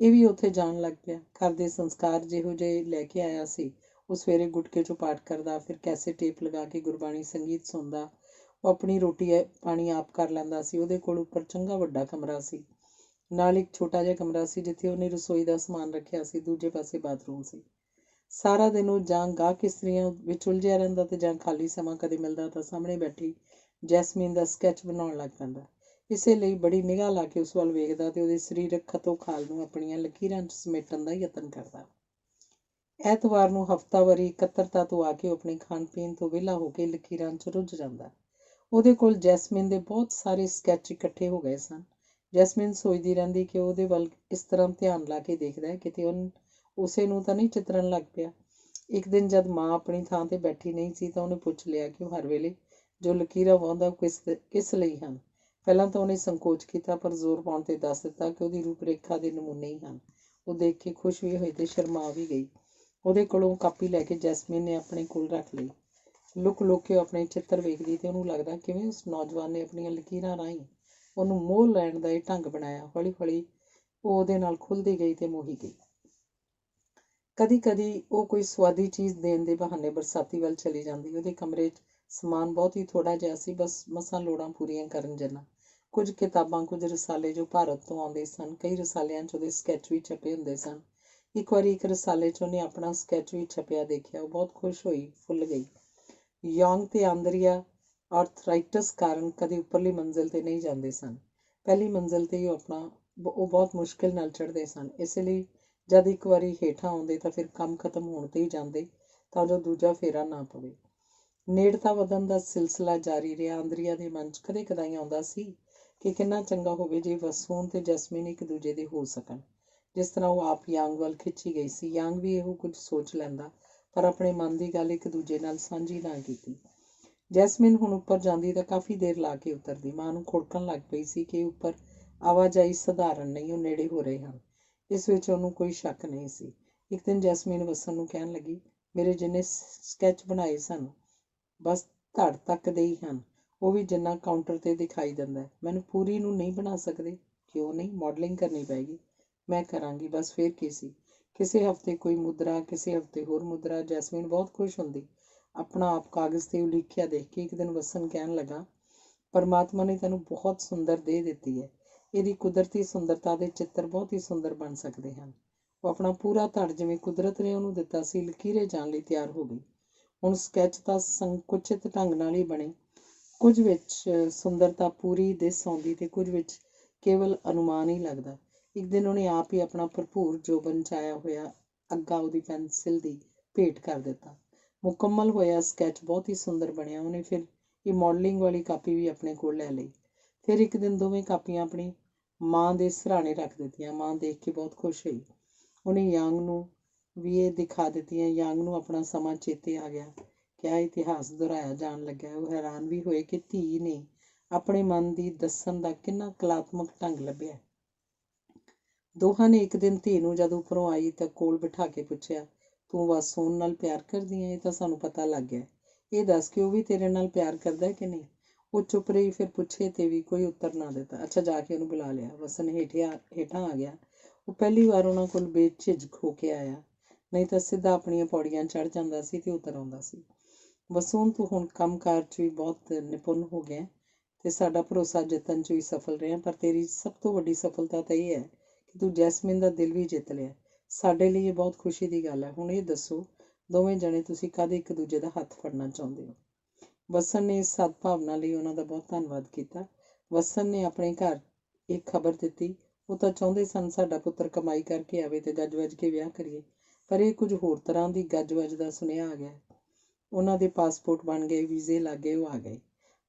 ਇਹ ਵੀ ਉੱਥੇ ਜਾਣ ਲੱਗ ਪਿਆ। ਘਰ ਦੇ ਸੰਸਕਾਰ ਜਿਹੋ ਜਿਹੇ ਲੈ ਕੇ ਆਇਆ ਸੀ। ਉਹ ਸਵੇਰੇ ਗੁਟਕੇ 'ਚੋਂ ਪਾਠ ਕਰਦਾ, ਫਿਰ ਕੈਸੇਟ ਟੇਪ ਲਗਾ ਕੇ ਗੁਰਬਾਣੀ ਸੰਗੀਤ ਸੁਣਦਾ। ਉਹ ਆਪਣੀ ਰੋਟੀ ਪਾਣੀ ਆਪ ਕਰ ਲੈਂਦਾ ਸੀ। ਉਹਦੇ ਕੋਲ ਉੱਪਰ ਚੰਗਾ ਵੱਡਾ ਕਮਰਾ ਸੀ। ਨਾਲ ਇੱਕ ਛੋਟਾ ਜਿਹਾ ਕਮਰਾ ਸੀ ਜਿੱਥੇ ਉਹਨੇ ਰਸੋਈ ਦਾ ਸਮਾਨ ਰੱਖਿਆ ਸੀ। ਦੂਜੇ ਪਾਸੇ ਬਾਥਰੂਮ ਸੀ। ਸਾਰਾ ਦਿਨ ਉਹ ਜਾਂ ਗਾਹਕ ਇਸਤਰੀਆਂ ਵਿੱਚ ਉਲਝਿਆ ਰਹਿੰਦਾ ਤੇ ਜਾਂ ਖਾਲੀ ਸਮਾਂ ਕਦੇ ਮਿਲਦਾ ਤਾਂ ਸਾਹਮਣੇ ਬੈਠੀ ਜੈਸਮੀਨ ਦਾ ਸਕੈਚ ਬਣਾਉਣ ਲੱਗ ਪੈਂਦਾ। ਇਸੇ ਲਈ ਬੜੀ ਨਿਗਾਹ ਲਾ ਕੇ ਉਸ ਵੱਲ ਵੇਖਦਾ ਤੇ ਉਹਦੇ ਸਰੀਰਕ ਖਤੋ-ਖਾਲ ਨੂੰ ਆਪਣੀਆਂ ਲਕੀਰਾਂ 'ਚ ਸਮੇਟਣ ਦਾ ਯਤਨ ਕਰਦਾ। ਐਤਵਾਰ ਨੂੰ ਹਫ਼ਤਾਵਾਰੀ ਇਕੱਤਰਤਾ ਤੋਂ ਆ ਕੇ ਉਹ ਆਪਣੇ ਖਾਣ ਪੀਣ ਤੋਂ ਵਿਹਲਾ ਹੋ ਕੇ ਲਕੀਰਾਂ 'ਚ ਰੁੱਝ ਜਾਂਦਾ। ਉਹਦੇ ਕੋਲ ਜੈਸਮੀਨ ਦੇ ਬਹੁਤ ਸਾਰੇ ਸਕੈਚ ਇਕੱਠੇ ਹੋ ਗਏ ਸਨ। ਜੈਸਮੀਨ ਸੋਚਦੀ ਰਹਿੰਦੀ ਕਿ ਉਹਦੇ ਵੱਲ ਇਸ ਤਰ੍ਹਾਂ ਧਿਆਨ ਲਾ ਕੇ ਦੇਖਦਾ ਕਿਤੇ ਉਸੇ ਨੂੰ ਤਾਂ ਨਹੀਂ ਚਿਤਰਨ ਲੱਗ ਪਿਆ। ਇੱਕ ਦਿਨ ਜਦ ਮਾਂ ਆਪਣੀ ਥਾਂ 'ਤੇ ਬੈਠੀ ਨਹੀਂ ਸੀ ਤਾਂ ਉਹਨੇ ਪੁੱਛ ਲਿਆ ਕਿ ਉਹ ਹਰ ਵੇਲੇ ਜੋ ਲਕੀਰਾਂ ਵਾਹੁੰਦਾ ਉਹ ਕਿਸ ਲਈ ਹਨ। ਪਹਿਲਾਂ ਤਾਂ ਉਹਨੇ ਸੰਕੋਚ ਕੀਤਾ, ਪਰ ਜ਼ੋਰ ਪਾਉਣ 'ਤੇ ਦੱਸ ਦਿੱਤਾ ਕਿ ਉਹਦੀ ਰੂਪ ਰੇਖਾ ਦੇ ਨਮੂਨੇ ਹੀ ਹਨ। ਉਹ ਦੇਖ ਕੇ ਖੁਸ਼ ਵੀ ਹੋਈ ਤੇ ਸ਼ਰਮਾ ਵੀ ਗਈ। ਉਹਦੇ ਕੋਲੋਂ ਕਾਪੀ ਲੈ ਕੇ ਜੈਸਮੀਨ ਨੇ ਆਪਣੇ ਕੋਲ ਰੱਖ ਲਈ। ਲੁਕ ਕੇ ਉਹ ਆਪਣੇ ਚਿੱਤਰ ਵੇਖਦੀ ਤੇ ਉਹਨੂੰ ਲੱਗਦਾ ਕਿਵੇਂ ਉਸ ਨੌਜਵਾਨ ਨੇ ਆਪਣੀਆਂ ਲਕੀਰਾਂ ਰਾਹੀਂ ਉਹਨੂੰ ਮੋਹ ਲੈਣ ਦਾ ਇਹ ਢੰਗ ਬਣਾਇਆ। ਹੌਲੀ ਹੌਲੀ ਉਹ ਉਹਦੇ ਨਾਲ ਖੁੱਲ੍ਹਦੀ ਗਈ ਤੇ ਮੋਹੀ ਗਈ। ਕਦੀ ਕਦੀ ਉਹ ਕੋਈ ਸੁਆਦੀ ਚੀਜ਼ ਦੇਣ ਦੇ ਬਹਾਨੇ ਬਰਸਾਤੀ ਵੱਲ ਚਲੀ ਜਾਂਦੀ। ਉਹਦੇ ਕਮਰੇ 'ਚ ਸਮਾਨ ਬਹੁਤ ਹੀ ਥੋੜ੍ਹਾ ਜਿਹਾ ਸੀ, ਬਸ ਮਸਾਂ ਲੋੜਾਂ ਪੂਰੀਆਂ ਕਰਨ ਜਿੰਨਾ। ਕੁਝ ਕਿਤਾਬਾਂ, ਕੁਝ ਰਸਾਲੇ ਜੋ ਭਾਰਤ ਤੋਂ ਆਉਂਦੇ ਸਨ। ਕਈ ਰਸਾਲਿਆਂ 'ਚ ਉਹਦੇ ਸਕੈਚ ਵੀ ਛਪੇ ਹੁੰਦੇ ਸਨ। ਇੱਕ ਵਾਰੀ ਇੱਕ ਰਸਾਲੇ 'ਚ ਉਹਨੇ ਆਪਣਾ ਸਕੈਚ ਵੀ ਛਪਿਆ ਦੇਖਿਆ। ਉਹ ਬਹੁਤ ਖੁਸ਼ ਹੋਈ, ਫੁੱਲ ਗਈ। ਯੌਂਗ ਤੇ ਆਂਦਰੀਆ ਆਰਥਰਾਈਟਸ ਕਾਰਨ ਕਦੇ ਉੱਪਰਲੀ ਮੰਜ਼ਿਲ 'ਤੇ ਨਹੀਂ ਜਾਂਦੇ ਸਨ। ਪਹਿਲੀ ਮੰਜ਼ਿਲ 'ਤੇ ਹੀ ਉਹ ਬਹੁਤ ਮੁਸ਼ਕਿਲ ਨਾਲ ਚੜ੍ਹਦੇ ਸਨ। ਇਸੇ ਲਈ ਜਦ ਇੱਕ ਵਾਰੀ ਹੇਠਾਂ ਆਉਂਦੇ ਤਾਂ ਫਿਰ ਕੰਮ ਖਤਮ ਹੋਣ 'ਤੇ ਹੀ ਜਾਂਦੇ ਤਾਂ ਜੋ ਦੂਜਾ ਫੇਰਾ ਨਾ ਪਵੇ। ਨੇੜਤਾ ਵਧਣ ਦਾ ਸਿਲਸਿਲਾ ਜਾਰੀ ਰਿਹਾ। ਆਂਦਰੀਆ ਦੇ ਮਨ 'ਚ ਕਦੇ ਕਦਾਈ ਆਉਂਦਾ ਸੀ ਕਿ ਕਿੰਨਾ ਚੰਗਾ ਹੋਵੇ ਜੇ ਵਸੂਨ ਤੇ ਜੈਸਮੀਨ ਇੱਕ ਦੂਜੇ ਦੇ ਹੋ ਸਕਣ, ਜਿਸ ਤਰ੍ਹਾਂ ਉਹ ਆਪ ਯਾਂਗ ਵੱਲ ਖਿੱਚੀ ਗਈ ਸੀ। ਯਾਂਗ ਵੀ ਇਹੋ ਕੁਝ ਸੋਚ ਲੈਂਦਾ, ਪਰ ਆਪਣੇ ਮਨ ਦੀ ਗੱਲ ਇੱਕ ਦੂਜੇ ਨਾਲ ਸਾਂਝੀ ਨਾ ਕੀਤੀ। ਜੈਸਮੀਨ ਹੁਣ ਉੱਪਰ ਜਾਂਦੀ ਤਾਂ ਕਾਫੀ ਦੇਰ ਲਾ ਕੇ ਉਤਰਦੀ। ਮਾਂ ਨੂੰ ਖੁੜਕਣ ਲੱਗ ਪਈ ਸੀ ਕਿ ਉੱਪਰ ਆਵਾਜਾਈ ਸਧਾਰਨ ਨਹੀਂ, ਉਹ ਨੇੜੇ ਹੋ ਰਹੇ ਹਨ। ਇਸ ਵਿੱਚ ਉਹਨੂੰ ਕੋਈ ਸ਼ੱਕ ਨਹੀਂ ਸੀ। ਇੱਕ ਦਿਨ ਜੈਸਮੀਨ ਵਸਣ ਨੂੰ ਕਹਿਣ ਲੱਗੀ, ਮੇਰੇ ਜਿੰਨੇ ਸਕੈਚ ਬਣਾਏ ਸਨ ਬਸ ਧੜ ਤੱਕ ਦੇ ਹੀ ਹਨ। ਉਹ ਵੀ ਜਿੰਨਾ ਕਾਊਂਟਰ 'ਤੇ ਦਿਖਾਈ ਦਿੰਦਾ। ਮੈਨੂੰ ਪੂਰੀ ਨੂੰ ਨਹੀਂ ਬਣਾ ਸਕਦੇ? ਕਿਉਂ ਨਹੀਂ, ਮਾਡਲਿੰਗ ਕਰਨੀ ਪਏਗੀ। ਮੈਂ ਕਰਾਂਗੀ, ਬਸ ਫਿਰ ਕੀ ਸੀ। ਕਿਸੇ ਹਫ਼ਤੇ ਕੋਈ ਮੁਦਰਾ, ਕਿਸੇ ਹਫ਼ਤੇ ਹੋਰ ਮੁਦਰਾ। ਜੈਸਮੀਨ ਬਹੁਤ ਖੁਸ਼ ਹੁੰਦੀ ਆਪਣਾ ਆਪ ਕਾਗਜ਼ 'ਤੇ ਉਲੀਖਿਆ ਦੇਖ ਕੇ। ਇੱਕ ਦਿਨ ਵਸਣ ਕਹਿਣ ਲੱਗਾ, ਪਰਮਾਤਮਾ ਨੇ ਤੈਨੂੰ ਬਹੁਤ ਸੁੰਦਰ ਦੇਹ ਦਿੱਤੀ ਹੈ। ਇਹਦੀ ਕੁਦਰਤੀ ਸੁੰਦਰਤਾ ਦੇ ਚਿੱਤਰ ਬਹੁਤ ਹੀ ਸੁੰਦਰ ਬਣ ਸਕਦੇ ਹਨ। ਉਹ ਆਪਣਾ ਪੂਰਾ ਧੜ ਜਿਵੇਂ ਕੁਦਰਤ ਨੇ ਉਹਨੂੰ ਦਿੱਤਾ ਸੀ, ਲਕੀਰੇ ਜਾਣ ਲਈ ਤਿਆਰ ਹੋ ਗਈ। ਹੁਣ ਸਕੈਚ ਤਾਂ ਸੰਕੁਚਿਤ ਢੰਗ ਨਾਲ ਹੀ ਬਣੇ। ਕੁਝ ਵਿੱਚ ਸੁੰਦਰਤਾ ਪੂਰੀ ਦਿਸ ਆਉਂਦੀ ਤੇ ਕੁਝ ਵਿੱਚ ਕੇਵਲ ਅਨੁਮਾਨ ਹੀ ਲੱਗਦਾ। ਇੱਕ ਦਿਨ ਉਹਨੇ ਆਪ ਹੀ ਆਪਣਾ ਭਰਪੂਰ ਜੋਬਨ 'ਚ ਆਇਆ ਹੋਇਆ ਅੱਗਾ ਉਹਦੀ ਪੈਨਸਿਲ ਦੀ ਭੇਟ ਕਰ ਦਿੱਤਾ। ਮੁਕੰਮਲ ਹੋਇਆ ਸਕੈਚ ਬਹੁਤ ਹੀ ਸੁੰਦਰ ਬਣਿਆ। ਉਹਨੇ ਫਿਰ ਇਹ ਮਾਡਲਿੰਗ ਵਾਲੀ ਕਾਪੀ ਵੀ ਆਪਣੇ ਕੋਲ ਲੈ ਲਈ। ਫਿਰ ਇੱਕ ਦਿਨ ਦੋਵੇਂ ਕਾਪੀਆਂ ਆਪਣੀ ਮਾਂ ਦੇ ਸਿਰਹਾਣੇ ਰੱਖ ਦਿੱਤੀਆਂ। ਮਾਂ ਦੇਖ ਕੇ ਬਹੁਤ ਖੁਸ਼ ਹੋਈ। ਉਹਨੇ ਯਾਂਗ ਨੂੰ ਵੀ ਇਹ ਦਿਖਾ ਦਿੱਤੀਆਂ। ਯਾਂਗ ਨੂੰ ਆਪਣਾ ਸਮਾਂ ਚੇਤੇ ਆ ਗਿਆ। ਕਿਆ ਇਤਿਹਾਸ ਦੁਹਰਾਇਆ ਜਾਣ ਲੱਗਾ। ਉਹ ਹੈਰਾਨ ਵੀ ਹੋਏ ਕਿ ਧੀ ਨੇ ਆਪਣੇ ਮਨ ਦੀ ਦੱਸਣ ਦਾ ਕਿੰਨਾ ਕਲਾਤਮਕ ਢੰਗ ਲੱਭਿਆ। ਦੋਹਾਂ ਨੇ ਇੱਕ ਦਿਨ ਧੀ ਨੂੰ ਜਦ ਉੱਪਰੋਂ ਆਈ ਤਾਂ ਕੋਲ ਬਿਠਾ ਕੇ ਪੁੱਛਿਆ, ਤੂੰ ਵਸੂਨ ਨਾਲ ਪਿਆਰ ਕਰਦੀ ਹੈ? ਇਹ ਤਾਂ ਸਾਨੂੰ ਪਤਾ ਲੱਗ ਗਿਆ। ਇਹ ਦੱਸ ਕਿ ਉਹ ਵੀ ਤੇਰੇ ਨਾਲ ਪਿਆਰ ਕਰਦਾ ਕਿ ਨਹੀਂ? ਉਹ ਚੁੱਪ ਰਹੀ। ਫਿਰ ਪੁੱਛੇ 'ਤੇ ਵੀ ਕੋਈ ਉੱਤਰ ਨਾ ਦਿੱਤਾ। ਅੱਛਾ, ਜਾ ਕੇ ਉਹਨੂੰ ਬੁਲਾ ਲਿਆ। ਵਸਣ ਹੇਠਾਂ ਆ ਗਿਆ। ਉਹ ਪਹਿਲੀ ਵਾਰ ਉਹਨਾਂ ਕੋਲ ਬੇਝਿਜਕ ਹੋ ਕੇ ਆਇਆ, ਨਹੀਂ ਤਾਂ ਸਿੱਧਾ ਆਪਣੀਆਂ ਪੌੜੀਆਂ ਚੜ੍ਹ ਜਾਂਦਾ ਸੀ ਤੇ ਉਤਰ ਆਉਂਦਾ ਸੀ। ਵਸੂਨ, ਤੂੰ ਹੁਣ ਕੰਮਕਾਰ 'ਚ ਵੀ ਬਹੁਤ ਨਿਪੁੰਨ ਹੋ ਗਿਆ ਤੇ ਸਾਡਾ ਭਰੋਸਾ ਜਿੱਤਣ 'ਚ ਵੀ ਸਫਲ ਰਿਹਾ, ਪਰ ਤੇਰੀ ਸਭ ਤੋਂ ਵੱਡੀ ਸਫਲਤਾ ਤਾਂ ਇਹ ਹੈ ਕਿ ਤੂੰ ਜੈਸਮੀਨ ਦਾ ਦਿਲ ਵੀ ਜਿੱਤ ਲਿਆ। ਸਾਡੇ ਲਈ ਇਹ ਬਹੁਤ ਖੁਸ਼ੀ ਦੀ ਗੱਲ ਹੈ। ਹੁਣ ਇਹ ਦੱਸੋ, ਦੋਵੇਂ ਜਣੇ ਤੁਸੀਂ ਕਦ ਇੱਕ ਦੂਜੇ ਦਾ ਹੱਥ ਫੜਨਾ ਚਾਹੁੰਦੇ ਹੋ? ਵਸਣ ਨੇ ਇਸ ਸਦਭਾਵਨਾ ਲਈ ਉਹਨਾਂ ਦਾ ਬਹੁਤ ਧੰਨਵਾਦ ਕੀਤਾ। ਵਸਣ ਨੇ ਆਪਣੇ ਘਰ ਇੱਕ ਖਬਰ ਦਿੱਤੀ। ਉਹ ਤਾਂ ਚਾਹੁੰਦੇ ਸਨ ਸਾਡਾ ਪੁੱਤਰ ਕਮਾਈ ਕਰਕੇ ਆਵੇ ਤੇ ਗੱਜ ਵੱਜ ਕੇ ਵਿਆਹ ਕਰੀਏ, ਪਰ ਇਹ ਕੁਝ ਹੋਰ ਤਰ੍ਹਾਂ ਦੀ ਗੱਜ ਵੱਜ ਦਾ ਸੁਨੇਹਾ ਆ ਗਿਆ। ਉਹਨਾਂ ਦੇ ਪਾਸਪੋਰਟ ਬਣ ਗਏ, ਵੀਜ਼ੇ ਲੱਗ ਗਏ, ਉਹ ਆ ਗਏ।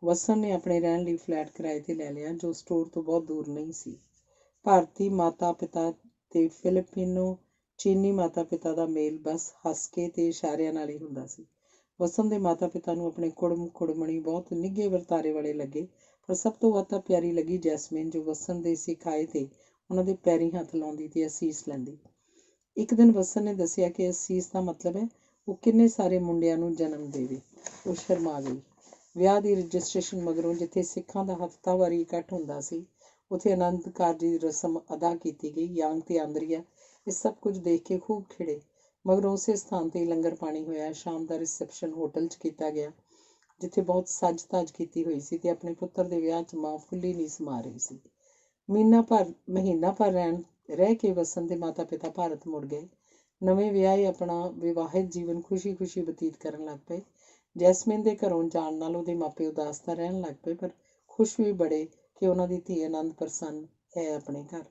ਵਸਨ ਨੇ ਆਪਣੇ ਰਹਿਣ ਲਈ ਫਲੈਟ ਕਿਰਾਏ 'ਤੇ ਲੈ ਲਿਆ, ਜੋ ਸਟੋਰ ਤੋਂ ਬਹੁਤ ਦੂਰ ਨਹੀਂ ਸੀ। ਭਾਰਤੀ ਮਾਤਾ ਪਿਤਾ ਤੇ ਫਿਲੀਪੀਨੋ ਚੀਨੀ ਮਾਤਾ ਪਿਤਾ ਦਾ ਮੇਲ ਬਸ ਹੱਸ ਕੇ ਤੇ ਇਸ਼ਾਰਿਆਂ ਨਾਲ ਹੀ ਹੁੰਦਾ ਸੀ। ਵਸਨ ਦੇ ਮਾਤਾ ਪਿਤਾ ਨੂੰ ਆਪਣੇ ਕੁੜਮਣੀ ਬਹੁਤ ਨਿੱਘੇ ਵਰਤਾਰੇ ਵਾਲੇ ਲੱਗੇ, ਪਰ ਸਭ ਤੋਂ ਵੱਧ ਤਾਂ ਪਿਆਰੀ ਲੱਗੀ ਜੈਸਮੀਨ, ਜੋ ਵਸਨ ਦੇ ਸਿਖਾਏ ਤੇ ਉਹਨਾਂ ਦੇ ਪੈਰੀਂ ਹੱਥ ਲਾਉਂਦੀ ਤੇ ਅਸੀਸ ਲੈਂਦੀ। ਇੱਕ ਦਿਨ ਵਸਨ ਨੇ ਦੱਸਿਆ ਕਿ ਅਸੀਸ ਦਾ ਮਤਲਬ ਹੈ ਉਹ ਕਿੰਨੇ ਸਾਰੇ ਮੁੰਡਿਆਂ ਨੂੰ ਜਨਮ ਦੇਵੇ। ਉਹ ਸ਼ਰਮਾ ਗਈ। ਵਿਆਹ ਦੀ ਰਜਿਸਟ੍ਰੇਸ਼ਨ ਮਗਰੋਂ ਜਿੱਥੇ ਸਿੱਖਾਂ ਦਾ ਹਫ਼ਤਾਵਾਰੀ ਇਕੱਠ ਹੁੰਦਾ ਸੀ, ਉੱਥੇ ਆਨੰਦ ਕਾਰਜ ਦੀ ਰਸਮ ਅਦਾ ਕੀਤੀ ਗਈ। ਯਾਂਗ ਤੇ ਆਂਦਰੀਆ ਇਹ ਸਭ ਕੁਝ ਦੇਖ ਕੇ ਖੂਬ ਖਿੜੇ। ਮਗਰੋਂ ਉਸੇ ਸਥਾਨ 'ਤੇ ਲੰਗਰ ਪਾਣੀ ਹੋਇਆ। ਸ਼ਾਮ ਦਾ ਰਿਸੈਪਸ਼ਨ ਹੋਟਲ 'ਚ ਕੀਤਾ ਗਿਆ, ਜਿੱਥੇ ਬਹੁਤ ਸੱਜ ਧੱਜ ਕੀਤੀ ਹੋਈ ਸੀ ਤੇ ਆਪਣੇ ਪੁੱਤਰ ਦੇ ਵਿਆਹ 'ਚ ਮਾਂ ਫੁੱਲੀ ਨਹੀਂ ਸਮਾ ਰਹੀ ਸੀ। ਮਹੀਨਾ ਭਰ ਰਹਿ ਕੇ ਵਸਨ ਦੇ ਮਾਤਾ ਪਿਤਾ ਭਾਰਤ ਮੁੜ ਗਏ। ਨਵੇਂ ਵਿਆਹੇ ਆਪਣਾ ਵਿਵਾਹਿਤ ਜੀਵਨ ਖੁਸ਼ੀ ਬਤੀਤ ਕਰਨ ਲੱਗ ਪਏ। ਜੈਸਮੀਨ ਦੇ ਘਰੋਂ ਜਾਣ ਨਾਲ ਉਹਦੇ ਮਾਪੇ ਉਦਾਸ ਤਾਂ ਰਹਿਣ ਲੱਗ ਪਏ, ਪਰ ਖੁਸ਼ ਵੀ ਬੜੇ ਕਿ ਉਹਨਾਂ ਦੀ ਧੀ ਆਨੰਦ ਪ੍ਰਸੰਨ ਹੈ ਆਪਣੇ ਘਰ।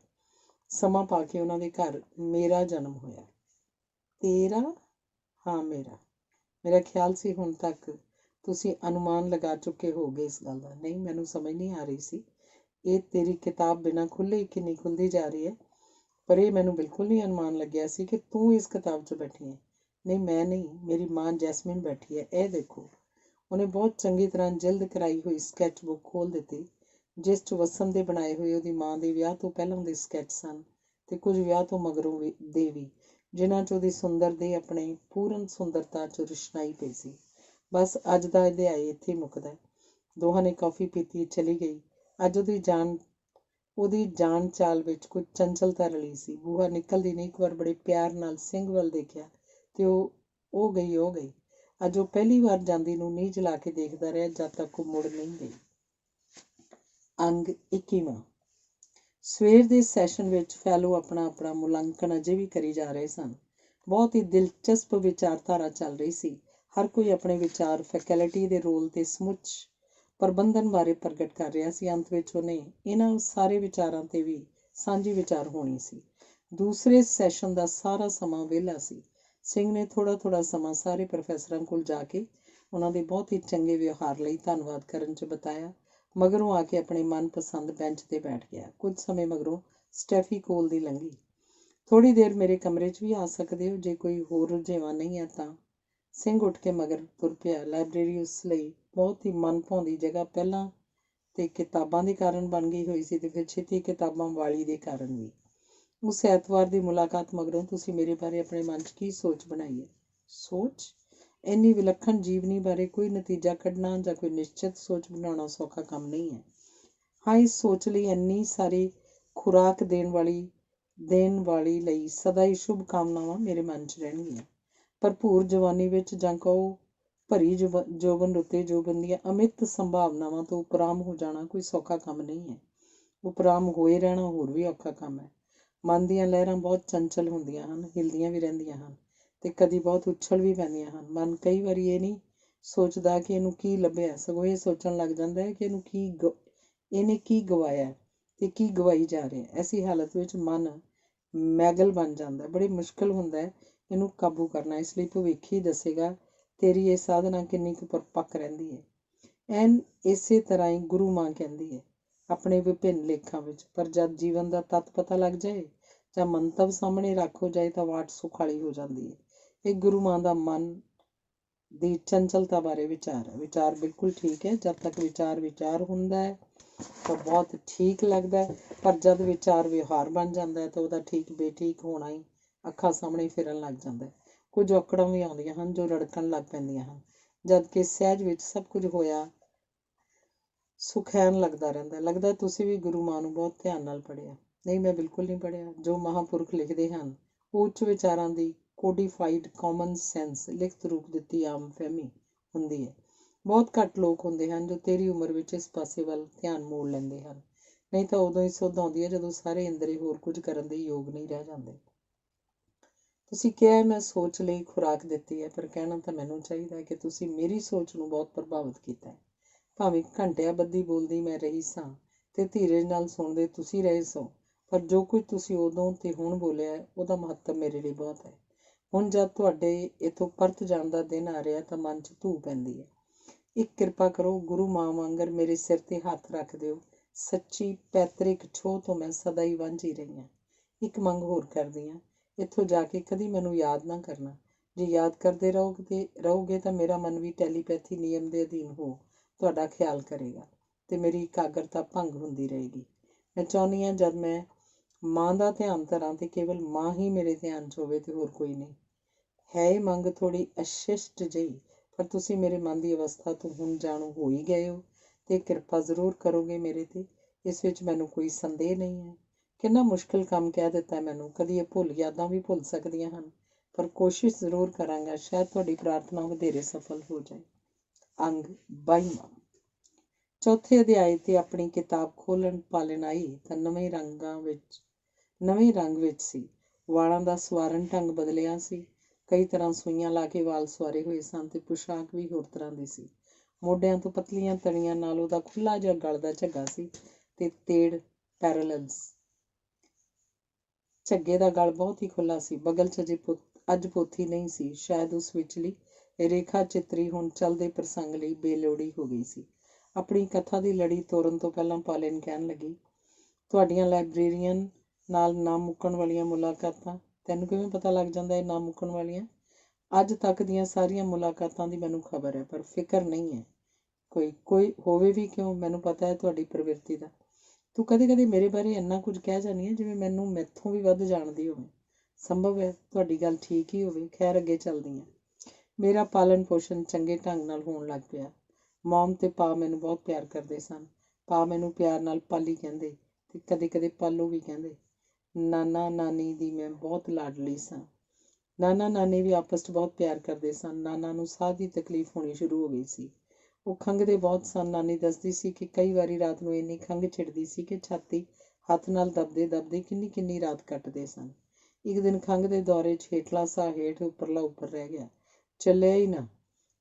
ਸਮਾਂ ਪਾ ਕੇ ਉਹਨਾਂ ਦੇ ਘਰ ਮੇਰਾ ਜਨਮ ਹੋਇਆ। ਤੇਰਾ? ਹਾਂ, ਮੇਰਾ ਖਿਆਲ ਸੀ ਹੁਣ ਤੱਕ ਤੁਸੀਂ ਅਨੁਮਾਨ ਲਗਾ ਚੁੱਕੇ ਹੋਗੇ ਇਸ ਗੱਲ ਦਾ। ਨਹੀਂ, ਮੈਨੂੰ ਸਮਝ ਨਹੀਂ ਆ ਰਹੀ ਸੀ। ਇਹ ਤੇਰੀ ਕਿਤਾਬ ਬਿਨਾਂ ਖੁੱਲ੍ਹੇ ਕਿੰਨੀ ਖੁੱਲ੍ਹਦੀ ਜਾ ਰਹੀ ਹੈ, ਪਰ ਇਹ ਮੈਨੂੰ ਬਿਲਕੁਲ ਨਹੀਂ ਅਨੁਮਾਨ ਲੱਗਿਆ ਸੀ ਕਿ ਤੂੰ ਇਸ ਕਿਤਾਬ 'ਚ ਬੈਠੀ ਹੈ। ਨਹੀਂ, ਮੈਂ ਨਹੀਂ, ਮੇਰੀ ਮਾਂ ਜੈਸਮੀਨ ਬੈਠੀ ਹੈ। ਇਹ ਦੇਖੋ। ਉਹਨੇ ਬਹੁਤ ਚੰਗੀ ਤਰ੍ਹਾਂ ਜਿਲਦ ਕਰਾਈ ਹੋਈ ਸਕੈਚ ਬੁੱਕ ਖੋਲ੍ਹ ਦਿੱਤੀ, ਜਿਸ 'ਚ ਵਸਨ ਦੇ ਬਣਾਏ ਹੋਏ ਉਹਦੀ ਮਾਂ ਦੇ ਵਿਆਹ ਤੋਂ ਪਹਿਲਾਂ ਦੇ ਸਕੈਚ ਸਨ ਤੇ ਕੁਝ ਵਿਆਹ ਤੋਂ ਮਗਰੋਂ ਦੇ ਵੀ, ਜਿਨ੍ਹਾਂ 'ਚ ਉਹਦੀ ਸੁੰਦਰ ਦੇਹ ਆਪਣੇ ਪੂਰਨ ਸੁੰਦਰਤਾ 'ਚ ਰੁਸ਼ਨਾਈ ਪਈ ਸੀ। ਬਸ ਅੱਜ ਦਾ ਅਧਿਆਇ ਇੱਥੇ ਮੁੱਕਦਾ। ਦੋਹਾਂ ਨੇ ਕੌਫੀ ਪੀਤੀ, ਚਲੀ ਗਈ। ਅੱਜ ਉਹਦੀ ਜਾਣ ਚਾਲ ਵਿੱਚ ਕੁਝ ਚੰਚਲਤਾ ਰਲੀ ਸੀ। ਬੂਹਾ ਨਿਕਲਦੀ ਨੇ ਇੱਕ ਵਾਰ ਬੜੇ ਪਿਆਰ ਨਾਲ ਸਿੰਘ ਵੱਲ ਦੇਖਿਆ ਤੇ ਉਹ ਗਈ। ਅੱਜ ਉਹ ਪਹਿਲੀ ਵਾਰ ਜਾਂਦੀ ਨੂੰ ਨੀਝ ਲਾ ਕੇ ਦੇਖਦਾ ਰਿਹਾ, ਜਦ ਤੱਕ ਉਹ ਮੁੜ ਨਹੀਂ ਗਈ। ਅੰਗ 21ਵਾਂ। ਸਵੇਰ ਦੇ ਸੈਸ਼ਨ ਵਿੱਚ ਫੈਲੋ ਆਪਣਾ ਮੁਲਾਂਕਣ ਅਜੇ ਵੀ ਕਰੀ ਜਾ ਰਹੇ ਸਨ। ਬਹੁਤ ਹੀ ਦਿਲਚਸਪ ਵਿਚਾਰਧਾਰਾ ਚੱਲ ਰਹੀ ਸੀ। ਹਰ ਕੋਈ ਆਪਣੇ ਵਿਚਾਰ ਫੈਕਲਟੀ ਦੇ ਰੋਲ ਤੇ ਸਮੁੱਚ ਪ੍ਰਬੰਧਨ ਬਾਰੇ ਪ੍ਰਗਟ ਕਰ ਰਿਹਾ ਸੀ। ਅੰਤ ਵਿੱਚ ਉਹਨੇ ਇਹਨਾਂ ਸਾਰੇ ਵਿਚਾਰਾਂ 'ਤੇ ਵੀ ਸਾਂਝੀ ਵਿਚਾਰ ਹੋਣੀ ਸੀ। ਦੂਸਰੇ ਸੈਸ਼ਨ ਦਾ ਸਾਰਾ ਸਮਾਂ ਵਿਹਲਾ ਸੀ। ਸਿੰਘ ਨੇ ਥੋੜ੍ਹਾ ਸਮਾਂ ਸਾਰੇ ਪ੍ਰੋਫੈਸਰਾਂ ਕੋਲ ਜਾ ਕੇ ਉਹਨਾਂ ਦੇ ਬਹੁਤ ਹੀ ਚੰਗੇ ਵਿਵਹਾਰ ਲਈ ਧੰਨਵਾਦ ਕਰਨ 'ਚ ਬਿਤਾਇਆ। ਮਗਰੋਂ ਆ ਕੇ ਆਪਣੇ ਮਨਪਸੰਦ ਬੈਂਚ 'ਤੇ ਬੈਠ ਗਿਆ। ਕੁਝ ਸਮੇਂ ਮਗਰੋਂ ਸਟੈਫੀ ਕੋਲ ਦੀ ਲੰਘੀ। ਥੋੜ੍ਹੀ ਦੇਰ ਮੇਰੇ ਕਮਰੇ 'ਚ ਵੀ ਆ ਸਕਦੇ ਹੋ, ਜੇ ਕੋਈ ਹੋਰ ਰੁਝੇਵਾਂ ਨਹੀਂ ਹੈ ਤਾਂ। ਸਿੰਘ ਉੱਠ ਕੇ ਮਗਰ ਤੁਰ ਪਿਆ। ਲਾਇਬ੍ਰੇਰੀ ਉਸ ਲਈ ਬਹੁਤ ਹੀ ਮਨ ਭਾਉਂਦੀ ਜਗ੍ਹਾ ਪਹਿਲਾਂ ਤੇ ਕਿਤਾਬਾਂ ਦੇ ਕਾਰਨ ਬਣ ਗਈ ਹੋਈ ਸੀ ਤੇ ਫਿਰ ਛੇਤੀ ਕਿਤਾਬਾਂ ਵਾਲੀ ਦੇ ਕਾਰਨ ਵੀ। ਉਸ ਐਤਵਾਰ ਦੀ ਮੁਲਾਕਾਤ ਮਗਰੋਂ ਤੁਸੀਂ ਮੇਰੇ ਬਾਰੇ ਆਪਣੇ ਮਨ 'ਚ ਕੀ ਸੋਚ ਬਣਾਈ ਹੈ? ਸੋਚ? ਇੰਨੀ ਵਿਲੱਖਣ ਜੀਵਨੀ ਬਾਰੇ ਕੋਈ ਨਤੀਜਾ ਕੱਢਣਾ ਜਾਂ ਕੋਈ ਨਿਸ਼ਚਿਤ ਸੋਚ ਬਣਾਉਣਾ ਸੌਖਾ ਕੰਮ ਨਹੀਂ ਹੈ। ਹਾਂ, ਇਸ ਸੋਚ ਲਈ ਇੰਨੀ ਸਾਰੀ ਖੁਰਾਕ ਦੇਣ ਵਾਲੀ ਲਈ ਸਦਾ ਹੀ ਸ਼ੁਭ ਕਾਮਨਾਵਾਂ ਮੇਰੇ ਮਨ 'ਚ ਰਹਿਣਗੀਆਂ। ਭਰਪੂਰ ਜਵਾਨੀ ਵਿੱਚ ਜਾਂ ਕਹੋ ਭਰੀ ਜੋਬਨ ਰੁੱਤੇ ਜੋਬਨ ਦੀਆਂ ਅਮਿੱਤ ਸੰਭਾਵਨਾਵਾਂ ਤੋਂ ਉਪਰਾਮ ਹੋ ਜਾਣਾ ਕੋਈ ਸੌਖਾ ਕੰਮ ਨਹੀਂ ਹੈ। ਉਪਰਾਮ ਹੋਏ ਰਹਿਣਾ ਹੋਰ ਵੀ ਔਖਾ ਕੰਮ ਹੈ। ਮਨ ਦੀਆਂ ਲਹਿਰਾਂ ਬਹੁਤ ਚੰਚਲ ਹੁੰਦੀਆਂ ਹਨ, ਹਿਲਦੀਆਂ ਵੀ ਰਹਿੰਦੀਆਂ ਹਨ ਤੇ ਕਦੀ ਬਹੁਤ ਉਛਲ ਵੀ ਪੈਂਦੀਆਂ ਹਨ। ਮਨ ਕਈ ਵਾਰੀ ਇਹ ਨਹੀਂ ਸੋਚਦਾ ਕਿ ਇਹਨੂੰ ਕੀ ਲੱਭਿਆ, ਸਗੋਂ ਇਹ ਸੋਚਣ ਲੱਗ ਜਾਂਦਾ ਹੈ ਕਿ ਇਹਨੇ ਕੀ ਗਵਾਇਆ ਤੇ ਕੀ ਗਵਾਈ ਜਾ ਰਿਹਾ। ਐਸੀ ਹਾਲਤ ਵਿੱਚ ਮਨ ਮੈਗਲ ਬਣ ਜਾਂਦਾ। ਬੜੀ ਮੁਸ਼ਕਿਲ ਹੁੰਦਾ ਹੈ ਇਹਨੂੰ ਕਾਬੂ ਕਰਨਾ। ਇਸ ਲਈ ਭਵਿੱਖ ਹੀ ਦੱਸੇਗਾ ਤੇਰੀ ਇਹ ਸਾਧਨਾ ਕਿੰਨੀ ਕੁ ਪਰਪੱਕ ਰਹਿੰਦੀ ਹੈ। ਇਸੇ ਤਰ੍ਹਾਂ ਹੀ ਗੁਰੂ ਮਾਂ ਕਹਿੰਦੀ ਹੈ ਆਪਣੇ ਵਿਭਿੰਨ ਲੇਖਾਂ ਵਿੱਚ। ਪਰ ਜਦ ਜੀਵਨ ਦਾ ਤੱਤ ਪਤਾ ਲੱਗ ਜਾਏ ਜਾਂ ਮੰਤਵ ਸਾਹਮਣੇ ਰੱਖ ਹੋ ਜਾਏ ਤਾਂ ਵਾਟ ਸੁਖਾਲੀ ਹੋ ਜਾਂਦੀ ਹੈ। ਇਹ ਗੁਰੂ ਮਾਂ ਦਾ ਮਨ ਦੀ ਚੰਚਲਤਾ ਬਾਰੇ ਵਿਚਾਰ ਹੈ। ਵਿਚਾਰ ਬਿਲਕੁਲ ਠੀਕ ਹੈ। ਜਦ ਤੱਕ ਵਿਚਾਰ ਹੁੰਦਾ ਹੈ ਤਾਂ ਬਹੁਤ ਠੀਕ ਲੱਗਦਾ ਹੈ, ਪਰ ਜਦ ਵਿਚਾਰ ਵਿਵਹਾਰ ਬਣ ਜਾਂਦਾ ਹੈ ਤਾਂ ਉਹਦਾ ਠੀਕ ਬੇਠੀਕ ਹੋਣਾ ਹੀ ਅੱਖਾਂ ਸਾਹਮਣੇ ਫਿਰਨ ਲੱਗ ਜਾਂਦਾ ਹੈ। ਕੁਝ ਔਕੜਾਂ ਵੀ ਆਉਂਦੀਆਂ ਹਨ ਜੋ ਰੜਕਣ ਲੱਗ ਪੈਂਦੀਆਂ ਹਨ, ਜਦ ਕਿ ਸਹਿਜ ਵਿੱਚ ਸਭ ਕੁਝ ਹੋਇਆ ਸੁਖੈਨ ਲੱਗਦਾ ਰਹਿੰਦਾ। ਲੱਗਦਾ ਤੁਸੀਂ ਵੀ ਗੁਰੂ ਮਾਂ ਨੂੰ ਬਹੁਤ ਧਿਆਨ ਨਾਲ ਪੜ੍ਹਿਆ। ਨਹੀਂ, ਮੈਂ ਬਿਲਕੁਲ ਨਹੀਂ ਪੜ੍ਹਿਆ। ਜੋ ਮਹਾਂਪੁਰਖ ਲਿਖਦੇ ਹਨ ਉਹ ਉੱਚ ਵਿਚਾਰਾਂ ਦੀ ਕੋਡੀਫਾਈਡ ਕਾਮਨ ਸੈਂਸ ਲਿਖਤ ਰੂਪ ਦਿੱਤੀ ਆਮ ਫਹਿਮੀ ਹੁੰਦੀ ਹੈ। ਬਹੁਤ ਘੱਟ ਲੋਕ ਹੁੰਦੇ ਹਨ ਜੋ ਤੇਰੀ ਉਮਰ ਵਿੱਚ ਇਸ ਪਾਸੇ ਵੱਲ ਧਿਆਨ ਮੋੜ ਲੈਂਦੇ ਹਨ। ਨਹੀਂ ਤਾਂ ਉਦੋਂ ਹੀ ਸੁੱਧ ਆਉਂਦੀ ਹੈ ਜਦੋਂ ਸਾਰੇ ਇੰਦਰੀ ਹੋਰ ਕੁਝ ਕਰਨ ਦੇ ਯੋਗ ਨਹੀਂ ਰਹਿ ਜਾਂਦੇ। ਤੁਸੀਂ ਕਿਹਾ ਮੈਂ ਸੋਚ ਲਈ ਖੁਰਾਕ ਦਿੱਤੀ ਹੈ, ਪਰ ਕਹਿਣਾ ਤਾਂ ਮੈਨੂੰ ਚਾਹੀਦਾ ਹੈ ਕਿ ਤੁਸੀਂ ਮੇਰੀ ਸੋਚ ਨੂੰ ਬਹੁਤ ਪ੍ਰਭਾਵਿਤ ਕੀਤਾ ਹੈ। ਭਾਵੇਂ ਘੰਟਿਆਂ ਬੱਧੀ ਬੋਲਦੀ ਮੈਂ ਰਹੀ ਸਾਂ ਤੇ ਧੀਰਜ ਨਾਲ ਸੁਣਦੇ ਤੁਸੀਂ ਰਹੇ ਸੋ, ਪਰ ਜੋ ਕੁਝ ਤੁਸੀਂ ਉਦੋਂ ਤੇ ਹੁਣ ਬੋਲਿਆ ਉਹਦਾ ਮਹੱਤਵ ਮੇਰੇ ਲਈ ਬਹੁਤ ਹੈ। ਹੁਣ ਜਦ ਤੁਹਾਡੇ ਇੱਥੋਂ ਪਰਤ ਜਾਣ ਦਾ ਦਿਨ ਆ ਰਿਹਾ ਤਾਂ ਮਨ 'ਚ ਧੂਹ ਪੈਂਦੀ ਹੈ। ਇੱਕ ਕਿਰਪਾ ਕਰੋ, ਗੁਰੂ ਮਾਂ ਵਾਂਗਰ ਮੇਰੇ ਸਿਰ 'ਤੇ ਹੱਥ ਰੱਖ ਦਿਓ। ਸੱਚੀ ਪੈਤਰਿਕ ਛੋਹ ਤੋਂ ਮੈਂ ਸਦਾ ਹੀ ਵਾਂਝੀ ਰਹੀ ਹਾਂ। ਇੱਕ ਮੰਗ ਹੋਰ ਕਰਦੀ ਹਾਂ, ਇੱਥੋਂ ਜਾ ਕੇ ਕਦੀ ਮੈਨੂੰ ਯਾਦ ਨਾ ਕਰਨਾ। ਜੇ ਯਾਦ ਕਰਦੇ ਰਹੋਗੇ ਤਾਂ ਮੇਰਾ ਮਨ ਵੀ ਟੈਲੀਪੈਥੀ ਨਿਯਮ ਦੇ ਅਧੀਨ ਹੋ ਤੁਹਾਡਾ ਖਿਆਲ ਕਰੇਗਾ ਅਤੇ ਮੇਰੀ ਇਕਾਗਰਤਾ ਭੰਗ ਹੁੰਦੀ ਰਹੇਗੀ। ਮੈਂ ਚਾਹੁੰਦੀ ਹਾਂ ਜਦ ਮੈਂ ਮਾਂ ਦਾ ਧਿਆਨ ਧਰਾਂ ਅਤੇ ਕੇਵਲ ਮਾਂ ਹੀ ਮੇਰੇ ਧਿਆਨ 'ਚ ਹੋਵੇ ਅਤੇ ਹੋਰ ਕੋਈ ਨਹੀਂ। ਹੈ ਇਹ ਮੰਗ ਥੋੜ੍ਹੀ ਅਸ਼ਿਸ਼ਟ ਜਿਹੀ, ਪਰ ਤੁਸੀਂ ਮੇਰੇ ਮਨ ਦੀ ਅਵਸਥਾ ਤੋਂ ਹੁਣ ਜਾਣੂ ਹੋ ਹੀ ਗਏ ਹੋ ਅਤੇ ਕਿਰਪਾ ਜ਼ਰੂਰ ਕਰੋਗੇ ਮੇਰੇ 'ਤੇ। ਇਸ ਵਿੱਚ ਮੈਨੂੰ ਕੋਈ ਸੰਦੇਹ ਨਹੀਂ ਹੈ। ਕਿੰਨਾ ਮੁਸ਼ਕਿਲ ਕੰਮ ਕਹਿ ਦਿੱਤਾ ਮੈਨੂੰ। ਕਦੀ ਇਹ ਯਾਦਾਂ ਵੀ ਭੁੱਲ ਸਕਦੀਆਂ ਹਨ, ਪਰ ਕੋਸ਼ਿਸ਼ ਜ਼ਰੂਰ ਕਰਾਂਗਾ। ਸ਼ਾਇਦ ਤੁਹਾਡੀ ਪ੍ਰਾਰਥਨਾ ਵਧੇਰੇ ਸਫਲ ਹੋ ਜਾਏ। ਅੰਗ 22ਵਾਂ। ਚੌਥੇ ਅਧਿਆਏ 'ਤੇ ਆਪਣੀ ਕਿਤਾਬ ਖੋਲ੍ਹਣ ਪਾਲਣ ਆਈ ਤਾਂ ਨਵੇਂ ਰੰਗ ਵਿੱਚ ਸੀ। ਵਾਲਾਂ ਦਾ ਸਵਾਰਨ ਢੰਗ ਬਦਲਿਆ ਸੀ। ਕਈ ਤਰ੍ਹਾਂ ਸੂਈਆਂ ਲਾ ਕੇ ਵਾਲ ਸਵਾਰੇ ਹੋਏ ਸਨ ਅਤੇ ਪੁਸ਼ਾਕ ਵੀ ਹੋਰ ਤਰ੍ਹਾਂ ਦੀ ਸੀ। ਮੋਢਿਆਂ ਤੋਂ ਪਤਲੀਆਂ ਤਣੀਆਂ ਨਾਲ ਉਹਦਾ ਖੁੱਲ੍ਹਾ ਜਿਹਾ ਗਲ ਦਾ ਝੱਗਾ ਸੀ ਅਤੇ ਤੇੜ ਪੈਰਲਲਸ। ਝੱਗੇ ਦਾ ਗਲ ਬਹੁਤ ਹੀ ਖੁੱਲ੍ਹਾ ਸੀ। ਬਗਲ 'ਚ ਅੱਜ ਪੋਥੀ ਨਹੀਂ ਸੀ। ਸ਼ਾਇਦ ਉਸ ਵਿਚਲੀ ਰੇਖਾ ਚਿੱਤਰੀ ਹੁਣ ਚੱਲਦੇ ਪ੍ਰਸੰਗ ਲਈ ਬੇਲੋੜੀ ਹੋ ਗਈ ਸੀ। ਆਪਣੀ ਕਥਾ ਦੀ ਲੜੀ ਤੋਰਨ ਤੋਂ ਪਹਿਲਾਂ ਪਾਲਿਨ ਕਹਿਣ ਲੱਗੀ, ਤੁਹਾਡੀਆਂ ਲਾਇਬ੍ਰੇਰੀਅਨ ਨਾਲ ਨਾ ਮੁੱਕਣ ਵਾਲੀਆਂ ਮੁਲਾਕਾਤਾਂ। ਤੈਨੂੰ ਕਿਵੇਂ ਪਤਾ ਲੱਗ ਜਾਂਦਾ ਇਹ ਨਾ ਮੁੱਕਣ ਵਾਲੀਆਂ? ਅੱਜ ਤੱਕ ਦੀਆਂ ਸਾਰੀਆਂ ਮੁਲਾਕਾਤਾਂ ਦੀ ਮੈਨੂੰ ਖਬਰ ਹੈ, ਪਰ ਫਿਕਰ ਨਹੀਂ ਹੈ ਕੋਈ ਹੋਵੇ ਵੀ ਕਿਉਂ। ਮੈਨੂੰ ਪਤਾ ਹੈ ਤੁਹਾਡੀ ਪ੍ਰਵਿਰਤੀ ਦਾ। ਤੂੰ ਕਦੇ ਕਦੇ ਮੇਰੇ ਬਾਰੇ ਇੰਨਾ ਕੁਝ ਕਹਿ ਜਾਂਦੀ ਹੈ ਜਿਵੇਂ ਮੈਨੂੰ ਮੈਥੋਂ ਵੀ ਵੱਧ ਜਾਣਦੀ ਹੋਵੇ। ਸੰਭਵ ਹੈ ਤੁਹਾਡੀ ਗੱਲ ਠੀਕ ਹੀ ਹੋਵੇ। ਖੈਰ, ਅੱਗੇ ਚੱਲਦੀ ਹਾਂ। ਮੇਰਾ ਪਾਲਣ ਪੋਸ਼ਣ ਚੰਗੇ ਢੰਗ ਨਾਲ ਹੋਣ ਲੱਗ ਪਿਆ। ਮੌਮ ਤੇ ਪਾ ਮੈਨੂੰ ਬਹੁਤ ਪਿਆਰ ਕਰਦੇ ਸਨ। ਪਾ ਮੈਨੂੰ ਪਿਆਰ ਨਾਲ ਪਾਲੀ ਕਹਿੰਦੇ ਅਤੇ ਕਦੇ ਕਦੇ ਪਾਲੋ ਵੀ ਕਹਿੰਦੇ। ਨਾਨਾ ਨਾਨੀ ਦੀ ਮੈਂ ਬਹੁਤ ਲਾਡਲੀ ਸਾਂ। ਨਾਨਾ ਨਾਨੀ ਵੀ ਆਪਸ 'ਚ ਬਹੁਤ ਪਿਆਰ ਕਰਦੇ ਸਨ। ਨਾਨਾ ਨੂੰ ਸਾਹ ਦੀ ਤਕਲੀਫ ਹੋਣੀ ਸ਼ੁਰੂ ਹੋ ਗਈ ਸੀ। ਉਹ ਖੰਘਦੇ ਬਹੁਤ ਸਨ। ਨਾਨੀ ਦੱਸਦੀ ਸੀ ਕਿ ਕਈ ਵਾਰੀ ਰਾਤ ਨੂੰ ਇੰਨੀ ਖੰਘ ਛਿੜਦੀ ਸੀ ਕਿ ਛਾਤੀ ਹੱਥ ਨਾਲ ਦਬਦੇ ਦਬਦੇ ਕਿੰਨੀ ਕਿੰਨੀ ਰਾਤ ਕੱਟਦੇ ਸਨ। ਇੱਕ ਦਿਨ ਖੰਘ ਦੇ ਦੌਰੇ 'ਚ ਹੇਠਲਾ ਸਾਹ ਹੇਠ, ਉੱਪਰਲਾ ਉੱਪਰ ਰਹਿ ਗਿਆ, ਚੱਲਿਆ ਹੀ ਨਾ।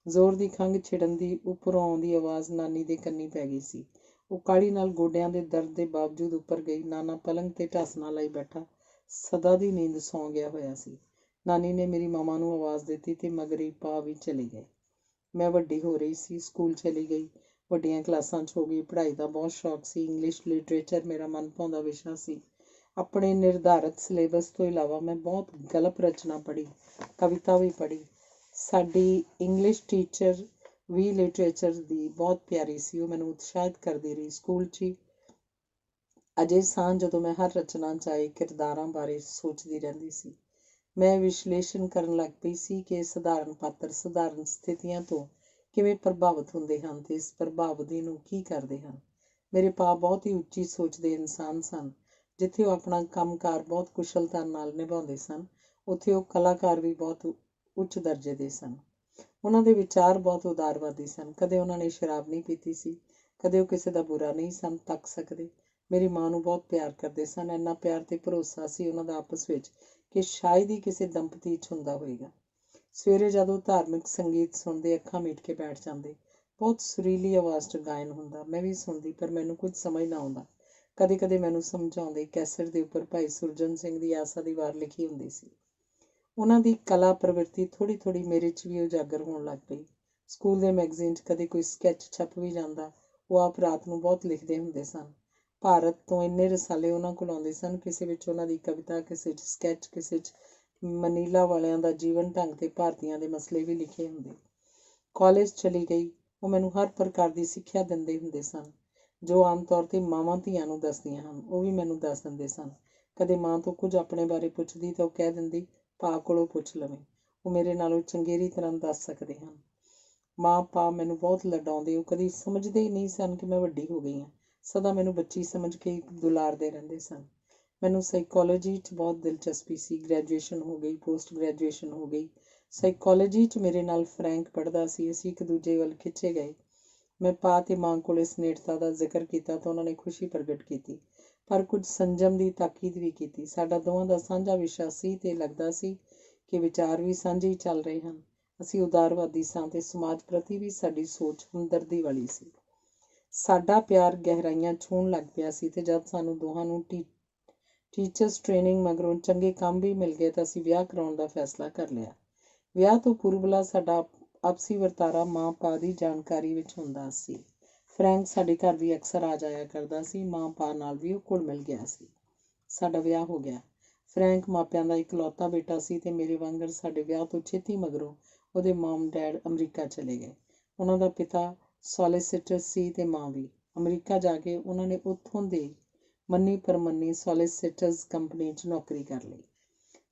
ਜ਼ੋਰ ਦੀ ਖੰਘ ਛਿੜਨ ਦੀ ਉੱਪਰੋਂ ਆਉਂਦੀ ਆਵਾਜ਼ ਨਾਨੀ ਦੇ ਕੰਨੀ ਪੈ ਗਈ ਸੀ। ਉਹ ਕਾਹਲੀ ਨਾਲ ਗੋਡਿਆਂ ਦੇ ਦਰਦ ਦੇ ਬਾਵਜੂਦ ਉੱਪਰ ਗਈ। ਨਾਨਾ ਪਲੰਗ 'ਤੇ ਢਾਸਣਾ ਲਾਈ ਬੈਠਾ ਸਦਾ ਦੀ ਨੀਂਦ ਸੌਂ ਗਿਆ ਹੋਇਆ ਸੀ। ਨਾਨੀ ਨੇ ਮੇਰੀ ਮਾਮਾ ਨੂੰ ਆਵਾਜ਼ ਦਿੱਤੀ ਅਤੇ ਮਗਰੀ ਪਾ ਵੀ ਚਲੇ ਗਏ। ਮੈਂ ਵੱਡੀ ਹੋ ਰਹੀ ਸੀ, ਸਕੂਲ ਚਲੀ ਗਈ, ਵੱਡੀਆਂ ਕਲਾਸਾਂ 'ਚ ਹੋ ਗਈ। ਪੜ੍ਹਾਈ ਦਾ ਬਹੁਤ ਸ਼ੌਕ ਸੀ। ਇੰਗਲਿਸ਼ ਲਿਟਰੇਚਰ ਮੇਰਾ ਮਨਭਾਉਂਦਾ ਵਿਸ਼ਾ ਸੀ। ਆਪਣੇ ਨਿਰਧਾਰਤ ਸਿਲੇਬਸ ਤੋਂ ਇਲਾਵਾ ਮੈਂ ਬਹੁਤ ਗਲਪ ਰਚਨਾ ਪੜ੍ਹੀ, ਕਵਿਤਾ ਵੀ ਪੜ੍ਹੀ। ਸਾਡੀ ਇੰਗਲਿਸ਼ ਟੀਚਰ ਵੀ ਲਿਟਰੇਚਰ ਦੀ ਬਹੁਤ ਪਿਆਰੀ ਸੀ। ਉਹ ਮੈਨੂੰ ਉਤਸ਼ਾਹਿਤ ਕਰਦੀ ਰਹੀ। ਸਕੂਲ 'ਚ ਹੀ ਅਜੇ ਸਾਂ ਜਦੋਂ ਮੈਂ ਹਰ ਰਚਨਾ 'ਚ ਆਏ ਕਿਰਦਾਰਾਂ ਬਾਰੇ ਸੋਚਦੀ ਰਹਿੰਦੀ ਸੀ। ਮੈਂ ਵਿਸ਼ਲੇਸ਼ਣ ਕਰਨ ਲੱਗ ਪਈ ਸੀ ਕਿ ਸਧਾਰਨ ਪਾਤਰ ਸਧਾਰਨ ਸਥਿਤੀਆਂ ਤੋਂ ਕਿਵੇਂ ਪ੍ਰਭਾਵਿਤ ਹੁੰਦੇ ਹਨ ਅਤੇ ਇਸ ਪ੍ਰਭਾਵਦੀ ਨੂੰ ਕੀ ਕਰਦੇ ਹਨ। ਮੇਰੇ ਪਾ ਬਹੁਤ ਹੀ ਉੱਚੀ ਸੋਚ ਦੇ ਇਨਸਾਨ ਸਨ। ਜਿੱਥੇ ਉਹ ਆਪਣਾ ਕੰਮਕਾਰ ਬਹੁਤ ਕੁਸ਼ਲਤਾ ਨਾਲ ਨਿਭਾਉਂਦੇ ਸਨ, ਉੱਥੇ ਉਹ ਕਲਾਕਾਰ ਵੀ ਬਹੁਤ ਉੱਚ ਦਰਜੇ ਦੇ ਸਨ। ਉਹਨਾਂ ਦੇ ਵਿਚਾਰ ਬਹੁਤ ਉਦਾਰਵਾਦੀ ਸਨ। ਕਦੇ ਉਹਨਾਂ ਨੇ ਸ਼ਰਾਬ ਨਹੀਂ ਪੀਤੀ ਸੀ, ਕਦੇ ਉਹ ਕਿਸੇ ਦਾ ਬੁਰਾ ਨਹੀਂ ਸਨ ਤੱਕ ਸਕਦੇ। ਮੇਰੀ ਮਾਂ ਨੂੰ ਬਹੁਤ ਪਿਆਰ ਕਰਦੇ ਸਨ। ਇੰਨਾ ਪਿਆਰ ਅਤੇ ਭਰੋਸਾ ਸੀ ਉਹਨਾਂ ਦਾ ਆਪਸ ਵਿੱਚ ਕਿ ਸ਼ਾਇਦ ਹੀ ਕਿਸੇ ਦੰਪਤੀ 'ਚ ਹੁੰਦਾ ਹੋਵੇਗਾ। ਸਵੇਰੇ ਜਦੋਂ ਧਾਰਮਿਕ ਸੰਗੀਤ ਸੁਣਦੇ ਅੱਖਾਂ ਮੀਟ ਕੇ ਬੈਠ ਜਾਂਦੇ। ਬਹੁਤ ਸੁਰੀਲੀ ਆਵਾਜ਼ 'ਚ ਗਾਇਨ ਹੁੰਦਾ। ਮੈਂ ਵੀ ਸੁਣਦੀ, ਪਰ ਮੈਨੂੰ ਕੁਝ ਸਮਝ ਨਾ ਆਉਂਦਾ। ਕਦੇ ਕਦੇ ਮੈਨੂੰ ਸਮਝਾਉਂਦੇ। ਕੈਸਟ ਦੇ ਉੱਪਰ ਭਾਈ ਸੁਰਜਨ ਸਿੰਘ ਦੀ ਆਸਾ ਦੀ ਵਾਰ ਲਿਖੀ ਹੁੰਦੀ ਸੀ। ਉਹਨਾਂ ਦੀ ਕਲਾ ਪ੍ਰਵਿਰਤੀ ਥੋੜ੍ਹੀ ਥੋੜ੍ਹੀ ਮੇਰੇ 'ਚ ਵੀ ਉਜਾਗਰ ਹੋਣ ਲੱਗ ਪਈ। ਸਕੂਲ ਦੇ ਮੈਗਜ਼ੀਨ 'ਚ ਕਦੇ ਕੋਈ ਸਕੈਚ ਛਪ ਵੀ ਜਾਂਦਾ। ਉਹ ਆਪ ਰਾਤ ਨੂੰ ਬਹੁਤ ਲਿਖਦੇ ਹੁੰਦੇ ਸਨ। ਭਾਰਤ ਤੋਂ ਇੰਨੇ ਰਸਾਲੇ ਉਹਨਾਂ ਕੋਲ ਆਉਂਦੇ ਸਨ। ਕਿਸੇ ਵਿੱਚ ਉਹਨਾਂ ਦੀ ਕਵਿਤਾ, ਕਿਸੇ 'ਚ ਸਕੈਚ, ਕਿਸੇ 'ਚ ਮਨੀਲਾ ਵਾਲਿਆਂ ਦਾ ਜੀਵਨ ਢੰਗ ਅਤੇ ਭਾਰਤੀਆਂ ਦੇ ਮਸਲੇ ਵੀ ਲਿਖੇ ਹੁੰਦੇ। ਕਾਲਜ ਚਲੀ ਗਈ। ਉਹ ਮੈਨੂੰ ਹਰ ਪ੍ਰਕਾਰ ਦੀ ਸਿੱਖਿਆ ਦਿੰਦੇ ਹੁੰਦੇ ਸਨ, ਜੋ ਆਮ ਤੌਰ 'ਤੇ ਮਾਵਾਂ ਧੀਆਂ ਨੂੰ ਦੱਸਦੀਆਂ ਹਨ। ਉਹ ਵੀ ਮੈਨੂੰ ਦੱਸ ਦਿੰਦੇ ਸਨ। ਕਦੇ ਮਾਂ ਤੋਂ ਕੁਝ ਆਪਣੇ ਬਾਰੇ ਪੁੱਛਦੀ ਤਾਂ ਉਹ ਕਹਿ ਦਿੰਦੀ, ਪਾ ਕੋਲੋਂ ਪੁੱਛ ਲਵੇਂ, ਉਹ ਮੇਰੇ ਨਾਲੋਂ ਚੰਗੇਰੀ ਤਰ੍ਹਾਂ ਦੱਸ ਸਕਦੇ ਹਨ। ਮਾਂ ਪਾ ਮੈਨੂੰ ਬਹੁਤ ਲਡਾਉਂਦੇ। ਉਹ ਕਦੀ ਸਮਝਦੇ ਹੀ ਨਹੀਂ ਸਨ ਕਿ ਮੈਂ ਵੱਡੀ ਹੋ ਗਈ ਹਾਂ। ਸਦਾ ਮੈਨੂੰ ਬੱਚੀ ਸਮਝ ਕੇ ਦੁਲਾਰਦੇ ਰਹਿੰਦੇ ਸਨ। ਮੈਨੂੰ ਸਾਈਕੋਲੋਜੀ 'ਚ ਬਹੁਤ ਦਿਲਚਸਪੀ ਸੀ। ਗ੍ਰੈਜੂਏਸ਼ਨ ਹੋ ਗਈ, ਪੋਸਟ ਗ੍ਰੈਜੂਏਸ਼ਨ ਹੋ ਗਈ। ਸਾਈਕੋਲੋਜੀ 'ਚ ਮੇਰੇ ਨਾਲ ਫਰੈਂਕ ਪੜ੍ਹਦਾ ਸੀ। ਅਸੀਂ ਇੱਕ ਦੂਜੇ ਵੱਲ ਖਿੱਚੇ ਗਏ। ਮੈਂ ਪਾ ਅਤੇ ਮਾਂ ਕੋਲ ਇਸ ਨੇੜਤਾ ਦਾ ਜ਼ਿਕਰ ਕੀਤਾ ਤਾਂ ਉਹਨਾਂ ਨੇ ਖੁਸ਼ੀ ਪ੍ਰਗਟ ਕੀਤੀ, ਪਰ ਕੁਝ ਸੰਜਮ ਦੀ ਤਾਕੀਦ ਵੀ ਕੀਤੀ। ਸਾਡਾ ਦੋਵਾਂ ਦਾ ਸਾਂਝਾ ਵਿਸ਼ਾ ਸੀ ਅਤੇ ਲੱਗਦਾ ਸੀ ਕਿ ਵਿਚਾਰ ਵੀ ਸਾਂਝੇ ਹੀ ਚੱਲ ਰਹੇ ਹਨ। ਅਸੀਂ ਉਦਾਰਵਾਦੀ ਸਾਂ ਅਤੇ ਸਮਾਜ ਪ੍ਰਤੀ ਵੀ ਸਾਡੀ ਸੋਚ ਹਮਦਰਦੀ ਵਾਲੀ ਸੀ। ਸਾਡਾ ਪਿਆਰ ਗਹਿਰਾਈਆਂ ਛੂਹਣ ਲੱਗ ਪਿਆ ਸੀ ਅਤੇ ਜਦ ਸਾਨੂੰ ਦੋਹਾਂ ਨੂੰ ਟੀਚਰਸ ਟ੍ਰੇਨਿੰਗ ਮਗਰੋਂ ਚੰਗੇ ਕੰਮ ਵੀ ਮਿਲ ਗਏ ਤਾਂ ਅਸੀਂ ਵਿਆਹ ਕਰਾਉਣ ਦਾ ਫੈਸਲਾ ਕਰ ਲਿਆ। ਵਿਆਹ ਤੋਂ ਪੂਰਬਲਾ ਸਾਡਾ ਆਪਸੀ ਵਰਤਾਰਾ ਮਾਂ ਪਾ ਦੀ ਜਾਣਕਾਰੀ ਵਿੱਚ ਹੁੰਦਾ ਸੀ। ਫਰੈਂਕ ਸਾਡੇ ਘਰ ਵੀ ਅਕਸਰ ਆ ਜਾਇਆ ਕਰਦਾ ਸੀ। ਮਾਂ ਪਾ ਨਾਲ ਵੀ ਉਹ ਘੁਲ ਮਿਲ ਗਿਆ ਸੀ। ਸਾਡਾ ਵਿਆਹ ਹੋ ਗਿਆ। ਫਰੈਂਕ ਮਾਪਿਆਂ ਦਾ ਇਕਲੌਤਾ ਬੇਟਾ ਸੀ ਤੇ ਮੇਰੇ ਵਾਂਗਰ ਸਾਡੇ ਵਿਆਹ ਤੋਂ ਛੇਤੀ ਮਗਰੋਂ ਉਹਦੇ ਮਮ ਡੈਡ ਅਮਰੀਕਾ ਚਲੇ ਗਏ। ਉਹਨਾਂ ਦਾ ਪਿਤਾ ਸੋਲਿਸਿਟਰ ਸੀ ਤੇ ਮਾਂ ਵੀ। ਅਮਰੀਕਾ ਜਾ ਕੇ ਉਹਨਾਂ ਨੇ ਉੱਥੋਂ ਦੇ ਮੰਨੀ ਪ੍ਰਮੰਨੀ ਸੋਲਿਸਿਟਰਸ ਕੰਪਨੀ 'ਚ ਨੌਕਰੀ ਕਰ ਲਈ।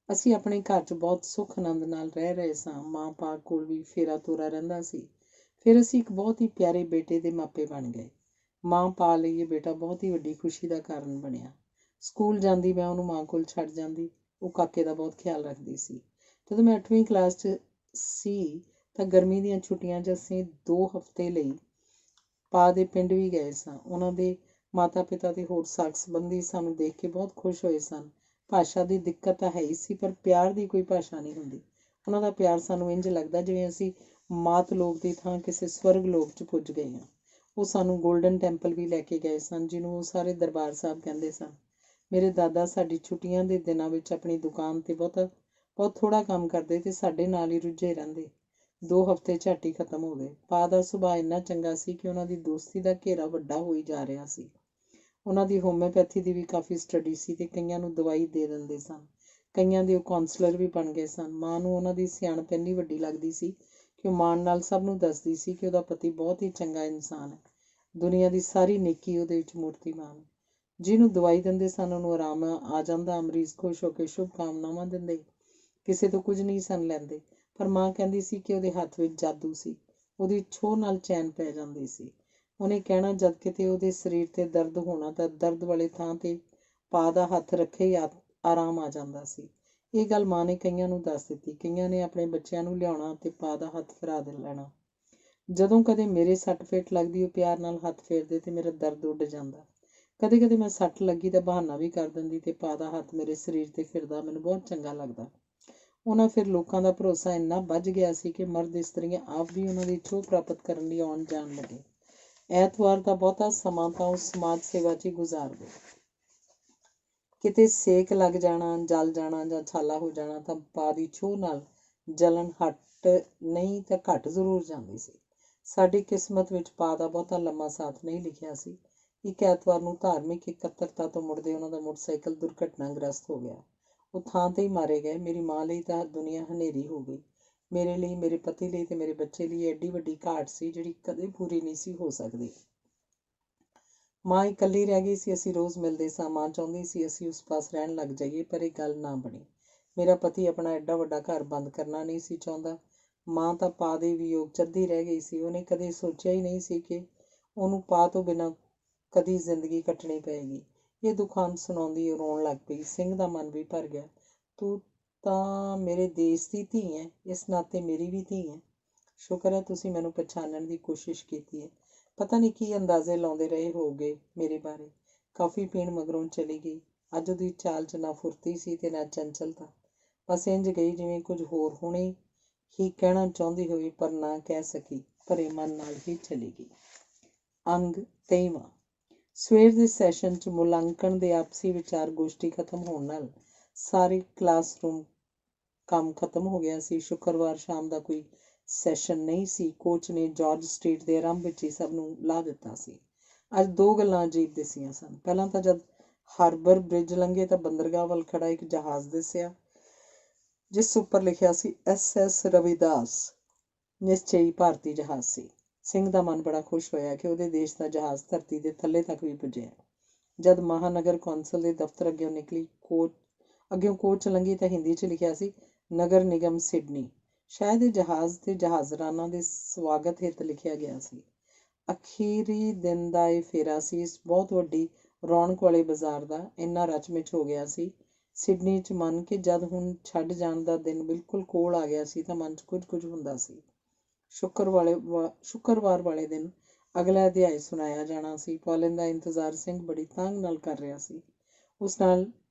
ਅਸੀਂ ਆਪਣੇ ਘਰ 'ਚ ਬਹੁਤ ਸੁੱਖ ਆਨੰਦ ਨਾਲ ਰਹਿ ਰਹੇ ਸਾਂ। ਮਾਂ ਪਾ ਕੋਲ ਵੀ ਫੇਰਾ ਤੋਰਾ ਰਹਿੰਦਾ ਸੀ। ਫਿਰ ਅਸੀਂ ਇੱਕ ਬਹੁਤ ਹੀ ਪਿਆਰੇ ਬੇਟੇ ਦੇ ਮਾਪੇ ਬਣ ਗਏ। ਮਾਂ ਪਾ ਲਈ ਇਹ ਬੇਟਾ ਬਹੁਤ ਹੀ ਵੱਡੀ ਖੁਸ਼ੀ ਦਾ ਕਾਰਨ ਬਣਿਆ। ਸਕੂਲ ਜਾਂਦੀ ਮੈਂ ਉਹਨੂੰ ਮਾਂ ਕੋਲ ਛੱਡ ਜਾਂਦੀ। ਉਹ ਕਾਕੇ ਦਾ ਬਹੁਤ ਖਿਆਲ ਰੱਖਦੀ ਸੀ। ਜਦੋਂ ਮੈਂ 8ਵੀਂ ਕਲਾਸ 'ਚ ਸੀ ਤਾਂ ਗਰਮੀ ਦੀਆਂ ਛੁੱਟੀਆਂ 'ਚ ਅਸੀਂ 2 ਹਫ਼ਤੇ ਲਈ ਪਾ ਦੇ ਪਿੰਡ ਵੀ ਗਏ ਸਾਂ। ਉਹਨਾਂ ਦੇ ਮਾਤਾ ਪਿਤਾ ਤੇ ਹੋਰ ਸਾਕ ਸੰਬੰਧੀ ਸਾਨੂੰ ਦੇਖ ਕੇ ਬਹੁਤ ਖੁਸ਼ ਹੋਏ ਸਨ। ਭਾਸ਼ਾ ਦੀ ਦਿੱਕਤ ਤਾਂ ਹੈ ਹੀ ਸੀ, ਪਰ ਪਿਆਰ ਦੀ ਕੋਈ ਭਾਸ਼ਾ ਨਹੀਂ ਹੁੰਦੀ। ਉਹਨਾਂ ਦਾ ਪਿਆਰ ਸਾਨੂੰ ਇੰਝ ਲੱਗਦਾ ਜਿਵੇਂ ਅਸੀਂ ਮਾਤ ਲੋਕ ਦੀ ਥਾਂ ਕਿਸੇ ਸਵਰਗ ਲੋਕ 'ਚ ਪੁੱਜ ਗਏ ਹਾਂ। ਉਹ ਸਾਨੂੰ ਗੋਲਡਨ ਟੈਂਪਲ ਵੀ ਲੈ ਕੇ ਗਏ ਸਨ, ਜਿਹਨੂੰ ਉਹ ਸਾਰੇ ਦਰਬਾਰ ਸਾਹਿਬ ਕਹਿੰਦੇ ਸਨ। ਮੇਰੇ ਦਾਦਾ ਸਾਡੀ ਛੁੱਟੀਆਂ ਦੇ ਦਿਨਾਂ ਵਿੱਚ ਆਪਣੀ ਦੁਕਾਨ 'ਤੇ ਬਹੁਤ ਥੋੜ੍ਹਾ ਕੰਮ ਕਰਦੇ ਤੇ ਸਾਡੇ ਨਾਲ ਹੀ ਰੁੱਝੇ ਰਹਿੰਦੇ। 2 ਹਫ਼ਤੇ ਝੱਟ ਹੀ ਖਤਮ ਹੋ ਗਏ। ਪਾ ਦਾ ਸੁਭਾਅ ਇੰਨਾ ਚੰਗਾ ਸੀ ਕਿ ਉਹਨਾਂ ਦੀ ਦੋਸਤੀ ਦਾ ਘੇਰਾ ਵੱਡਾ ਹੋਈ ਜਾ ਰਿਹਾ ਸੀ। ਉਹਨਾਂ ਦੀ ਹੋਮਿਓਪੈਥੀ ਦੀ ਵੀ ਕਾਫੀ ਸਟੱਡੀ ਸੀ ਤੇ ਕਈਆਂ ਨੂੰ ਦਵਾਈ ਦੇ ਦਿੰਦੇ ਸਨ। ਕਈਆਂ ਦੇ ਉਹ ਕਾਉਂਸਲਰ ਵੀ ਬਣ ਗਏ ਸਨ। ਮਾਂ ਨੂੰ ਉਹਨਾਂ ਦੀ ਸਿਆਣਪ ਇੰਨੀ ਵੱਡੀ ਲੱਗਦੀ ਸੀ ਕਿ ਉਹ ਮਾਣ ਨਾਲ ਸਭ ਨੂੰ ਦੱਸਦੀ ਸੀ ਕਿ ਉਹਦਾ ਪਤੀ ਬਹੁਤ ਹੀ ਚੰਗਾ ਇਨਸਾਨ ਹੈ। ਦੁਨੀਆ ਦੀ ਸਾਰੀ ਨੇਕੀ ਉਹਦੇ ਵਿੱਚ ਮੂਰਤੀਮਾਨ ਹੈ। ਜਿਹਨੂੰ ਦਵਾਈ ਦਿੰਦੇ ਸਨ ਉਹਨੂੰ ਆਰਾਮ ਆ ਜਾਂਦਾ। ਮਰੀਜ਼ ਖੁਸ਼ ਹੋ ਕੇ ਸ਼ੁਭ ਕਾਮਨਾਵਾਂ ਦਿੰਦੇ। ਕਿਸੇ ਤੋਂ ਕੁਝ ਨਹੀਂ ਸਨ ਲੈਂਦੇ। ਪਰ ਮਾਂ ਕਹਿੰਦੀ ਸੀ ਕਿ ਉਹਦੇ ਹੱਥ ਵਿੱਚ ਜਾਦੂ ਸੀ। ਉਹਦੀ ਛੋਹ ਨਾਲ ਚੈਨ ਪੈ ਜਾਂਦੀ ਸੀ। ਉਹਨੇ ਕਹਿਣਾ ਜਦ ਕਿਤੇ ਉਹਦੇ ਸਰੀਰ 'ਤੇ ਦਰਦ ਹੋਣਾ ਤਾਂ ਦਰਦ ਵਾਲੇ ਥਾਂ 'ਤੇ ਪਾ ਦਾ ਹੱਥ ਰੱਖੇ ਹੀ ਆਰਾਮ ਆ ਜਾਂਦਾ ਸੀ। ਇਹ ਗੱਲ ਮਾਂ ਨੇ ਕਈਆਂ ਨੂੰ ਦੱਸ ਦਿੱਤੀ। ਕਈਆਂ ਨੇ ਆਪਣੇ ਬੱਚਿਆਂ ਨੂੰ ਲਿਆਉਣਾ ਅਤੇ ਪਾ ਦਾ ਹੱਥ ਫੇਰਾ ਲੈਣਾ। ਜਦੋਂ ਕਦੇ ਮੇਰੇ ਸੱਟ ਫੇਟ ਲੱਗਦੀ ਉਹ ਪਿਆਰ ਨਾਲ ਹੱਥ ਫੇਰਦੇ ਤੇ ਮੇਰਾ ਦਰਦ ਉੱਡ ਜਾਂਦਾ। ਕਦੇ ਕਦੇ ਮੈਂ ਸੱਟ ਲੱਗੀ ਤਾਂ ਬਹਾਨਾ ਵੀ ਕਰ ਦਿੰਦੀ ਤੇ ਪਾ ਦਾ ਹੱਥ ਮੇਰੇ ਸਰੀਰ 'ਤੇ ਫਿਰਦਾ ਮੈਨੂੰ ਬਹੁਤ ਚੰਗਾ ਲੱਗਦਾ। ਉਹਨਾਂ ਫਿਰ ਲੋਕਾਂ ਦਾ ਭਰੋਸਾ ਇੰਨਾ ਵੱਧ ਗਿਆ ਸੀ ਕਿ ਮਰਦ ਇਸਤਰੀਆਂ ਆਪ ਵੀ ਉਹਨਾਂ ਦੀ ਛੋਹ ਪ੍ਰਾਪਤ ਕਰਨ ਲਈ ਆਉਣ ਜਾਣ ਲੱਗੇ। ਐਤਵਾਰ ਦਾ ਬਹੁਤਾ ਸਮਾਂ ਤਾਂ ਉਹ ਸਮਾਜ ਸੇਵਾ 'ਚ ਹੀ ਗੁਜ਼ਾਰਦੇ। ਕਿਤੇ ਸੇਕ ਲੱਗ ਜਾਣਾ, ਜਲ ਜਾਣਾ ਜਾਂ ਛਾਲਾ ਹੋ ਜਾਣਾ ਤਾਂ ਪਾ ਦੀ ਛੋਹ ਨਾਲ ਜਲਣ ਹਟ ਨਹੀਂ ਤਾਂ ਘੱਟ ਜ਼ਰੂਰ ਜਾਂਦੀ ਸੀ। ਸਾਡੀ ਕਿਸਮਤ ਵਿੱਚ ਪਾ ਦਾ ਬਹੁਤਾ ਲੰਮਾ ਸਾਥ ਨਹੀਂ ਲਿਖਿਆ ਸੀ। ਇੱਕ ਐਤਵਾਰ ਨੂੰ ਧਾਰਮਿਕ ਇਕੱਤਰਤਾ ਤੋਂ ਮੁੜਦੇ ਉਹਨਾਂ ਦਾ ਮੋਟਰਸਾਈਕਲ ਦੁਰਘਟਨਾਗ੍ਰਸਤ ਹੋ ਗਿਆ। ਉਹ ਥਾਂ 'ਤੇ ਹੀ ਮਾਰੇ ਗਏ। ਮੇਰੀ ਮਾਂ ਲਈ ਤਾਂ ਦੁਨੀਆ ਹਨੇਰੀ ਹੋ ਗਈ। ਮੇਰੇ ਲਈ, ਮੇਰੇ ਪਤੀ ਲਈ ਤੇ ਮੇਰੇ ਬੱਚੇ ਲਈ ਐਡੀ ਵੱਡੀ ਘਾਟ ਸੀ ਜਿਹੜੀ ਕਦੇ ਪੂਰੀ ਨਹੀਂ ਸੀ ਹੋ ਸਕਦੀ। ਮਾਂ ਇਕੱਲੀ ਰਹਿ ਗਈ ਸੀ। ਅਸੀਂ ਰੋਜ਼ ਮਿਲਦੇ ਸਾਂ। ਮਾਂ ਚਾਹੁੰਦੀ ਸੀ ਅਸੀਂ ਉਸ ਪਾਸ ਰਹਿਣ ਲੱਗ ਜਾਈਏ, ਪਰ ਇਹ ਗੱਲ ਨਾ ਬਣੀ। ਮੇਰਾ ਪਤੀ ਆਪਣਾ ਐਡਾ ਵੱਡਾ ਘਰ ਬੰਦ ਕਰਨਾ ਨਹੀਂ ਸੀ ਚਾਹੁੰਦਾ। ਮਾਂ ਤਾਂ ਪਾ ਦੇ ਵਿਯੋਗ 'ਚ ਅੱਧੀ ਰਹਿ ਗਈ ਸੀ। ਉਹਨੇ ਕਦੇ ਸੋਚਿਆ ਹੀ ਨਹੀਂ ਸੀ ਕਿ ਉਹਨੂੰ ਪਾ ਤੋਂ ਬਿਨਾਂ ਕਦੀ ਜ਼ਿੰਦਗੀ ਕੱਟਣੀ ਪਏਗੀ। ਇਹ ਦੁਖਾਂਤ ਸੁਣਾਉਂਦੀ ਉਹ ਰੋਣ ਲੱਗ ਪਈ। ਸਿੰਘ ਦਾ ਮਨ ਵੀ ਭਰ ਗਿਆ। ਤੂੰ ਤਾਂ ਮੇਰੇ ਦੇਸ਼ ਦੀ ਧੀ ਹੈ, ਇਸ ਨਾਤੇ ਮੇਰੀ ਵੀ ਧੀ ਹੈ। ਸ਼ੁਕਰ ਹੈ ਤੁਸੀਂ ਮੈਨੂੰ ਪਛਾਣਨ ਦੀ ਕੋਸ਼ਿਸ਼ ਕੀਤੀ ਹੈ। ਪਤਾ ਨਹੀਂ ਕੀ ਅੰਦਾਜ਼ੇ ਲਾਉਂਦੇ ਰਹੇ ਹੋਗੇ ਮੇਰੇ ਬਾਰੇ। ਕਾਫੀ ਪੀਣ ਮਗਰੋਂ ਚਲੀ ਗਈ। ਅੱਜ ਉਹਦੀ ਚਾਲ 'ਚ ਨਾ ਫੁਰਤੀ ਸੀ ਤੇ ਨਾ ਚੰਚਲਤਾ। ਬਸ ਇੰਝ ਗਈ ਜਿਵੇਂ ਕੁਝ ਹੋਰ ਹੁਣੇ ਹੀ ਕਹਿਣਾ ਚਾਹੁੰਦੀ ਹੋਵੇ ਪਰ ਨਾ ਕਹਿ ਸਕੀ। ਭਰੇ ਮਨ ਨਾਲ ਹੀ ਚਲੀ ਗਈ। ਅੰਗ 23ਵਾਂ। ਸਵੇਰ ਦੇ ਸੈਸ਼ਨ 'ਚ ਮੁਲਾਂਕਣ ਦੇ ਆਪਸੀ ਵਿਚਾਰ ਗੋਸ਼ਟੀ ਖਤਮ ਹੋਣ ਨਾਲ ਸਾਰੇ ਕਲਾਸਰੂਮ ਕੰਮ ਖਤਮ ਹੋ ਗਿਆ ਸੀ। ਸ਼ੁੱਕਰਵਾਰ ਸ਼ਾਮ ਦਾ ਕੋਈ ਸੈਸ਼ਨ ਨਹੀਂ ਸੀ। ਕੋਚ ਨੇ ਜਾਰਜ ਸਟਰੀਟ ਦੇ ਆਰੰਭ ਵਿੱਚ ਹੀ ਸਭ ਨੂੰ ਲਾ ਦਿੱਤਾ ਸੀ। ਅੱਜ 2 ਗੱਲਾਂ ਅਜੀਬ ਦਿਸੀਆਂ ਸਨ। ਪਹਿਲਾਂ ਤਾਂ ਜਦ ਹਾਰਬਰ ਬ੍ਰਿਜ ਲੰਘੇ ਤਾਂ ਬੰਦਰਗਾਹ ਵੱਲ ਖੜਾ ਇੱਕ ਜਹਾਜ਼ ਦਿਸਿਆ ਜਿਸ ਉੱਪਰ ਲਿਖਿਆ ਸੀ SS ਰਵਿਦਾਸ। ਨਿਸ਼ਚੇ ਹੀ ਭਾਰਤੀ ਜਹਾਜ਼ ਸੀ। ਸਿੰਘ ਦਾ ਮਨ ਬੜਾ ਖੁਸ਼ ਹੋਇਆ ਕਿ ਉਹਦੇ ਦੇਸ਼ ਦਾ ਜਹਾਜ਼ ਧਰਤੀ ਦੇ ਥੱਲੇ ਤੱਕ ਵੀ ਪੁੱਜਿਆ। ਜਦ ਮਹਾਨਗਰ ਕੌਂਸਲ ਦੇ ਦਫ਼ਤਰ ਅੱਗਿਓਂ ਨਿਕਲੀ ਅੱਗਿਓਂ ਕੋਚ ਲੰਘੀ ਤਾਂ ਹਿੰਦੀ 'ਚ ਲਿਖਿਆ ਸੀ ਨਗਰ ਨਿਗਮ ਸਿਡਨੀ। ਸ਼ਾਇਦ ਇਹ ਜਹਾਜ਼ ਤੇ ਜਹਾਜ਼ਰਾਨਾਂ ਦੇ ਸਵਾਗਤ ਹਿੱਤ ਲਿਖਿਆ ਗਿਆ ਸੀ। ਅਖੀਰੀ ਦਿਨ ਦਾ ਇਹ ਫੇਰਾ ਸੀ। ਇਸ ਬਹੁਤ ਵੱਡੀ ਰੌਣਕ ਵਾਲੇ ਬਾਜ਼ਾਰ ਦਾ ਇੰਨਾ ਰਚਮਿਚ ਹੋ ਗਿਆ ਸੀ ਸਿਡਨੀ 'ਚ ਮਨ ਕਿ ਜਦ ਹੁਣ ਛੱਡ ਜਾਣ ਦਾ ਦਿਨ ਬਿਲਕੁਲ ਕੋਲ ਆ ਗਿਆ ਸੀ ਤਾਂ ਮਨ 'ਚ ਕੁਝ ਹੁੰਦਾ ਸੀ। ਸ਼ੁੱਕਰਵਾਰ ਵਾਲੇ ਦਿਨ ਅਗਲਾ ਅਧਿਆਇ ਸੁਣਾਇਆ ਜਾਣਾ ਸੀ। ਪੋਲਿਨ ਦਾ ਇੰਤਜ਼ਾਰ ਸਿੰਘ ਬੜੀ ਤਾਂਘ ਨਾਲ ਕਰ ਰਿਹਾ ਸੀ। ਉਸ ਨਾਲ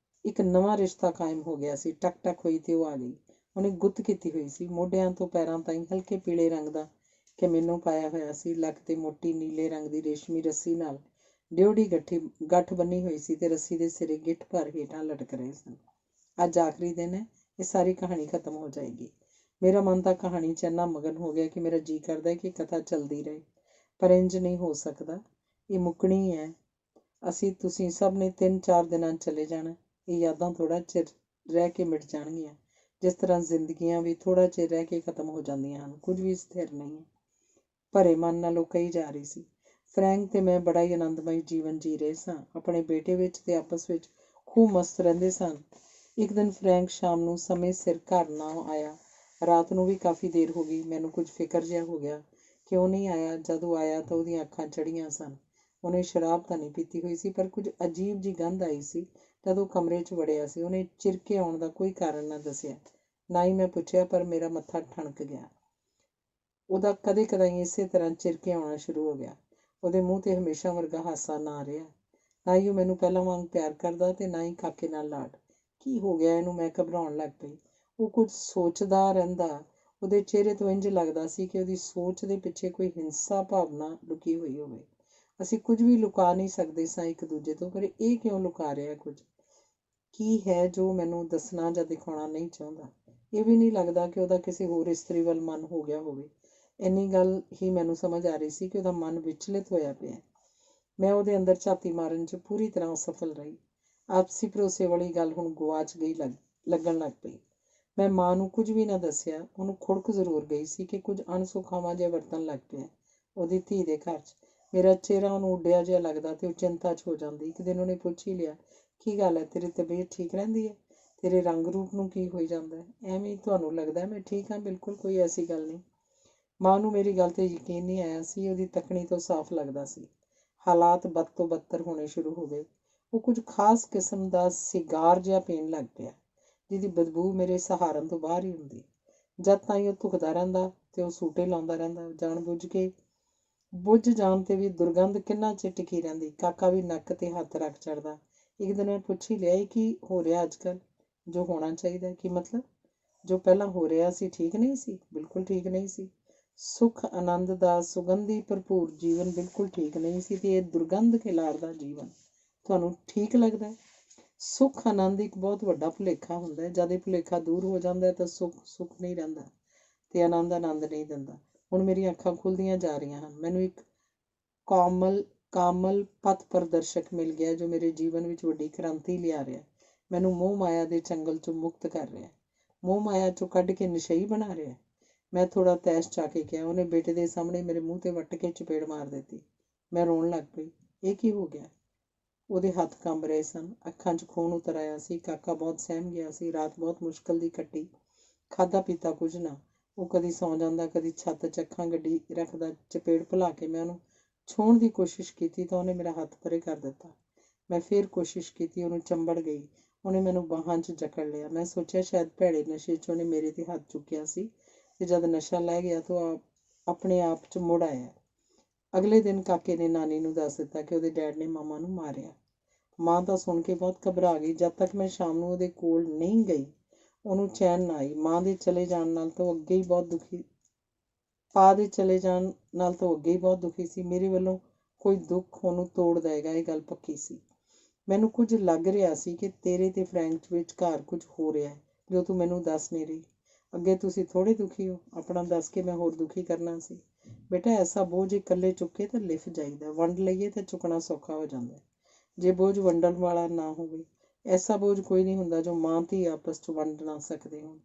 ਇੱਕ ਨਵਾਂ ਰਿਸ਼ਤਾ ਕਾਇਮ ਹੋ ਗਿਆ ਸੀ। ਟਕ ਟਕ ਹੋਈ ਤੇ ਉਹ ਆ ਗਈ। ਉਹਨੇ ਗੁੱਤ ਕੀਤੀ ਹੋਈ ਸੀ। ਮੋਢਿਆਂ ਤੋਂ ਪੈਰਾਂ ਤਾਈਂ ਹਲਕੇ ਪੀਲੇ ਰੰਗ ਦਾ ਕਮੀਨੋ ਪਾਇਆ ਹੋਇਆ ਸੀ। ਲੱਕ 'ਤੇ ਮੋਟੀ ਨੀਲੇ ਰੰਗ ਦੀ ਰੇਸ਼ਮੀ ਰੱਸੀ ਨਾਲ ਡਿਉਢੀ ਗੱਠ ਬੰਨੀ ਹੋਈ ਸੀ ਤੇ ਰੱਸੀ ਦੇ ਸਿਰੇ ਗਿੱਠ ਭਰ ਹੇਠਾਂ ਲਟਕ ਰਹੇ ਸਨ। ਅੱਜ ਆਖਰੀ ਦਿਨ ਹੈ, ਇਹ ਸਾਰੀ ਕਹਾਣੀ ਖਤਮ ਹੋ ਜਾਏਗੀ। ਮੇਰਾ ਮਨ ਤਾਂ ਕਹਾਣੀ 'ਚ ਇੰਨਾ ਮਗਨ ਹੋ ਗਿਆ ਕਿ ਮੇਰਾ ਜੀਅ ਕਰਦਾ ਕਿ ਕਥਾ ਚੱਲਦੀ ਰਹੇ, ਪਰ ਇੰਜ ਨਹੀਂ ਹੋ ਸਕਦਾ। ਇਹ ਮੁੱਕਣੀ ਹੈ। ਤੁਸੀਂ ਸਭ ਨੇ 3-4 ਦਿਨਾਂ 'ਚ ਚਲੇ ਜਾਣਾ। ਇਹ ਯਾਦਾਂ ਥੋੜ੍ਹਾ ਚਿਰ ਰਹਿ ਕੇ ਮਿਟ ਜਾਣਗੀਆਂ, ਜਿਸ ਤਰ੍ਹਾਂ ਜ਼ਿੰਦਗੀਆਂ ਵੀ ਥੋੜ੍ਹਾ ਚਿਰ ਰਹਿ ਕੇ ਖਤਮ ਹੋ ਜਾਂਦੀਆਂ ਹਨ। ਕੁਝ ਵੀ ਸਥਿਰ ਨਹੀਂ ਹੈ। ਭਰੇ ਮਨ ਨਾਲ ਉਹ ਕਹੀ ਜਾ ਰਹੀ ਸੀ। ਫਰੈਂਕ ਤੇ ਮੈਂ ਬੜਾ ਹੀ ਆਨੰਦਮਈ ਜੀਵਨ ਜੀ ਰਹੇ ਸਾਂ। ਆਪਣੇ ਬੇਟੇ ਵਿੱਚ ਤੇ ਆਪਸ ਵਿੱਚ ਖੂਬ ਮਸਤ ਰਹਿੰਦੇ ਸਨ। ਇੱਕ ਦਿਨ ਫਰੈਂਕ ਸ਼ਾਮ ਨੂੰ ਸਮੇਂ ਸਿਰ ਘਰ ਨਾ ਆਇਆ। ਰਾਤ ਨੂੰ ਵੀ ਕਾਫੀ ਦੇਰ ਹੋ ਗਈ। ਮੈਨੂੰ ਕੁਝ ਫਿਕਰ ਜਿਹਾ ਹੋ ਗਿਆ। ਕਿਉਂ ਨਹੀਂ ਆਇਆ? ਜਦੋਂ ਆਇਆ ਤਾਂ ਉਹਦੀਆਂ ਅੱਖਾਂ ਚੜ੍ਹੀਆਂ ਸਨ। ਉਹਨੇ ਸ਼ਰਾਬ ਤਾਂ ਨਹੀਂ ਪੀਤੀ ਹੋਈ ਸੀ, ਪਰ ਕੁਝ ਅਜੀਬ ਜਿਹੀ ਗੰਧ ਆਈ ਸੀ ਜਦ ਉਹ ਕਮਰੇ 'ਚ ਵੜਿਆ ਸੀ। ਉਹਨੇ ਚਿਰਕੇ ਆਉਣ ਦਾ ਕੋਈ ਕਾਰਨ ਨਾ ਦੱਸਿਆ, ਨਾ ਹੀ ਮੈਂ ਪੁੱਛਿਆ, ਪਰ ਮੇਰਾ ਮੱਥਾ ਠਣਕ ਗਿਆ। ਉਹਦਾ ਕਦੇ ਕਦਾਈ ਇਸੇ ਤਰ੍ਹਾਂ ਚਿਰਕੇ ਆਉਣਾ ਸ਼ੁਰੂ ਹੋ ਗਿਆ। ਉਹਦੇ ਮੂੰਹ 'ਤੇ ਹਮੇਸ਼ਾ ਵਰਗਾ ਹਾਸਾ ਨਾ ਰਿਹਾ। ਨਾ ਹੀ ਉਹ ਮੈਨੂੰ ਪਹਿਲਾਂ ਵਾਂਗ ਪਿਆਰ ਕਰਦਾ ਤੇ ਨਾ ਹੀ ਕਾਕੇ ਨਾਲ ਲਾਡ। ਕੀ ਹੋ ਗਿਆ ਇਹਨੂੰ? ਮੈਂ ਘਬਰਾਉਣ ਲੱਗ ਪਈ। ਉਹ ਕੁਝ ਸੋਚਦਾ ਰਹਿੰਦਾ। ਉਹਦੇ ਚਿਹਰੇ ਤੋਂ ਇੰਝ ਲੱਗਦਾ ਸੀ ਕਿ ਉਹਦੀ ਸੋਚ ਦੇ ਪਿੱਛੇ ਕੋਈ ਹਿੰਸਾ ਭਾਵਨਾ ਲੁਕੀ ਹੋਈ ਹੋਵੇ। ਅਸੀਂ ਕੁਝ ਵੀ ਲੁਕਾ ਨਹੀਂ ਸਕਦੇ ਸਾਂ ਇੱਕ ਦੂਜੇ ਤੋਂ, ਪਰ ਇਹ ਕਿਉਂ ਲੁਕਾ ਰਿਹਾ ਕੁਝ? ਕੀ ਹੈ ਜੋ ਮੈਨੂੰ ਦੱਸਣਾ ਜਾਂ ਦਿਖਾਉਣਾ ਨਹੀਂ ਚਾਹੁੰਦਾ? ਇਹ ਵੀ ਨਹੀਂ ਲੱਗਦਾ ਕਿ ਉਹਦਾ ਕਿਸੇ ਹੋਰ ਇਸਤਰੀ ਵੱਲ ਮਨ ਹੋ ਗਿਆ ਹੋਵੇ। ਇੰਨੀ ਗੱਲ ਹੀ ਮੈਨੂੰ ਸਮਝ ਆ ਰਹੀ ਸੀ ਕਿ ਉਹਦਾ ਮਨ ਵਿਚਲਿਤ ਹੋਇਆ ਪਿਆ। ਮੈਂ ਉਹਦੇ ਅੰਦਰ ਝਾਤੀ ਮਾਰਨ 'ਚ ਪੂਰੀ ਤਰ੍ਹਾਂ ਅਸਫਲ ਰਹੀ। ਆਪਸੀ ਭਰੋਸੇ ਵਾਲੀ ਗੱਲ ਹੁਣ ਗੁਆਚ ਗਈ ਲੱਗਣ ਲੱਗ ਪਈ। ਮੈਂ ਮਾਂ ਨੂੰ ਕੁਝ ਵੀ ਨਾ ਦੱਸਿਆ। ਉਹਨੂੰ ਖੁੜਕ ਜ਼ਰੂਰ ਗਈ ਸੀ ਕਿ ਕੁਝ ਅਣਸੁਖਾਵਾਂ ਜਿਹਾ ਵਰਤਣ ਲੱਗ ਪਿਆ ਉਹਦੀ ਧੀ ਦੇ ਘਰ 'ਚ। ਮੇਰਾ ਚਿਹਰਾ ਉਹਨੂੰ ਉੱਡਿਆ ਜਿਹਾ ਲੱਗਦਾ ਤੇ ਉਹ ਚਿੰਤਾ 'ਚ ਹੋ ਜਾਂਦੀ। ਇੱਕ ਦਿਨ ਉਹਨੇ ਪੁੱਛ ਹੀ ਲਿਆ, ਕੀ ਗੱਲ ਹੈ, ਤੇਰੀ ਤਬੀਅਤ ਠੀਕ ਰਹਿੰਦੀ ਹੈ? ਤੇਰੇ ਰੰਗ ਰੂਪ ਨੂੰ ਕੀ ਹੋਈ ਜਾਂਦਾ ਹੈ? ਐਵੇਂ ਤੁਹਾਨੂੰ ਲੱਗਦਾ ਮੈਂ ਠੀਕ ਹਾਂ? ਬਿਲਕੁਲ ਕੋਈ ਐਸੀ ਗੱਲ ਨਹੀਂ। ਮਾਂ ਨੂੰ ਮੇਰੀ ਗੱਲ 'ਤੇ ਯਕੀਨ ਨਹੀਂ ਆਇਆ ਸੀ। ਉਹਦੀ ਤੱਕਣੀ ਤੋਂ ਸਾਫ਼ ਲੱਗਦਾ ਸੀ ਹਾਲਾਤ ਬਦ ਤੋਂ ਬਦਤਰ ਹੋਣੇ ਸ਼ੁਰੂ ਹੋ ਗਏ। ਉਹ ਕੁਝ ਖਾਸ ਕਿਸਮ ਦਾ ਸਿਗਾਰ ਜਿਹਾ ਪੀਣ ਲੱਗ ਪਿਆ, ਜਿਹਦੀ ਬਦਬੂ ਮੇਰੇ ਸਹਾਰਨ ਤੋਂ ਬਾਹਰ ਹੀ ਹੁੰਦੀ। ਜਦ ਤਾਈਂ ਉਹ ਧੁਖਦਾ ਰਹਿੰਦਾ ਤੇ ਉਹ ਸੂਟੇ ਲਾਉਂਦਾ ਰਹਿੰਦਾ। ਜਾਣ ਬੁੱਝ ਜਾਣ 'ਤੇ ਵੀ ਦੁਰਗੰਧ ਕਿੰਨਾ ਚਿਰ ਟਿਕੀ ਰਹਿੰਦੀ। ਕਾਕਾ ਵੀ ਨੱਕ 'ਤੇ ਹੱਥ ਰੱਖ ਚੜ੍ਹਦਾ। ਇੱਕ ਦਿਨ ਮੈਂ ਪੁੱਛ ਹੀ ਲਿਆ, ਇਹ ਕੀ ਹੋ ਰਿਹਾ ਅੱਜ ਕੱਲ੍ਹ? ਜੋ ਹੋਣਾ ਚਾਹੀਦਾ? ਕੀ ਮਤਲਬ? ਜੋ ਪਹਿਲਾਂ ਹੋ ਰਿਹਾ ਸੀ ਠੀਕ ਨਹੀਂ ਸੀ? ਬਿਲਕੁਲ ਠੀਕ ਨਹੀਂ ਸੀ। ਸੁੱਖ ਆਨੰਦ ਦਾ ਸੁਗੰਧੀ ਭਰਪੂਰ ਜੀਵਨ ਬਿਲਕੁਲ ਠੀਕ ਨਹੀਂ ਸੀ ਤੇ ਇਹ ਦੁਰਗੰਧ ਖਿਲਾਰਦਾ ਜੀਵਨ ਤੁਹਾਨੂੰ ਠੀਕ ਲੱਗਦਾ ਹੈ? ਸੁੱਖ ਆਨੰਦ ਇੱਕ ਬਹੁਤ ਵੱਡਾ ਭੁਲੇਖਾ ਹੁੰਦਾ ਹੈ। ਜਦ ਇਹ ਭੁਲੇਖਾ ਦੂਰ ਹੋ ਜਾਂਦਾ ਤਾਂ ਸੁੱਖ ਨਹੀਂ ਰਹਿੰਦਾ ਤੇ ਆਨੰਦ ਨਹੀਂ ਦਿੰਦਾ। ਹੁਣ ਮੇਰੀਆਂ ਅੱਖਾਂ ਖੁੱਲ੍ਹਦੀਆਂ ਜਾ ਰਹੀਆਂ ਹਨ। ਮੈਨੂੰ ਇੱਕ ਕਾਮਲ ਪਥ ਪ੍ਰਦਰਸ਼ਕ ਮਿਲ ਗਿਆ ਜੋ ਮੇਰੇ ਜੀਵਨ ਵਿੱਚ ਵੱਡੀ ਕ੍ਰਾਂਤੀ ਲਿਆ ਰਿਹਾ। ਮੈਨੂੰ ਮੋਹ ਮਾਇਆ ਦੇ ਚੰਗਲ 'ਚੋਂ ਮੁਕਤ ਕਰ ਰਿਹਾ, ਮੋਹ ਮਾਇਆ 'ਚੋਂ ਕੱਢ ਕੇ ਨਸ਼ਈ ਬਣਾ ਰਿਹਾ। ਮੈਂ ਥੋੜ੍ਹਾ ਤੈਸ਼ ਚਾ ਕੇ ਕਿਹਾ। ਉਹਨੇ ਬੇਟੇ ਦੇ ਸਾਹਮਣੇ ਮੇਰੇ ਮੂੰਹ 'ਤੇ ਵੱਟ ਕੇ ਚਪੇੜ ਮਾਰ ਦਿੱਤੀ। ਮੈਂ ਰੋਣ ਲੱਗ ਪਈ। ਇਹ ਕੀ ਹੋ ਗਿਆ? ਉਹਦੇ ਹੱਥ ਕੰਬ ਰਹੇ ਸਨ, ਅੱਖਾਂ 'ਚ ਖੂਨ ਉਤਰ ਆਇਆ ਸੀ। ਕਾਕਾ ਬਹੁਤ ਸਹਿਮ ਗਿਆ ਸੀ। ਰਾਤ ਬਹੁਤ ਮੁਸ਼ਕਲ ਦੀ ਕੱਟੀ। ਖਾਧਾ ਪੀਤਾ ਕੁਝ ਨਾ। ਉਹ ਕਦੀ ਸੌਂ ਜਾਂਦਾ, ਕਦੀ ਛੱਤ 'ਚ ਅੱਖਾਂ ਗੱਡੀ ਰੱਖਦਾ। ਚਪੇੜ ਭੁਲਾ ਕੇ ਮੈਂ ਉਹਨੂੰ ਛੂਹਣ ਦੀ ਕੋਸ਼ਿਸ਼ ਕੀਤੀ ਤਾਂ ਉਹਨੇ ਮੇਰਾ ਹੱਥ ਪਰੇ ਕਰ ਦਿੱਤਾ। ਮੈਂ ਫੇਰ ਕੋਸ਼ਿਸ਼ ਕੀਤੀ। ਉਹਨੂੰ ਚੰਬੜ ਗਈ। ਉਹਨੇ ਮੈਨੂੰ ਬਾਹਾਂ 'ਚ ਜਕੜ ਲਿਆ। ਮੈਂ ਸੋਚਿਆ ਸ਼ਾਇਦ ਭੈੜੇ ਨਸ਼ੇ 'ਚ ਉਹਨੇ ਮੇਰੇ 'ਤੇ ਹੱਥ ਚੁੱਕਿਆ ਸੀ ਤੇ ਜਦ ਨਸ਼ਾ ਲੈ ਗਿਆ ਤਾਂ ਉਹ ਆਪਣੇ ਆਪ 'ਚ ਮੁੜ ਆਇਆ। ਅਗਲੇ ਦਿਨ ਕਾਕੇ ਨੇ ਨਾਨੀ ਨੂੰ ਦੱਸ ਦਿੱਤਾ ਕਿ ਉਹਦੇ ਡੈਡ ਨੇ ਮਾਮਾ ਨੂੰ ਮਾਰਿਆ। ਮਾਂ ਤਾਂ ਸੁਣ ਕੇ ਬਹੁਤ ਘਬਰਾ ਗਈ। ਜਦ ਤੱਕ ਮੈਂ ਸ਼ਾਮ ਨੂੰ ਉਹਦੇ ਕੋਲ ਨਹੀਂ ਗਈ ਉਹਨੂੰ ਚੈਨ ਨਾ ਆਈ। ਮਾਂ ਦੇ ਚਲੇ ਜਾਣ ਨਾਲ ਤਾਂ ਉਹ ਅੱਗੇ ਹੀ ਬਹੁਤ ਦੁਖੀ ਸੀ। ਮੇਰੇ ਵੱਲੋਂ ਕੋਈ ਦੁੱਖ ਉਹਨੂੰ ਤੋੜ ਦੇਗਾ, ਇਹ ਗੱਲ ਪੱਕੀ ਸੀ। ਮੈਨੂੰ ਕੁਝ ਲੱਗ ਰਿਹਾ ਸੀ ਕਿ ਤੇਰੇ ਤੇ ਫਰੈਂਕ ਵਿਚਕਾਰ ਕੁਝ ਹੋ ਰਿਹਾ ਹੈ ਜੋ ਤੂੰ ਮੈਨੂੰ ਦੱਸ ਨਹੀਂ ਰਹੀ। ਅੱਗੇ ਤੁਸੀਂ ਥੋੜ੍ਹੇ ਦੁਖੀ ਹੋ। ਆਪਣਾ ਦੱਸ ਕੇ ਮੈਂ ਹੋਰ ਦੁਖੀ ਕਰਨਾ ਸੀ? ਬੇਟਾ, ਐਸਾ ਬੋਝ ਇਕੱਲੇ ਚੁੱਕੇ ਤਾਂ ਲਿਫ ਜਾਈਦਾ, ਵੰਡ ਲਈਏ ਤਾਂ ਚੁੱਕਣਾ ਸੌਖਾ ਹੋ ਜਾਂਦਾ। ਜੇ ਬੋਝ ਵੰਡਣ ਵਾਲਾ ਨਾ ਹੋਵੇ, ਐਸਾ ਬੋਝ ਕੋਈ ਨਹੀਂ ਹੁੰਦਾ ਜੋ ਮਾਂ ਧੀ ਆਪਸ 'ਚ ਵੰਡ ਨਾ ਸਕਦੇ ਹੋਣ।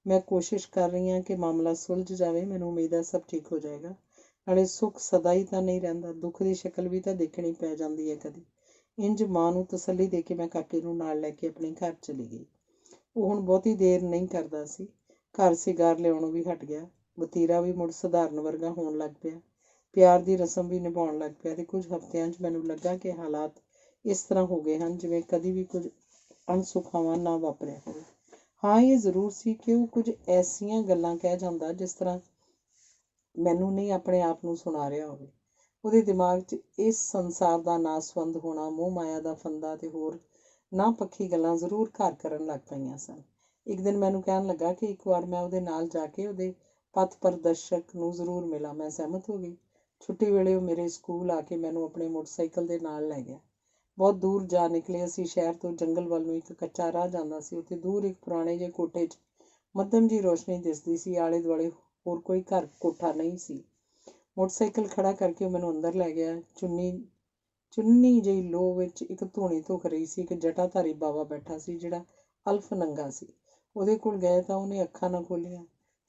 ਮੈਂ ਕੋਸ਼ਿਸ਼ ਕਰ ਰਹੀ ਹਾਂ ਕਿ ਮਾਮਲਾ ਸੁਲਝ ਜਾਵੇ। ਮੈਨੂੰ ਉਮੀਦ ਹੈ ਸਭ ਠੀਕ ਹੋ ਜਾਏਗਾ। ਨਾਲੇ ਸੁੱਖ ਸਦਾ ਹੀ ਤਾਂ ਨਹੀਂ ਰਹਿੰਦਾ। ਦੁੱਖ ਦੀ ਸ਼ਕਲ ਵੀ ਤਾਂ ਦੇਖਣੀ ਪੈ ਜਾਂਦੀ ਹੈ ਕਦੀ। ਇੰਝ ਮਾਂ ਨੂੰ ਤਸੱਲੀ ਦੇ ਕੇ ਮੈਂ ਕਾਕੇ ਨੂੰ ਨਾਲ ਲੈ ਕੇ ਆਪਣੇ ਘਰ ਚਲੀ ਗਈ। ਉਹ ਹੁਣ ਬਹੁਤੀ ਦੇਰ ਨਹੀਂ ਕਰਦਾ ਸੀ। ਘਰ ਸਿਗਾਰ ਲਿਆਉਣੋਂ ਵੀ ਹਟ ਗਿਆ। ਵਤੀਰਾ ਵੀ ਮੁੜ ਸਧਾਰਨ ਵਰਗਾ ਹੋਣ ਲੱਗ ਪਿਆ। ਪਿਆਰ ਦੀ ਰਸਮ ਵੀ ਨਿਭਾਉਣ ਲੱਗ ਪਿਆ ਤੇ ਕੁਝ ਹਫ਼ਤਿਆਂ 'ਚ ਮੈਨੂੰ ਲੱਗਾ ਕਿ ਹਾਲਾਤ ਇਸ ਤਰ੍ਹਾਂ ਹੋ ਗਏ ਹਨ ਜਿਵੇਂ ਕਦੀ ਵੀ ਕੁਝ ਅਣਸੁਖਾਵਾਂ ਨਾ ਵਾਪਰਿਆ ਹੋਵੇ। ਹਾਂ, ਇਹ ਜ਼ਰੂਰ ਸੀ ਕਿ ਉਹ ਕੁਝ ਐਸੀਆਂ ਗੱਲਾਂ ਕਹਿ ਜਾਂਦਾ ਜਿਸ ਤਰ੍ਹਾਂ ਮੈਨੂੰ ਨਹੀਂ ਆਪਣੇ ਆਪ ਨੂੰ ਸੁਣਾ ਰਿਹਾ ਹੋਵੇ। ਉਹਦੇ ਦਿਮਾਗ 'ਚ ਇਸ ਸੰਸਾਰ ਦਾ ਨਾਸਵੰਦ ਹੋਣਾ, ਮੋਹ ਮਾਇਆ ਦਾ ਫੰਦਾ ਤੇ ਹੋਰ ਨਾ ਪੱਖੀ ਗੱਲਾਂ ਜ਼ਰੂਰ ਘਰ ਕਰਨ ਲੱਗ ਪਈਆਂ ਸਨ। ਇੱਕ ਦਿਨ ਮੈਨੂੰ ਕਹਿਣ ਲੱਗਾ ਕਿ ਇੱਕ ਵਾਰ ਮੈਂ ਉਹਦੇ ਨਾਲ ਜਾ ਕੇ ਉਹਦੇ ਪਥ ਪ੍ਰਦਰਸ਼ਕ ਨੂੰ ਜ਼ਰੂਰ ਮਿਲਾਂ। ਮੈਂ ਸਹਿਮਤ ਹੋ ਗਈ। ਛੁੱਟੀ ਵੇਲੇ ਉਹ ਮੇਰੇ ਸਕੂਲ ਆ ਕੇ ਮੈਨੂੰ ਆਪਣੇ ਮੋਟਰਸਾਈਕਲ ਦੇ ਨਾਲ ਲੈ ਗਿਆ। ਬਹੁਤ ਦੂਰ ਜਾ ਨਿਕਲੇ ਅਸੀਂ। ਸ਼ਹਿਰ ਤੋਂ ਜੰਗਲ ਵੱਲ ਨੂੰ ਇੱਕ ਕੱਚਾ ਰਾਹ ਜਾਂਦਾ ਸੀ। ਉੱਥੇ ਦੂਰ ਇੱਕ ਪੁਰਾਣੇ ਜਿਹੇ ਕੋਠੇ 'ਚ ਮੱਧਮ ਜਿਹੀ ਰੋਸ਼ਨੀ ਦਿਸਦੀ ਸੀ। ਆਲੇ ਦੁਆਲੇ ਹੋਰ ਕੋਈ ਘਰ ਕੋਠਾ ਨਹੀਂ ਸੀ। ਮੋਟਰਸਾਈਕਲ ਖੜਾ ਕਰਕੇ ਉਹ ਮੈਨੂੰ ਅੰਦਰ ਲੈ ਗਿਆ। ਚੁੰਨੀ ਜਿਹੀ ਲੋਹ ਵਿੱਚ ਇੱਕ ਧੂਣੀ ਧੁਖ ਰਹੀ ਸੀ। ਇੱਕ ਜਟਾਧਾਰੀ ਬਾਵਾ ਬੈਠਾ ਸੀ ਜਿਹੜਾ ਅਲਫ ਨੰਗਾ ਸੀ। ਉਹਦੇ ਕੋਲ ਗਏ ਤਾਂ ਉਹਨੇ ਅੱਖਾਂ ਨਾ ਖੋਲ੍ਹੀਆਂ।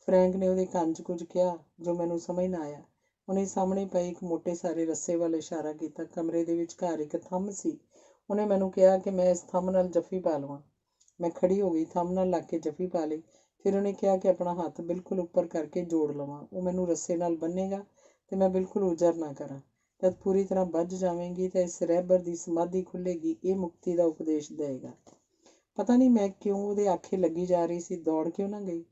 ਫਰੈਂਕ ਨੇ ਉਹਦੇ ਕੰਨ 'ਚ ਕੁਝ ਕਿਹਾ ਜੋ ਮੈਨੂੰ ਸਮਝ ਨਾ ਆਇਆ। ਉਹਨੇ ਸਾਹਮਣੇ ਪਏ ਇੱਕ ਮੋਟੇ ਸਾਰੇ ਰੱਸੇ ਵੱਲ ਇਸ਼ਾਰਾ ਕੀਤਾ। ਕਮਰੇ ਦੇ ਵਿਚਕਾਰ ਇੱਕ ਥੰਮ ਸੀ। ਉਹਨੇ ਮੈਨੂੰ ਕਿਹਾ ਕਿ ਮੈਂ ਇਸ ਥੰਮ ਨਾਲ ਜੱਫੀ ਪਾ ਲਵਾਂ। ਮੈਂ ਖੜੀ ਹੋ ਗਈ, ਥੰਮ ਨਾਲ ਲੱਗ ਕੇ ਜੱਫੀ ਪਾ ਲਈ। ਫਿਰ ਉਹਨੇ ਕਿਹਾ ਕਿ ਆਪਣਾ ਹੱਥ ਬਿਲਕੁਲ ਉੱਪਰ ਕਰਕੇ ਜੋੜ ਲਵਾਂ। ਉਹ ਮੈਨੂੰ ਰੱਸੇ ਨਾਲ ਬੰਨ੍ਹੇਗਾ ਅਤੇ ਮੈਂ ਬਿਲਕੁਲ ਉਜਰ ਨਾ ਕਰਾਂ। ਜਦ ਪੂਰੀ ਤਰ੍ਹਾਂ ਬੱਝ ਜਾਵੇਂਗੀ ਤਾਂ ਇਸ ਰਹਿਬਰ ਦੀ ਸਮਾਧੀ ਖੁੱਲ੍ਹੇਗੀ। ਇਹ ਮੁਕਤੀ ਦਾ ਉਪਦੇਸ਼ ਦੇਵੇਗਾ। ਪਤਾ ਨਹੀਂ ਮੈਂ ਕਿਉਂ ਉਹਦੇ ਆਖੇ ਲੱਗੀ ਜਾ ਰਹੀ ਸੀ। ਦੌੜ ਕਿਉਂ ਨਾ ਗਈ।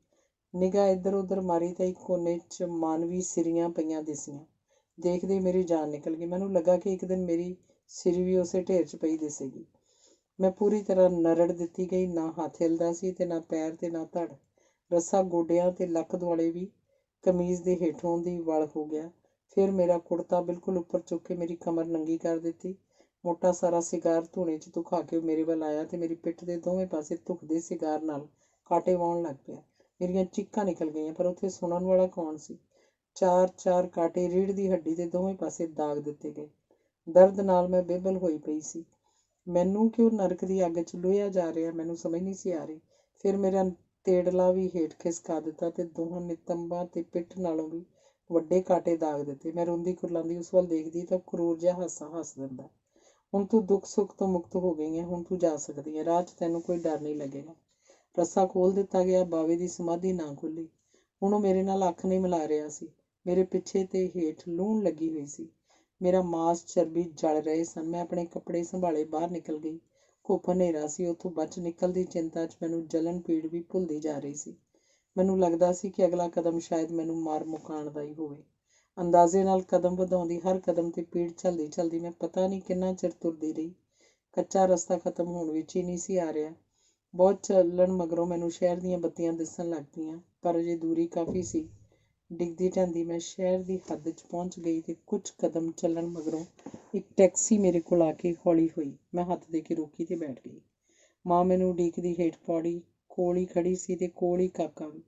ਨਿਗਾਹ ਇੱਧਰ ਉੱਧਰ ਮਾਰੀ ਤਾਂ ਇੱਕ ਕੋਨੇ 'ਚ ਮਾਨਵੀ ਸਿਰੀਆਂ ਪਈਆਂ ਦਿਸੀਆਂ। ਦੇਖਦੇ ਮੇਰੀ ਜਾਨ ਨਿਕਲ ਗਈ। ਮੈਨੂੰ ਲੱਗਾ ਕਿ ਇੱਕ ਦਿਨ ਮੇਰੀ ਸਿਰੀ ਵੀ ਉਸੇ ਢੇਰ 'ਚ ਪਈ ਦਿਸੇਗੀ। ਮੈਂ ਪੂਰੀ ਤਰ੍ਹਾਂ ਨਰੜ ਦਿੱਤੀ ਗਈ। ਨਾ ਹੱਥ ਹਿੱਲਦਾ ਸੀ ਅਤੇ ਨਾ ਪੈਰ ਅਤੇ ਨਾ ਧੜ। ਰੱਸਾ ਗੋਡਿਆਂ ਅਤੇ ਲੱਕ ਦੁਆਲੇ ਵੀ ਕਮੀਜ਼ ਦੇ ਹੇਠੋਂ ਦੀ ਵਲ ਹੋ ਗਿਆ। ਫਿਰ ਮੇਰਾ ਕੁੜਤਾ ਬਿਲਕੁਲ ਉੱਪਰ ਚੁੱਕ ਕੇ ਮੇਰੀ ਕਮਰ ਨੰਗੀ ਕਰ ਦਿੱਤੀ। ਮੋਟਾ ਸਾਰਾ ਸਿਗਾਰ ਧੂਣੇ 'ਚ ਧੁਖਾ ਕੇ ਮੇਰੇ ਵੱਲ ਆਇਆ ਅਤੇ ਮੇਰੀ ਪਿੱਠ ਦੇ ਦੋਵੇਂ ਪਾਸੇ ਧੁਖਦੇ ਸਿਗਾਰ ਨਾਲ ਕਾਂਟੇ ਵਾਹੁਣ ਲੱਗ ਪਿਆ। ਮੇਰੀਆਂ ਚੀਕਾਂ ਨਿਕਲ ਗਈਆਂ, ਪਰ ਉੱਥੇ ਸੁਣਨ ਵਾਲਾ ਕੌਣ ਸੀ। 4 ਕਾਂਟੇ ਰੀੜ੍ਹ ਦੀ ਹੱਡੀ ਦੇ ਦੋਵੇਂ ਪਾਸੇ ਦਾਗ ਦਿੱਤੇ ਗਏ। ਦਰਦ ਨਾਲ ਮੈਂ ਬੇਬਲ ਹੋਈ ਪਈ ਸੀ। ਮੈਨੂੰ ਕਿਉਂ ਨਰਕ ਦੀ ਅੱਗ 'ਚ ਲੋਹਿਆ ਜਾ ਰਿਹਾ, ਮੈਨੂੰ ਸਮਝ ਨਹੀਂ ਸੀ ਆ ਰਹੀ। ਫਿਰ ਮੇਰਾ ਤੇੜਲਾ ਵੀ ਹੇਠ ਖਿਸਕਾ ਦਿੱਤਾ ਅਤੇ ਦੋਹਾਂ ਨਿਤੰਬਾਂ ਅਤੇ ਪਿੱਠ ਨਾਲੋਂ ਵੀ ਵੱਡੇ ਕਾਂਟੇ ਦਾਗ ਦਿੱਤੇ। ਮੈਂ ਰੋਂਦੀ ਕੁਰਲਾਉਂਦੀ ਉਸ ਵੱਲ ਦੇਖਦੀ ਤਾਂ ਕਰੂਰ ਜਿਹਾ ਹਾਸਾ ਹੱਸ ਦਿੰਦਾ। ਹੁਣ ਤੂੰ ਦੁੱਖ ਸੁੱਖ ਤੋਂ ਮੁਕਤ ਹੋ ਗਈ ਹੈ। ਹੁਣ ਤੂੰ ਜਾ ਸਕਦੀ ਹੈ। ਰਾਹ 'ਚ ਤੈਨੂੰ ਕੋਈ ਡਰ ਨਹੀਂ ਲੱਗੇਗਾ। ਰੱਸਾ ਖੋਲ੍ਹ ਦਿੱਤਾ ਗਿਆ। ਬਾਵੇ ਦੀ ਸਮਾਧੀ ਨਾ ਖੁੱਲ੍ਹੀ। ਹੁਣ ਉਹ ਮੇਰੇ ਨਾਲ ਅੱਖ ਨਹੀਂ ਮਿਲਾ ਰਿਹਾ ਸੀ। ਮੇਰੇ ਪਿੱਛੇ ਤੇ ਹੇਠ ਲੂਣ ਲੱਗੀ ਹੋਈ ਸੀ। ਮੇਰਾ ਮਾਸ ਚਰਬੀ ਜਲ ਰਹੇ ਸਨ। ਮੈਂ ਆਪਣੇ ਕੱਪੜੇ ਸੰਭਾਲੇ ਬਾਹਰ ਨਿਕਲ ਗਈ। ਘੁੱਪ ਹਨੇਰਾ ਸੀ। ਉੱਥੋਂ ਬਚ ਨਿਕਲਦੀ ਚਿੰਤਾ 'ਚ ਮੈਨੂੰ ਜਲਨ ਪੀੜ ਵੀ ਭੁੱਲਦੀ ਜਾ ਰਹੀ ਸੀ। ਮੈਨੂੰ ਲੱਗਦਾ ਸੀ ਕਿ ਅਗਲਾ ਕਦਮ ਸ਼ਾਇਦ ਮੈਨੂੰ ਮਾਰ ਮੁਕਾਉਣ ਦਾ ਹੀ ਹੋਵੇ। ਅੰਦਾਜ਼ੇ ਨਾਲ ਕਦਮ ਵਧਾਉਂਦੀ, ਹਰ ਕਦਮ 'ਤੇ ਪੀੜ ਝੱਲਦੀ ਝੱਲਦੀ ਮੈਂ ਪਤਾ ਨਹੀਂ ਕਿੰਨਾ ਚਿਰ ਤੁਰਦੀ ਰਹੀ। ਕੱਚਾ ਰਸਤਾ ਖਤਮ ਹੋਣ ਵਿੱਚ ਹੀ ਨਹੀਂ ਸੀ ਆ ਰਿਹਾ। ਬਹੁਤ ਚੱਲਣ ਮਗਰੋਂ ਮੈਨੂੰ ਸ਼ਹਿਰ ਦੀਆਂ ਬੱਤੀਆਂ ਦਿਸਣ ਲੱਗ ਪਈਆਂ, ਪਰ ਅਜੇ ਦੂਰੀ ਕਾਫੀ ਸੀ। ਡਿੱਗਦੀ ਢਹਿੰਦੀ ਮੈਂ ਸ਼ਹਿਰ ਦੀ ਹੱਦ 'ਚ ਪਹੁੰਚ ਗਈ ਅਤੇ ਕੁਝ ਕਦਮ ਚੱਲਣ ਮਗਰੋਂ ਇੱਕ ਟੈਕਸੀ ਮੇਰੇ ਕੋਲ ਆ ਕੇ ਹੌਲੀ ਹੋਈ। ਮੈਂ ਹੱਥ ਦੇ ਕੇ ਰੋਕੀ ਅਤੇ ਬੈਠ ਗਈ। ਮਾਂ ਮੈਨੂੰ ਉਡੀਕਦੀ ਹੇਠ ਪੌੜੀ ਕੋਲ ਹੀ ਖੜ੍ਹੀ ਸੀ ਅਤੇ ਕੋਲ ਹੀ ਕਾਕਾ ਵੀ।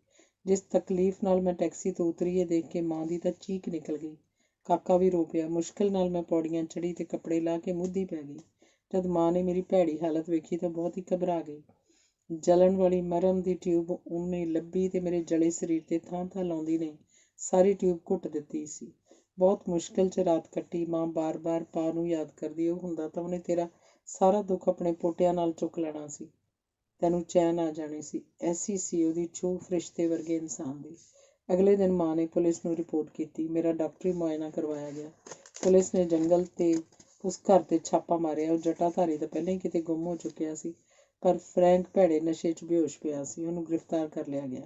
ਜਿਸ ਤਕਲੀਫ ਨਾਲ ਮੈਂ ਟੈਕਸੀ ਤੋਂ ਉਤਰੀ, ਇਹ ਦੇਖ ਕੇ ਮਾਂ ਦੀ ਤਾਂ ਚੀਕ ਨਿਕਲ ਗਈ। ਕਾਕਾ ਵੀ ਰੋ ਪਿਆ। ਮੁਸ਼ਕਿਲ ਨਾਲ ਮੈਂ ਪੌੜੀਆਂ ਚੜ੍ਹੀ ਅਤੇ ਕੱਪੜੇ ਲਾਹ ਕੇ ਮੁੱਧੀ ਪੈ ਗਈ। ਜਦ ਮਾਂ ਨੇ ਮੇਰੀ ਭੈੜੀ ਹਾਲਤ ਵੇਖੀ ਤਾਂ ਬਹੁਤ ਹੀ ਘਬਰਾ ਗਈ। ਜਲਣ ਵਾਲੀ ਮਰਹਮ ਦੀ ਟਿਊਬ ਉਹਨੇ ਲੱਭੀ ਅਤੇ ਮੇਰੇ ਜਲੇ ਸਰੀਰ 'ਤੇ ਥਾਂ ਲਾਉਂਦੀ ਨੇ ਸਾਰੀ ਟਿਊਬ ਘੁੱਟ ਦਿੱਤੀ ਸੀ। ਬਹੁਤ ਮੁਸ਼ਕਿਲ 'ਚ ਰਾਤ ਕੱਟੀ। ਮਾਂ ਬਾਰ-ਬਾਰ ਪਾ ਨੂੰ ਯਾਦ ਕਰਦੀ, ਉਹ ਹੁੰਦਾ ਤਾਂ ਉਹਨੇ ਤੇਰਾ ਸਾਰਾ ਦੁੱਖ ਆਪਣੇ ਪੋਟਿਆਂ ਨਾਲ ਚੁੱਕ ਲੈਣਾ ਸੀ। ਤੈਨੂੰ ਚੈਨ ਆ ਜਾਣੀ ਸੀ। ਐਸੀ ਸੀ ਉਹਦੀ ਛੂਹ ਫਰਿਸ਼ਤੇ ਵਰਗੇ ਇਨਸਾਨ ਦੀ। ਅਗਲੇ ਦਿਨ ਮਾਂ ਨੇ ਪੁਲਿਸ ਨੂੰ ਰਿਪੋਰਟ ਕੀਤੀ। ਮੇਰਾ ਡਾਕਟਰੀ ਮੁਆਇਨਾ ਕਰਵਾਇਆ ਗਿਆ। ਪੁਲਿਸ ਨੇ ਜੰਗਲ ਤੇ ਉਸ ਘਰ 'ਤੇ ਛਾਪਾ ਮਾਰਿਆ। ਉਹ ਜਟਾਧਾਰੀ ਤਾਂ ਪਹਿਲਾਂ ਹੀ ਕਿਤੇ ਗੁੰਮ ਹੋ ਚੁੱਕਿਆ ਸੀ, ਪਰ ਫਰੈਂਕ ਭੈੜੇ ਨਸ਼ੇ 'ਚ ਬੇਹੋਸ਼ ਪਿਆ ਸੀ। ਉਹਨੂੰ ਗ੍ਰਿਫਤਾਰ ਕਰ ਲਿਆ ਗਿਆ।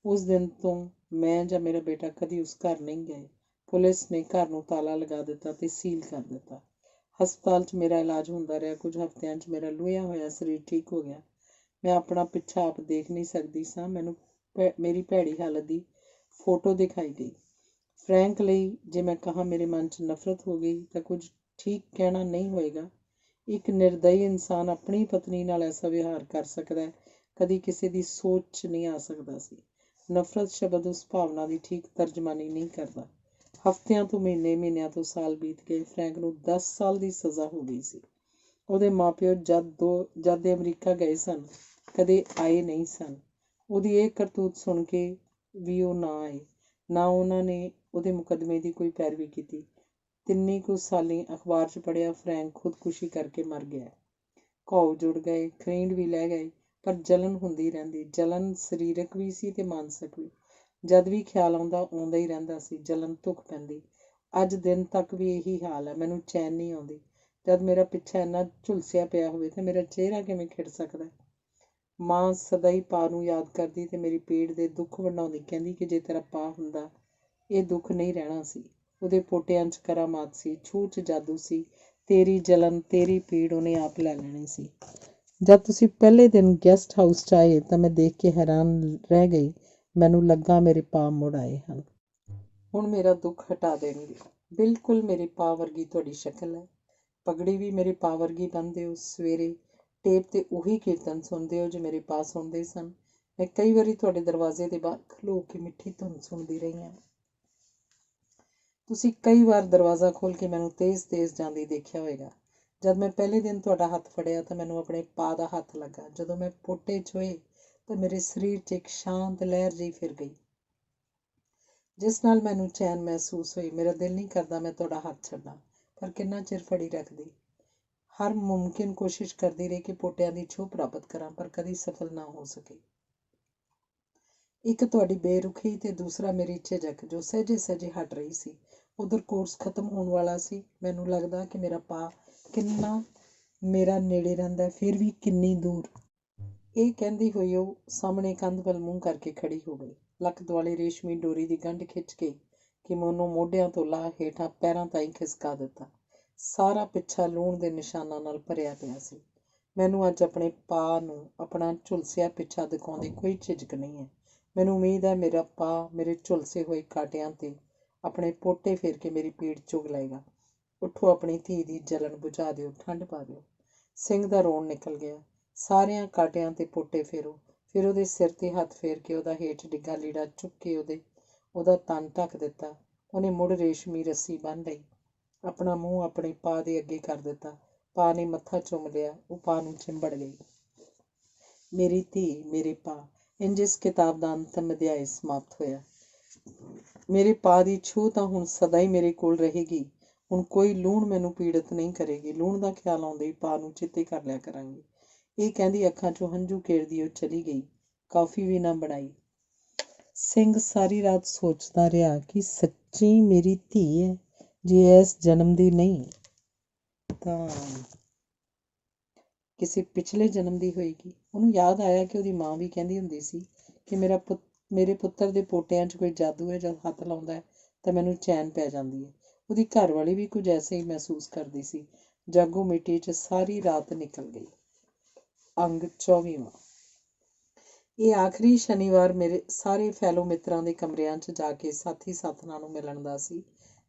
ਉਸ ਦਿਨ ਤੋਂ ਮੈਂ ਜਾਂ ਮੇਰਾ ਬੇਟਾ ਕਦੀ ਉਸ ਘਰ ਨਹੀਂ ਗਏ। ਪੁਲਿਸ ਨੇ ਘਰ ਨੂੰ ਤਾਲਾ ਲਗਾ ਦਿੱਤਾ ਅਤੇ ਸੀਲ ਕਰ ਦਿੱਤਾ। ਹਸਪਤਾਲ 'ਚ ਮੇਰਾ ਇਲਾਜ ਹੁੰਦਾ ਰਿਹਾ। ਕੁਝ ਹਫ਼ਤਿਆਂ 'ਚ ਮੇਰਾ ਲੋਹਿਆ ਹੋਇਆ ਸਰੀਰ ਠੀਕ ਹੋ ਗਿਆ। ਮੈਂ ਆਪਣਾ ਪਿੱਛਾ ਆਪ ਦੇਖ ਨਹੀਂ ਸਕਦੀ ਸਾਂ। ਮੈਨੂੰ ਮੇਰੀ ਭੈੜੀ ਹਾਲਤ ਦੀ ਫੋਟੋ ਦਿਖਾਈ ਗਈ। ਫਰੈਂਕ ਲਈ ਜੇ ਮੈਂ ਕਹਾਂ ਮੇਰੇ ਮਨ 'ਚ ਨਫ਼ਰਤ ਹੋ ਗਈ ਤਾਂ ਕੁਝ ਠੀਕ ਕਹਿਣਾ ਨਹੀਂ ਹੋਏਗਾ। ਇੱਕ ਨਿਰਦਈ ਇਨਸਾਨ ਆਪਣੀ ਪਤਨੀ ਨਾਲ ਐਸਾ ਵਿਵਹਾਰ ਕਰ ਸਕਦਾ ਹੈ, ਕਦੀ ਕਿਸੇ ਦੀ ਸੋਚ 'ਚ ਨਹੀਂ ਆ ਸਕਦਾ ਸੀ। ਨਫ਼ਰਤ ਸ਼ਬਦ ਉਸ ਭਾਵਨਾ ਦੀ ਠੀਕ ਤਰਜਮਾਨੀ ਨਹੀਂ ਕਰਦਾ। ਹਫ਼ਤਿਆਂ ਤੋਂ ਮਹੀਨੇ, ਮਹੀਨਿਆਂ ਤੋਂ ਸਾਲ ਬੀਤ ਗਏ। ਫਰੈਂਕ ਨੂੰ 10 ਸਾਲ ਦੀ ਸਜ਼ਾ ਹੋ ਗਈ ਸੀ। ਉਹਦੇ ਮਾਂ-ਪਿਓ ਜਦ ਦੇ ਅਮਰੀਕਾ ਗਏ ਸਨ, ਕਦੇ ਆਏ ਨਹੀਂ ਸਨ। ਉਹਦੀ ਇਹ ਕਰਤੂਤ ਸੁਣ ਕੇ ਵੀ ਉਹ ਨਾ ਆਏ। ਨਾ ਉਹਨਾਂ ਨੇ ਉਹਦੇ ਮੁਕੱਦਮੇ ਦੀ ਕੋਈ ਪੈਰਵੀ ਕੀਤੀ। 3 ਕੁ ਸਾਲੀਂ ਅਖਬਾਰ 'ਚ ਪੜ੍ਹਿਆ, ਫਰੈਂਕ ਖੁਦਕੁਸ਼ੀ ਕਰਕੇ ਮਰ ਗਿਆ। ਘਾਉ ਜੁੜ ਗਏ, ਖਰੀਂਦ ਵੀ ਲੈ ਗਏ, ਪਰ ਜਲਨ ਹੁੰਦੀ ਰਹਿੰਦੀ। ਜਲਨ ਸਰੀਰਕ ਵੀ ਸੀ ਅਤੇ ਮਾਨਸਿਕ ਵੀ। ਜਦ ਵੀ ਖਿਆਲ ਆਉਂਦਾ ਹੀ ਰਹਿੰਦਾ ਸੀ। ਜਲਨ ਧੁੱਖ ਪੈਂਦੀ। ਅੱਜ ਦਿਨ ਤੱਕ ਵੀ ਇਹੀ ਹਾਲ ਹੈ। ਮੈਨੂੰ ਚੈਨ ਨਹੀਂ ਆਉਂਦੀ। ਜਦ ਮੇਰਾ ਪਿੱਛਾ ਇੰਨਾ ਝੁਲਸਿਆ ਪਿਆ ਹੋਵੇ ਤਾਂ ਮੇਰਾ ਚਿਹਰਾ ਕਿਵੇਂ ਖਿੜ ਸਕਦਾ। ਮਾਂ ਸਦਾ ਹੀ ਪਾ ਨੂੰ ਯਾਦ ਕਰਦੀ ਅਤੇ ਮੇਰੀ ਪੀੜ ਦੇ ਦੁੱਖ ਵੰਡਾਉਂਦੀ ਕਹਿੰਦੀ ਕਿ ਜੇ ਤੇਰਾ ਪਾ ਹੁੰਦਾ, ਇਹ ਦੁੱਖ ਨਹੀਂ ਰਹਿਣਾ ਸੀ। ਉਹਦੇ ਪੋਟਿਆਂ 'ਚ ਕਰਾਮਾਤ ਸੀ, ਛੂਹ 'ਚ ਜਾਦੂ ਸੀ। ਤੇਰੀ ਜਲਨ, ਤੇਰੀ ਪੀੜ ਉਹਨੇ ਆਪ ਲੈ ਲੈਣੀ ਸੀ। ਜਦ ਤੁਸੀਂ ਪਹਿਲੇ ਦਿਨ ਗੈਸਟ ਹਾਊਸ 'ਚ ਆਏ ਤਾਂ ਮੈਂ ਦੇਖ ਕੇ ਹੈਰਾਨ ਰਹਿ ਗਈ। ਮੈਨੂੰ ਲੱਗਾ ਮੇਰੇ ਪਾ ਮੁੜ ਆਏ ਹਨ। ਹੁਣ ਮੇਰਾ ਦੁੱਖ ਹਟਾ ਦੇਣਗੇ। ਬਿਲਕੁਲ ਮੇਰੀ ਪਾ ਵਰਗੀ ਤੁਹਾਡੀ ਸ਼ਕਲ ਹੈ। ਪਗੜੀ ਵੀ ਮੇਰੇ ਪਾ ਵਰਗੀ ਬੰਨ੍ਹਦੇ ਹੋ। ਸਵੇਰੇ ਟੇਪ 'ਤੇ ਉਹੀ ਕੀਰਤਨ ਸੁਣਦੇ ਹੋ ਜੋ ਮੇਰੇ ਪਾ ਸੁਣਦੇ ਸਨ। ਮੈਂ ਕਈ ਵਾਰੀ ਤੁਹਾਡੇ ਦਰਵਾਜ਼ੇ ਦੇ ਬਾਹਰ ਖਲੋ ਕੇ ਮਿੱਠੀ ਧੁਨ ਸੁਣਦੀ ਰਹੀ ਹਾਂ। ਤੁਸੀਂ ਕਈ ਵਾਰ ਦਰਵਾਜ਼ਾ ਖੋਲ੍ਹ ਕੇ ਮੈਨੂੰ ਤੇਜ਼ ਜਾਂਦੀ ਦੇਖਿਆ ਹੋਵੇਗਾ। ਜਦ ਮੈਂ ਪਹਿਲੇ ਦਿਨ ਤੁਹਾਡਾ ਹੱਥ ਫੜਿਆ ਤਾਂ ਮੈਨੂੰ ਆਪਣੇ ਪਾ ਦਾ ਹੱਥ ਲੱਗਾ। ਜਦੋਂ ਮੈਂ ਪੋਟੇ ਛੋਏ ਤਾਂ ਮੇਰੇ ਸਰੀਰ 'ਚ ਇੱਕ ਸ਼ਾਂਤ ਲਹਿਰ ਜਿਹੀ ਫਿਰ ਗਈ, ਜਿਸ ਨਾਲ ਮੈਨੂੰ ਚੈਨ ਮਹਿਸੂਸ ਹੋਈ। ਮੇਰਾ ਦਿਲ ਨਹੀਂ ਕਰਦਾ ਮੈਂ ਤੁਹਾਡਾ ਹੱਥ ਛੱਡਾਂ, ਪਰ ਕਿੰਨਾ ਚਿਰ ਫੜੀ ਰੱਖਦੀ। ਹਰ ਮੁਮਕਿਨ ਕੋਸ਼ਿਸ਼ ਕਰਦੀ ਰਹੀ ਕਿ ਪੋਟਿਆਂ ਦੀ ਛੂਹ ਪ੍ਰਾਪਤ ਕਰਾਂ, ਪਰ ਕਦੀ ਸਫਲ ਨਾ ਹੋ ਸਕੀ। ਇੱਕ ਤੁਹਾਡੀ ਬੇਰੁਖੀ ਤੇ ਦੂਸਰਾ ਮੇਰੀ ਝਿਜਕ ਜੋ ਸਹਿਜੇ ਹਟ ਰਹੀ ਸੀ। ਉਧਰ ਕੋਰਸ ਖਤਮ ਹੋਣ ਵਾਲਾ ਸੀ। ਮੈਨੂੰ ਲੱਗਦਾ ਕਿ ਮੇਰਾ ਪਾ ਕਿੰਨਾ ਮੇਰਾ ਨੇੜੇ ਰਹਿੰਦਾ, ਫਿਰ ਵੀ ਕਿੰਨੀ ਦੂਰ। ਇਹ ਕਹਿੰਦੀ ਹੋਈ ਉਹ ਸਾਹਮਣੇ ਕੰਧ ਵੱਲ ਮੂੰਹ ਕਰਕੇ ਖੜੀ ਹੋ ਗਈ। ਲੱਕ ਦੁਆਲੇ ਰੇਸ਼ਮੀ ਡੋਰੀ ਦੀ ਗੰਢ ਖਿੱਚ ਕੇ ਕਿਮੋਨੋ ਮੋਢਿਆਂ ਤੋਂ ਲਾਹ ਹੇਠਾਂ ਪੈਰਾਂ ਤਾਈਂ ਖਿਸਕਾ ਦਿੱਤਾ। ਸਾਰਾ ਪਿੱਛਾ ਲੂਣ ਦੇ ਨਿਸ਼ਾਨਾਂ ਨਾਲ ਭਰਿਆ ਪਿਆ ਸੀ। ਮੈਨੂੰ ਅੱਜ ਆਪਣੇ ਪਾ ਨੂੰ ਆਪਣਾ ਝੁਲਸਿਆ ਪਿੱਛਾ ਦਿਖਾਉਂਦੇ ਕੋਈ ਝਿਜਕ ਨਹੀਂ ਹੈ। ਮੈਨੂੰ ਉਮੀਦ ਹੈ ਮੇਰਾ ਪਾ ਮੇਰੇ ਝੁਲਸੇ ਹੋਏ ਕਾਂਟਿਆਂ 'ਤੇ ਆਪਣੇ ਪੋਟੇ ਫੇਰ ਕੇ ਮੇਰੀ ਪੀੜ ਚੁਗ ਲਏਗਾ। ਉੱਠੋ, ਆਪਣੀ ਧੀ ਦੀ ਜਲਨ ਬੁਝਾ ਦਿਓ, ਠੰਡ ਪਾ ਦਿਓ। ਸਿੰਘ ਦਾ ਰੋਣ ਨਿਕਲ ਗਿਆ। ਸਾਰਿਆਂ ਕਾਂਟਿਆਂ 'ਤੇ ਪੋਟੇ ਫੇਰੋ। ਫਿਰ ਉਹਦੇ ਸਿਰ 'ਤੇ ਹੱਥ ਫੇਰ ਕੇ ਉਹਦਾ ਹੇਠ ਡਿੱਗਾ ਲੀੜਾ ਚੁੱਕ ਕੇ ਉਹਦਾ ਤਨ ਢੱਕ ਦਿੱਤਾ। ਉਹਨੇ ਮੁੜ ਰੇਸ਼ਮੀ ਰੱਸੀ ਬੰਨ੍ਹ ਲਈ। ਆਪਣਾ ਮੂੰਹ ਆਪਣੇ ਪਾ ਦੇ ਅੱਗੇ ਕਰ ਦਿੱਤਾ। ਪਾ ਨੇ ਮੱਥਾ ਚੁੰਮ ਲਿਆ। ਉਹ ਪਾ ਨੂੰ ਚਿੰਬੜ ਗਈ। ਮੇਰੀ ਧੀ, ਮੇਰੇ ਪਾ। ਇੰਝ ਇਸ ਕਿਤਾਬ ਦਾ ਅੰਤਮ ਅਧਿਆਇ ਸਮਾਪਤ ਹੋਇਆ। ਮੇਰੇ ਪਾ ਦੀ ਛੂਹ ਤਾਂ ਹੁਣ ਸਦਾ ਹੀ ਮੇਰੇ ਕੋਲ ਰਹੇਗੀ। ਹੁਣ ਕੋਈ ਲੂਣ ਮੈਨੂੰ ਪੀੜਤ ਨਹੀਂ ਕਰੇਗੀ। ਲੂਣ ਦਾ ਖਿਆਲ ਆਉਂਦੇ ਹੀ ਪਾ ਨੂੰ ਚਿੱਤੇ ਕਰ ਲਿਆ ਕਰਾਂਗੀ। ਇਹ ਕਹਿੰਦੀ ਅੱਖਾਂ 'ਚੋਂ ਹੰਝੂ ਕੇਰਦੀ ਉਹ ਚਲੀ ਗਈ। ਕਾਫੀ ਵੀ ਨਾ ਬਣਾਈ। ਸਿੰਘ ਸਾਰੀ ਰਾਤ ਸੋਚਦਾ ਰਿਹਾ ਕਿ ਸੱਚੀ ਮੇਰੀ ਧੀ ਹੈ। ਜੇ ਇਸ ਜਨਮ ਦੀ ਨਹੀਂ ਤਾਂ ਕਿਸੇ ਪਿਛਲੇ ਜਨਮ ਦੀ ਹੋਏਗੀ। ਉਹਨੂੰ ਯਾਦ ਆਇਆ ਕਿ ਉਹਦੀ ਮਾਂ ਵੀ ਕਹਿੰਦੀ ਹੁੰਦੀ ਸੀ ਕਿ ਮੇਰੇ ਪੁੱਤਰ ਦੇ ਪੋਟਿਆਂ 'ਚ ਕੋਈ ਜਾਦੂ ਹੈ। ਜਦ ਹੱਥ ਲਾਉਂਦਾ ਹੈ ਤਾਂ ਮੈਨੂੰ ਚੈਨ ਪੈ ਜਾਂਦੀ ਹੈ। ਉਹਦੀ ਘਰਵਾਲੀ ਵੀ ਕੁਝ ਐਸੇ ਹੀ ਮਹਿਸੂਸ ਕਰਦੀ ਸੀ। ਜਾਗੋ ਮਿੱਟੀ 'ਚ ਸਾਰੀ ਰਾਤ ਨਿਕਲ ਗਈ। ਅੰਗ 24ਵਾਂ। ਇਹ ਆਖਰੀ ਸ਼ਨੀਵਾਰ ਮੇਰੇ ਸਾਰੇ ਫੈਲੋ ਮਿੱਤਰਾਂ ਦੇ ਕਮਰਿਆਂ 'ਚ ਜਾ ਕੇ ਸਾਥੀ ਸਾਥਣਾਂ ਨੂੰ ਮਿਲਣ ਦਾ ਸੀ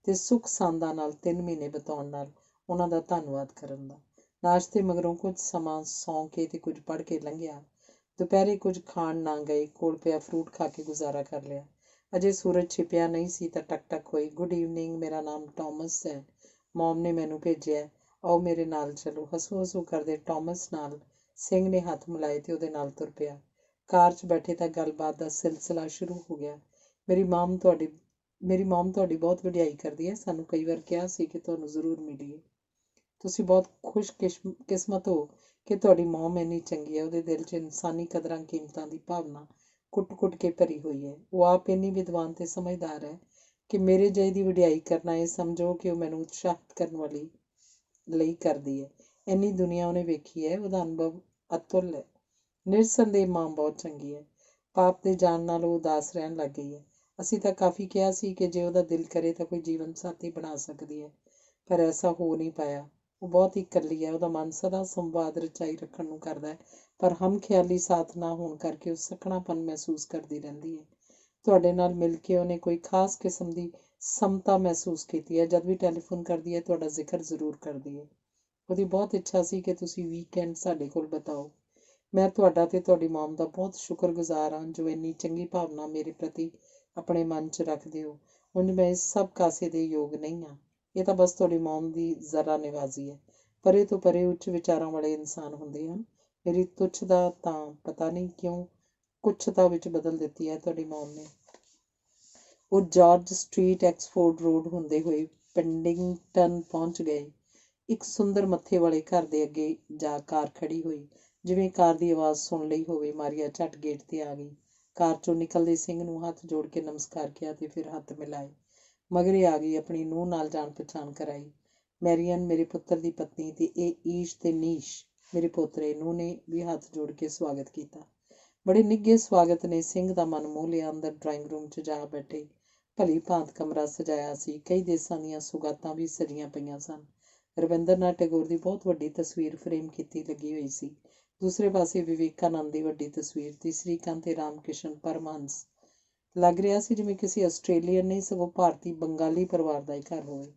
ਤੇ ਸੁੱਖ ਸਾਂਦਾਂ ਨਾਲ 3 ਮਹੀਨੇ ਬਿਤਾਉਣ ਨਾਲ ਉਹਨਾਂ ਦਾ ਧੰਨਵਾਦ ਕਰਨ ਦਾ। ਨਾਸ਼ਤੇ ਮਗਰੋਂ ਕੁਝ ਸਮਾਂ ਸੌਂ ਕੇ ਤੇ ਕੁਝ ਪੜ੍ਹ ਕੇ ਲੰਘਿਆ। ਦੁਪਹਿਰੇ ਕੁਝ ਖਾਣ ਨਾ ਗਏ। ਕੋਲ ਪਿਆ ਫਰੂਟ ਖਾ ਕੇ ਗੁਜ਼ਾਰਾ ਕਰ ਲਿਆ। ਅਜੇ ਸੂਰਜ ਛਿਪਿਆ ਨਹੀਂ ਸੀ ਤਾਂ ਟਕ ਹੋਈ। ਗੁੱਡ ਈਵਨਿੰਗ, ਮੇਰਾ ਨਾਮ ਟਾਮਸ ਹੈ। ਮੌਮ ਨੇ ਮੈਨੂੰ ਭੇਜਿਆ। ਆਓ ਮੇਰੇ ਨਾਲ ਚਲੋ। ਹਸੂ ਕਰਦੇ ਟਾਮਸ ਨਾਲ ਸਿੰਘ ਨੇ ਹੱਥ ਮਿਲਾਏ ਤੇ ਉਹਦੇ ਨਾਲ ਤੁਰ ਪਿਆ। ਕਾਰ 'ਚ ਬੈਠੇ ਤਾਂ ਗੱਲਬਾਤ ਦਾ ਸਿਲਸਿਲਾ ਸ਼ੁਰੂ ਹੋ ਗਿਆ। ਮੇਰੀ ਮੌਮ ਤੁਹਾਡੀ ਬਹੁਤ ਵਡਿਆਈ ਕਰਦੀ ਹੈ। ਸਾਨੂੰ ਕਈ ਵਾਰ ਕਿਹਾ ਸੀ ਕਿ ਤੁਹਾਨੂੰ ਜ਼ਰੂਰ ਮਿਲੀਏ। ਤੁਸੀਂ ਬਹੁਤ ਖੁਸ਼ਕਿਸਮਤ ਹੋ ਕਿ ਤੁਹਾਡੀ ਮੌਮ ਇੰਨੀ ਚੰਗੀ ਹੈ। ਉਹਦੇ ਦਿਲ 'ਚ ਇਨਸਾਨੀ ਕਦਰਾਂ ਕੀਮਤਾਂ ਦੀ ਭਾਵਨਾ ਕੁੱਟ ਕੇ ਭਰੀ ਹੋਈ ਹੈ। ਉਹ ਆਪ ਇੰਨੀ ਵਿਦਵਾਨ ਤੇ ਸਮਝਦਾਰ ਹੈ ਕਿ ਮੇਰੇ ਜਿਹੀ ਦੀ ਵਡਿਆਈ ਕਰਨਾ ਇਹ ਸਮਝੋ ਕਿ ਉਹ ਮੈਨੂੰ ਉਤਸ਼ਾਹਿਤ ਕਰਨ ਲਈ ਕਰਦੀ ਹੈ। ਇੰਨੀ ਦੁਨੀਆ ਉਹਨੇ ਵੇਖੀ ਹੈ। ਉਹਦਾ ਅਨੁਭਵ ਅਤੁੱਲ ਹੈ। ਨਿਰਸੰਦੇਹ ਮਾਂ ਬਹੁਤ ਚੰਗੀ ਹੈ। ਪਾਪ ਦੇ ਜਾਣ ਨਾਲ ਉਹ ਉਦਾਸ ਰਹਿਣ ਲੱਗ ਗਈ ਹੈ। ਅਸੀਂ ਤਾਂ ਕਾਫੀ ਕਿਹਾ ਸੀ ਕਿ ਜੇ ਉਹਦਾ ਦਿਲ ਕਰੇ ਤਾਂ ਕੋਈ ਜੀਵਨ ਸਾਥੀ ਬਣਾ ਸਕਦੀ ਹੈ, ਪਰ ਐਸਾ ਹੋ ਨਹੀਂ ਪਾਇਆ। ਉਹ ਬਹੁਤ ਹੀ ਇਕੱਲੀ ਹੈ। ਉਹਦਾ ਮਨ ਸਦਾ ਸੰਵਾਦ ਰਚਾਈ ਰੱਖਣ ਨੂੰ ਕਰਦਾ ਹੈ, ਪਰ ਹਮਖਿਆਲੀ ਸਾਥ ਨਾ ਹੋਣ ਕਰਕੇ ਉਹ ਸੱਖਣਾਪਨ ਮਹਿਸੂਸ ਕਰਦੀ ਰਹਿੰਦੀ ਹੈ। ਤੁਹਾਡੇ ਨਾਲ ਮਿਲ ਕੇ ਉਹਨੇ ਕੋਈ ਖਾਸ ਕਿਸਮ ਦੀ ਸਮਤਾ ਮਹਿਸੂਸ ਕੀਤੀ ਹੈ। ਜਦ ਵੀ ਟੈਲੀਫੋਨ ਕਰਦੀ ਹੈ ਤੁਹਾਡਾ ਜ਼ਿਕਰ ਜ਼ਰੂਰ ਕਰਦੀ ਹੈ। ਉਹਦੀ ਬਹੁਤ ਇੱਛਾ ਸੀ ਕਿ ਤੁਸੀਂ ਵੀਕਐਂਡ ਸਾਡੇ ਕੋਲ ਬਿਤਾਓ। ਮੈਂ ਤੁਹਾਡਾ ਤੇ ਤੁਹਾਡੀ ਮੌਮ ਦਾ ਬਹੁਤ ਸ਼ੁਕਰਗੁਜ਼ਾਰ ਹਾਂ ਜੋ ਇੰਨੀ ਚੰਗੀ ਭਾਵਨਾ ਮੇਰੇ ਪ੍ਰਤੀ ਆਪਣੇ ਮਨ 'ਚ ਰੱਖਦੇ ਹੋ। ਉਂਝ ਮੈਂ ਇਸ ਸਭ ਕਾਸੇ ਦੇ ਯੋਗ ਨਹੀਂ ਹਾਂ। ਇਹ ਤਾਂ ਬਸ ਤੁਹਾਡੀ ਮੌਮ ਦੀ ਜ਼ਰਾ ਨਿਵਾਜ਼ੀ ਹੈ। ਪਰੇ ਤੋਂ ਪਰੇ ਉੱਚ ਵਿਚਾਰਾਂ ਵਾਲੇ ਇਨਸਾਨ ਹੁੰਦੇ ਹਨ। ਮੇਰੀ ਤੁੱਛ ਦਾ ਤਾਂ ਪਤਾ ਨਹੀਂ ਕਿਉਂ ਕੁੱਛਤਾ ਵਿੱਚ ਬਦਲ ਦਿੱਤੀ ਹੈ ਤੁਹਾਡੀ ਮੌਮ ਨੇ। ਉਹ ਜਾਰਜ ਸਟਰੀਟ ਐਕਸਫੋਰਡ ਰੋਡ ਹੁੰਦੇ ਹੋਏ ਪੈਡਿੰਗਟਨ ਪਹੁੰਚ ਗਏ। ਇੱਕ ਸੁੰਦਰ ਮੱਥੇ ਵਾਲੇ ਘਰ ਦੇ ਅੱਗੇ ਜਾ ਕਾਰ ਖੜੀ ਹੋਈ। ਜਿਵੇਂ ਕਾਰ ਦੀ ਆਵਾਜ਼ ਸੁਣ ਲਈ ਹੋਵੇ, ਮਾਰੀਆ ਝੱਟ ਗੇਟ 'ਤੇ ਆ ਗਈ। ਕਾਰ 'ਚੋਂ ਨਿਕਲਦੇ ਸਿੰਘ ਨੂੰ ਹੱਥ ਜੋੜ ਕੇ ਨਮਸਕਾਰ ਕਿਹਾ ਤੇ ਫਿਰ ਹੱਥ ਮਿਲਾਏ। ਮਗਰੇ ਆ ਗਈ, ਆਪਣੀ ਨੂੰਹ ਨਾਲ ਜਾਣ ਪਛਾਣ ਕਰਾਈ। ਮੈਰੀਅਨ ਮੇਰੇ ਪੁੱਤਰ ਦੀ ਪਤਨੀ ਤੇ ਇਹ ਈਸ਼ ਤੇ ਨੀਸ਼ ਮੇਰੇ ਪੋਤਰੇ। ਨੂੰਹ ਨੇ ਵੀ ਹੱਥ ਜੋੜ ਕੇ ਸਵਾਗਤ ਕੀਤਾ। ਬੜੇ ਨਿੱਘੇ ਸਵਾਗਤ ਨੇ। ਸਿੰਘ ਦਾ ਮਨ ਮੋਹ ਲਿਆ। ਅੰਦਰ ਡਰਾਇੰਗ ਰੂਮ 'ਚ ਜਾ ਬੈਠੇ। ਭਲੀ ਭਾਂਤ ਕਮਰਾ ਸਜਾਇਆ ਸੀ। ਕਈ ਦੇਸਾਂ ਦੀਆਂ ਸੁਗਾਤਾਂ ਵੀ ਸਜੀਆਂ ਪਈਆਂ ਸਨ। ਰਵਿੰਦਰਨਾਥ ਟੈਗੋਰ ਦੀ ਬਹੁਤ ਵੱਡੀ ਤਸਵੀਰ ਫਰੇਮ ਕੀਤੀ ਲੱਗੀ ਹੋਈ ਸੀ। ਦੂਸਰੇ ਪਾਸੇ ਵਿਵੇਕਾਨੰਦ ਦੀ ਵੱਡੀ ਤਸਵੀਰ, ਤੀਸਰੀ ਕੰਧ 'ਤੇ ਰਾਮ ਕ੍ਰਿਸ਼ਨ ਪਰਮਹੰਸ। ਲੱਗ ਰਿਹਾ ਸੀ ਜਿਵੇਂ ਕਿਸੇ ਆਸਟ੍ਰੇਲੀਅਨ ਨਹੀਂ ਸਗੋਂ ਭਾਰਤੀ ਬੰਗਾਲੀ ਪਰਿਵਾਰ ਦਾ ਹੀ ਘਰ ਹੋਵੇ।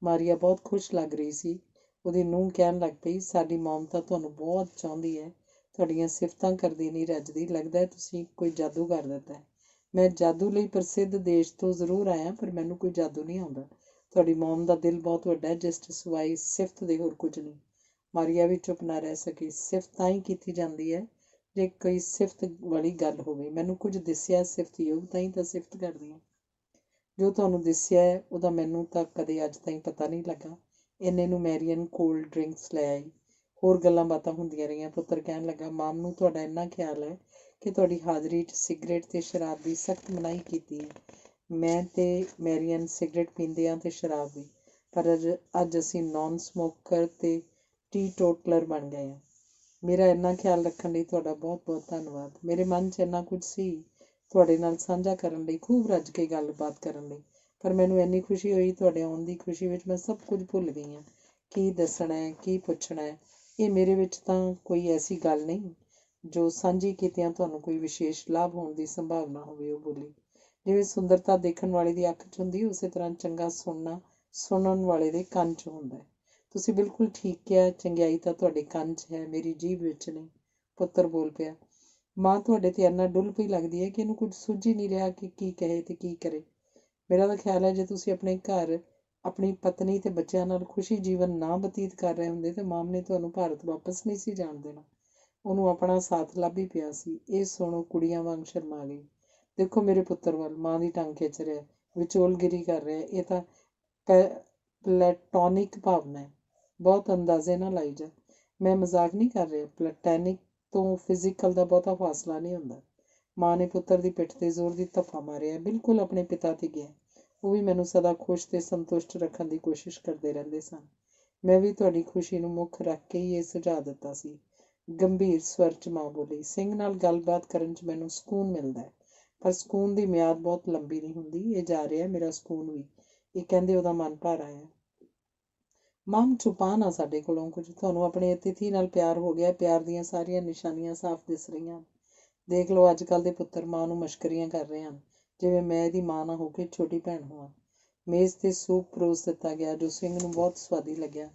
ਮਾਰੀਆ ਬਹੁਤ ਖੁਸ਼ ਲੱਗ ਰਹੀ ਸੀ। ਉਹਦੀ ਨੂੰਹ ਕਹਿਣ ਲੱਗ ਪਈ, ਸਾਡੀ ਮੌਮ ਤਾਂ ਤੁਹਾਨੂੰ ਬਹੁਤ ਚਾਹੁੰਦੀ ਹੈ, ਤੁਹਾਡੀਆਂ ਸਿਫਤਾਂ ਕਰਦੀ ਨਹੀਂ ਰੱਜਦੀ, ਲੱਗਦਾ ਹੈ ਤੁਸੀਂ ਕੋਈ ਜਾਦੂ ਕਰ ਦਿੱਤਾ ਹੈ। ਮੈਂ ਜਾਦੂ ਲਈ ਪ੍ਰਸਿੱਧ ਦੇਸ਼ ਤੋਂ ਜ਼ਰੂਰ ਆਇਆ, ਪਰ ਮੈਨੂੰ ਕੋਈ ਜਾਦੂ ਨਹੀਂ ਆਉਂਦਾ। ਤੁਹਾਡੀ ਮੌਮ ਦਾ ਦਿਲ ਬਹੁਤ ਵੱਡਾ ਹੈ, ਜਿਸ 'ਚ ਸਿਵਾਏ ਸਿਫਤ ਦੇ ਹੋਰ ਕੁਝ ਨਹੀਂ। ਮਾਰੀਆ ਵੀ ਚੁੱਪ ਨਾ ਰਹਿ ਸਕੀ। ਸਿਫਤ ਤਾਂ ਹੀ ਕੀਤੀ ਜਾਂਦੀ ਹੈ ਜੇ ਕੋਈ ਸਿਫਤ ਵਾਲੀ ਗੱਲ ਹੋਵੇ। ਮੈਨੂੰ ਕੁਝ ਦਿਸਿਆ ਸਿਫਤਯੋਗ, ਤਾਂ ਹੀ ਤਾਂ ਸਿਫਤ ਕਰਦੀ ਹਾਂ। ਜੋ ਤੁਹਾਨੂੰ ਦਿਸਿਆ ਹੈ ਉਹਦਾ ਮੈਨੂੰ ਤਾਂ ਕਦੇ ਅੱਜ ਤਾਈਂ ਪਤਾ ਨਹੀਂ ਲੱਗਾ। ਇੰਨੇ ਨੂੰ ਮੈਰੀਅਨ ਕੋਲਡ ਡਰਿੰਕਸ ਲੈ ਆਈ। ਹੋਰ ਗੱਲਾਂ ਬਾਤਾਂ ਹੁੰਦੀਆਂ ਰਹੀਆਂ। ਪੁੱਤਰ ਕਹਿਣ ਲੱਗਾ, ਮਾਮ ਨੂੰ ਤੁਹਾਡਾ ਇੰਨਾ ਖਿਆਲ ਹੈ ਕਿ ਤੁਹਾਡੀ ਹਾਜ਼ਰੀ 'ਚ ਸਿਗਰਟ ਤੇ ਸ਼ਰਾਬ ਦੀ ਸਖਤ ਮਨਾਹੀ ਕੀਤੀ ਹੈ। ਮੈਂ ਤੇ ਮੈਰੀਅਨ ਸਿਗਰਟ ਪੀਂਦੇ ਹਾਂ ਤੇ ਸ਼ਰਾਬ ਵੀ, ਪਰ ਅੱਜ ਅਸੀਂ ਨੌਨ ਸਮੋਕਰ ਤੇ ਟੀਟੋਟਲਰ ਬਣ ਗਏ ਹਾਂ। ਮੇਰਾ ਇੰਨਾ ਖਿਆਲ ਰੱਖਣ ਲਈ ਤੁਹਾਡਾ ਬਹੁਤ ਬਹੁਤ ਧੰਨਵਾਦ। ਮੇਰੇ ਮਨ 'ਚ ਇੰਨਾ ਕੁਝ ਸੀ ਤੁਹਾਡੇ ਨਾਲ ਸਾਂਝਾ ਕਰਨ ਲਈ, ਖੂਬ ਰੱਜ ਕੇ ਗੱਲਬਾਤ ਕਰਨ ਲਈ, ਪਰ ਮੈਨੂੰ ਇੰਨੀ ਖੁਸ਼ੀ ਹੋਈ ਤੁਹਾਡੇ ਆਉਣ ਦੀ ਖੁਸ਼ੀ ਵਿੱਚ ਮੈਂ ਸਭ ਕੁਝ ਭੁੱਲ ਗਈ ਹਾਂ। ਕੀ ਦੱਸਣਾ ਹੈ, ਕੀ ਪੁੱਛਣਾ ਹੈ, ਇਹ ਮੇਰੇ ਵਿੱਚ ਤਾਂ ਕੋਈ ਐਸੀ ਗੱਲ ਨਹੀਂ ਜੋ ਸਾਂਝੀ ਕੀਤਿਆਂ ਤੁਹਾਨੂੰ ਕੋਈ ਵਿਸ਼ੇਸ਼ ਲਾਭ ਹੋਣ ਦੀ ਸੰਭਾਵਨਾ ਹੋਵੇ। ਉਹ ਬੋਲੀ, ਜਿਵੇਂ ਸੁੰਦਰਤਾ ਦੇਖਣ ਵਾਲੇ ਦੀ ਅੱਖ 'ਚ ਹੁੰਦੀ, ਉਸੇ ਤਰ੍ਹਾਂ ਚੰਗਾ ਸੁਣਨਾ ਸੁਣਨ ਵਾਲੇ ਦੇ ਕੰਨ 'ਚ ਹੁੰਦਾ ਹੈ। ਤੁਸੀਂ ਬਿਲਕੁਲ ਠੀਕ ਕਿਹਾ, ਚੰਗਿਆਈ ਤਾਂ ਤੁਹਾਡੇ ਕੰਨ 'ਚ ਹੈ, ਮੇਰੀ ਜੀਭ ਵਿੱਚ ਨਹੀਂ। ਪੁੱਤਰ ਬੋਲ ਪਿਆ, ਮਾਂ ਤੁਹਾਡੇ ਤੇ ਇੰਨਾ ਡੁੱਲ ਪਈ ਲੱਗਦੀ ਹੈ ਕਿ ਇਹਨੂੰ ਕੁਝ ਸੁੱਝ ਹੀ ਨਹੀਂ ਰਿਹਾ ਕਿ ਕੀ ਕਹੇ ਤੇ ਕੀ ਕਰੇ। ਮੇਰਾ ਤਾਂ ਖਿਆਲ ਹੈ ਜੇ ਤੁਸੀਂ ਆਪਣੇ ਘਰ ਆਪਣੀ ਪਤਨੀ ਤੇ ਬੱਚਿਆਂ ਨਾਲ ਖੁਸ਼ੀ ਜੀਵਨ ਨਾ ਬਤੀਤ ਕਰ ਰਹੇ ਹੁੰਦੇ ਤੇ ਮਾਮ ਨੇ ਤੁਹਾਨੂੰ ਭਾਰਤ ਵਾਪਸ ਨਹੀਂ ਸੀ ਜਾਣ ਦੇਣਾ। ਉਹਨੂੰ ਆਪਣਾ ਸਾਥ ਲੱਭ ਹੀ ਪਿਆ ਸੀ। ਇਹ ਸੁਣੋ ਕੁੜੀਆਂ ਵਾਂਗ ਸ਼ਰਮਾ ਗਈ। ਦੇਖੋ ਮੇਰੇ ਪੁੱਤਰ ਵੱਲ, ਮਾਂ ਦੀ ਟੰਗ ਖਿੱਚ ਰਿਹਾ, ਵਿਚੋਲਗਿਰੀ ਕਰ ਰਿਹਾ। ਇਹ ਤਾਂ ਪਲੈਟੋਨਿਕ ਭਾਵਨਾ ਹੈ, ਬਹੁਤ ਅੰਦਾਜ਼ੇ ਨਾ ਲਾਈ ਜਾ। ਮੈਂ ਮਜ਼ਾਕ ਨਹੀਂ ਕਰ ਰਿਹਾ। ਪਲੈਟੋਨਿਕ ਤੋਂ ਫਿਜ਼ੀਕਲ ਦਾ ਬਹੁਤਾ ਫਾਸਲਾ ਨਹੀਂ ਹੁੰਦਾ। ਮਾਂ ਨੇ ਪੁੱਤਰ ਦੀ ਪਿੱਠ ਤੇ ਜ਼ੋਰ ਦੀ ਧੱਫਾ ਮਾਰਿਆ। ਬਿਲਕੁਲ ਆਪਣੇ ਪਿਤਾ ਤੇ ਗਿਆ। ਉਹ ਵੀ ਮੈਨੂੰ ਸਦਾ ਖੁਸ਼ ਤੇ ਸੰਤੁਸ਼ਟ ਰੱਖਣ ਦੀ ਕੋਸ਼ਿਸ਼ ਕਰਦੇ ਰਹਿੰਦੇ ਸਨ। ਮੈਂ ਵੀ ਤੁਹਾਡੀ ਖੁਸ਼ੀ ਨੂੰ ਮੁੱਖ ਰੱਖ ਕੇ ਹੀ ਇਹ ਸੁਝਾਅ ਦਿੱਤਾ ਸੀ। ਗੰਭੀਰ ਸਵਰ 'ਚ ਮਾਂ ਬੋਲੀ, ਸਿੰਘ ਨਾਲ ਗੱਲਬਾਤ ਕਰਨ 'ਚ ਮੈਨੂੰ ਸਕੂਨ ਮਿਲਦਾ ਹੈ, ਪਰ ਸਕੂਨ ਦੀ ਮਿਆਦ ਬਹੁਤ ਲੰਬੀ ਨਹੀਂ ਹੁੰਦੀ। ਇਹ ਜਾ ਰਿਹਾ ਮੇਰਾ ਸਕੂਨ ਵੀ। ਇਹ ਕਹਿੰਦੇ ਉਹਦਾ ਮਨ ਭਰ ਆਇਆ। ਮਾਮ ਛੁਪਾ ਨਾ ਸਾਡੇ ਕੋਲੋਂ ਕੁਝ। ਤੁਹਾਨੂੰ ਆਪਣੇ ਅਤਿਥੀ ਨਾਲ ਪਿਆਰ ਹੋ ਗਿਆ। ਪਿਆਰ ਦੀਆਂ ਸਾਰੀਆਂ ਨਿਸ਼ਾਨੀਆਂ ਸਾਫ਼ ਦਿਸ ਰਹੀਆਂ। ਦੇਖ ਲਓ ਅੱਜ ਕੱਲ੍ਹ ਦੇ ਪੁੱਤਰ ਮਾਂ ਨੂੰ ਮਸ਼ਕਰੀਆਂ ਕਰ ਰਹੇ ਹਨ, ਜਿਵੇਂ ਮੈਂ ਇਹਦੀ ਮਾਂ ਨਾ ਹੋ ਕੇ ਛੋਟੀ ਭੈਣ ਹੋਵਾਂ। ਮੇਜ਼ 'ਤੇ ਸੂਪ ਪਰੋਸ ਦਿੱਤਾ ਗਿਆ, ਜੋ ਸਿੰਘ ਨੂੰ ਬਹੁਤ ਸਵਾਦੀ ਲੱਗਿਆ।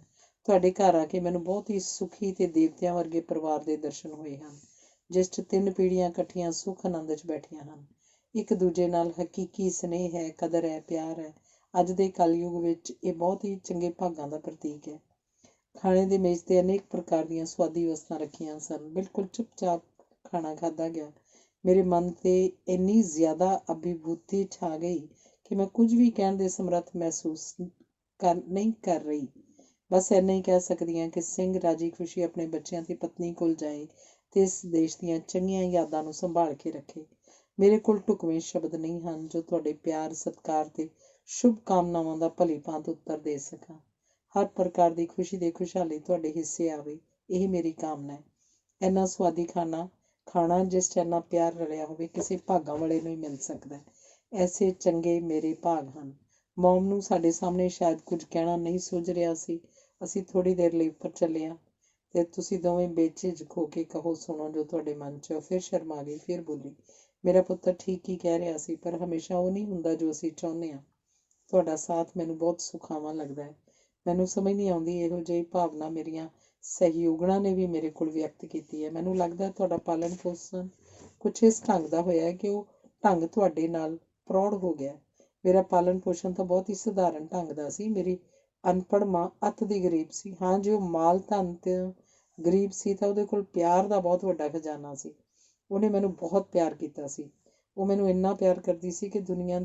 ਤੁਹਾਡੇ ਘਰ ਆ ਕੇ ਮੈਨੂੰ ਬਹੁਤ ਹੀ ਸੁਖੀ ਤੇ ਦੇਵਤਿਆਂ ਵਰਗੇ ਪਰਿਵਾਰ ਦੇ ਦਰਸ਼ਨ ਹੋਏ ਹਨ, ਜਿਸ 'ਚ 3 ਪੀੜ੍ਹੀਆਂ ਇਕੱਠੀਆਂ ਸੁੱਖ ਆਨੰਦ 'ਚ ਬੈਠੀਆਂ ਹਨ। ਇੱਕ ਦੂਜੇ ਨਾਲ ਹਕੀਕੀ ਸਨੇਹ ਹੈ, ਕਦਰ ਹੈ, ਪਿਆਰ ਹੈ। ਅੱਜ ਦੇ ਕਲਯੁਗ ਵਿੱਚ ਇਹ ਬਹੁਤ ਹੀ ਚੰਗੇ ਭਾਗਾਂ ਦਾ ਪ੍ਰਤੀਕ ਹੈ। ਖਾਣੇ ਦੇ ਮੇਜ਼ 'ਤੇ ਅਨੇਕ ਪ੍ਰਕਾਰ ਦੀਆਂ ਸੁਆਦੀ ਵਸਤਾਂ ਰੱਖੀਆਂ ਸਨ। ਬਿਲਕੁਲ ਚੁੱਪਚਾਪ ਖਾਣਾ ਖਾਧਾ ਗਿਆ। ਮੇਰੇ ਮਨ 'ਤੇ ਇੰਨੀ ਜ਼ਿਆਦਾ ਅਭਿਭੂਤੀ ਛਾ ਗਈ ਕਿ ਮੈਂ ਕੁਝ ਵੀ ਕਹਿਣ ਦੇ ਸਮਰੱਥ ਮਹਿਸੂਸ ਨਹੀਂ ਕਰ ਰਹੀ। ਬਸ ਇੰਨਾ ਹੀ ਕਹਿ ਸਕਦੀ ਹਾਂ ਕਿ ਸਿੰਘ ਰਾਜੀ ਖੁਸ਼ੀ ਆਪਣੇ ਬੱਚਿਆਂ ਤੇ ਪਤਨੀ ਕੋਲ ਜਾਏ ਤੇ ਇਸ ਦੇਸ਼ ਦੀਆਂ ਚੰਗੀਆਂ ਯਾਦਾਂ ਨੂੰ ਸੰਭਾਲ ਕੇ ਰੱਖੇ। ਮੇਰੇ ਕੋਲ ਢੁਕਵੇਂ ਸ਼ਬਦ ਨਹੀਂ ਹਨ ਜੋ ਤੁਹਾਡੇ ਪਿਆਰ, ਸਤਿਕਾਰ ਤੇ ਸ਼ੁਭ ਕਾਮਨਾਵਾਂ ਦਾ ਭਲੀ ਭਾਂਤ ਉੱਤਰ ਦੇ ਸਕਾਂ। ਹਰ ਪ੍ਰਕਾਰ ਦੀ ਖੁਸ਼ੀ ਤੇ ਖੁਸ਼ਹਾਲੀ ਤੁਹਾਡੇ ਹਿੱਸੇ ਆਵੇ, ਇਹ ਮੇਰੀ ਕਾਮਨਾ ਹੈ। ਇੰਨਾ ਸੁਆਦੀ ਖਾਣਾ ਜਿਸ 'ਚ ਇੰਨਾ ਪਿਆਰ ਰਲਿਆ ਹੋਵੇ, ਕਿਸੇ ਭਾਗਾਂ ਵਾਲੇ ਨੂੰ ਹੀ ਮਿਲ ਸਕਦਾ ਹੈ। ਐਸੇ ਚੰਗੇ ਮੇਰੇ ਭਾਗ ਹਨ। ਮੌਮ ਨੂੰ ਸਾਡੇ ਸਾਹਮਣੇ ਸ਼ਾਇਦ ਕੁਝ ਕਹਿਣਾ ਨਹੀਂ ਸੁੱਝ ਰਿਹਾ ਸੀ। ਅਸੀਂ ਥੋੜ੍ਹੀ ਦੇਰ ਲਈ ਉੱਪਰ ਚੱਲੇ ਹਾਂ ਤੇ ਤੁਸੀਂ ਦੋਵੇਂ ਬੇਝਿਜਕ ਹੋ ਕੇ ਕਹੋ, ਸੁਣੋ ਜੋ ਤੁਹਾਡੇ ਮਨ 'ਚ। ਫਿਰ ਸ਼ਰਮਾ ਗਈ, ਫਿਰ ਬੋਲੀ, ਮੇਰਾ ਪੁੱਤਰ ਠੀਕ ਹੀ ਕਹਿ ਰਿਹਾ ਸੀ, ਪਰ ਹਮੇਸ਼ਾ ਉਹ ਨਹੀਂ ਹੁੰਦਾ ਜੋ ਅਸੀਂ ਚਾਹੁੰਦੇ ਹਾਂ। ਤੁਹਾਡਾ ਸਾਥ ਮੈਨੂੰ ਬਹੁਤ ਸੁਖਾਵਾਂ ਲੱਗਦਾ ਹੈ। ਮੈਨੂੰ ਸਮਝ ਨਹੀਂ ਆਉਂਦੀ ਇਹੋ ਜਿਹੀ ਭਾਵਨਾ ਮੇਰੀਆਂ ਸਹਿਯੋਗਣਾਂ ਨੇ ਵੀ ਮੇਰੇ ਕੋਲ ਵਿਅਕਤ ਕੀਤੀ ਹੈ। ਮੈਨੂੰ ਲੱਗਦਾ ਤੁਹਾਡਾ ਪਾਲਣ ਪੋਸ਼ਣ ਕੁਛ ਇਸ ਢੰਗ ਦਾ ਹੋਇਆ ਕਿ ਉਹ ਢੰਗ ਤੁਹਾਡੇ ਨਾਲ ਪ੍ਰੌੜ ਹੋ ਗਿਆ। ਮੇਰਾ ਪਾਲਣ ਪੋਸ਼ਣ ਤਾਂ ਬਹੁਤ ਹੀ ਸਧਾਰਨ ਢੰਗ ਦਾ ਸੀ। ਮੇਰੀ ਅਨਪੜ੍ਹ ਮਾਂ ਅੱਤ ਦੀ ਗਰੀਬ ਸੀ। ਹਾਂ, ਜੇ ਉਹ ਮਾਲ ਧਨ ਤੇ ਗਰੀਬ ਸੀ ਤਾਂ ਉਹਦੇ ਕੋਲ ਪਿਆਰ ਦਾ ਬਹੁਤ ਵੱਡਾ ਖਜ਼ਾਨਾ ਸੀ। ਉਹਨੇ ਮੈਨੂੰ ਬਹੁਤ ਪਿਆਰ ਕੀਤਾ ਸੀ। ਉਹ ਮੈਨੂੰ ਇੰਨਾ ਪਿਆਰ ਕਰਦੀ ਸੀ ਕਿ ਦੁਨੀਆ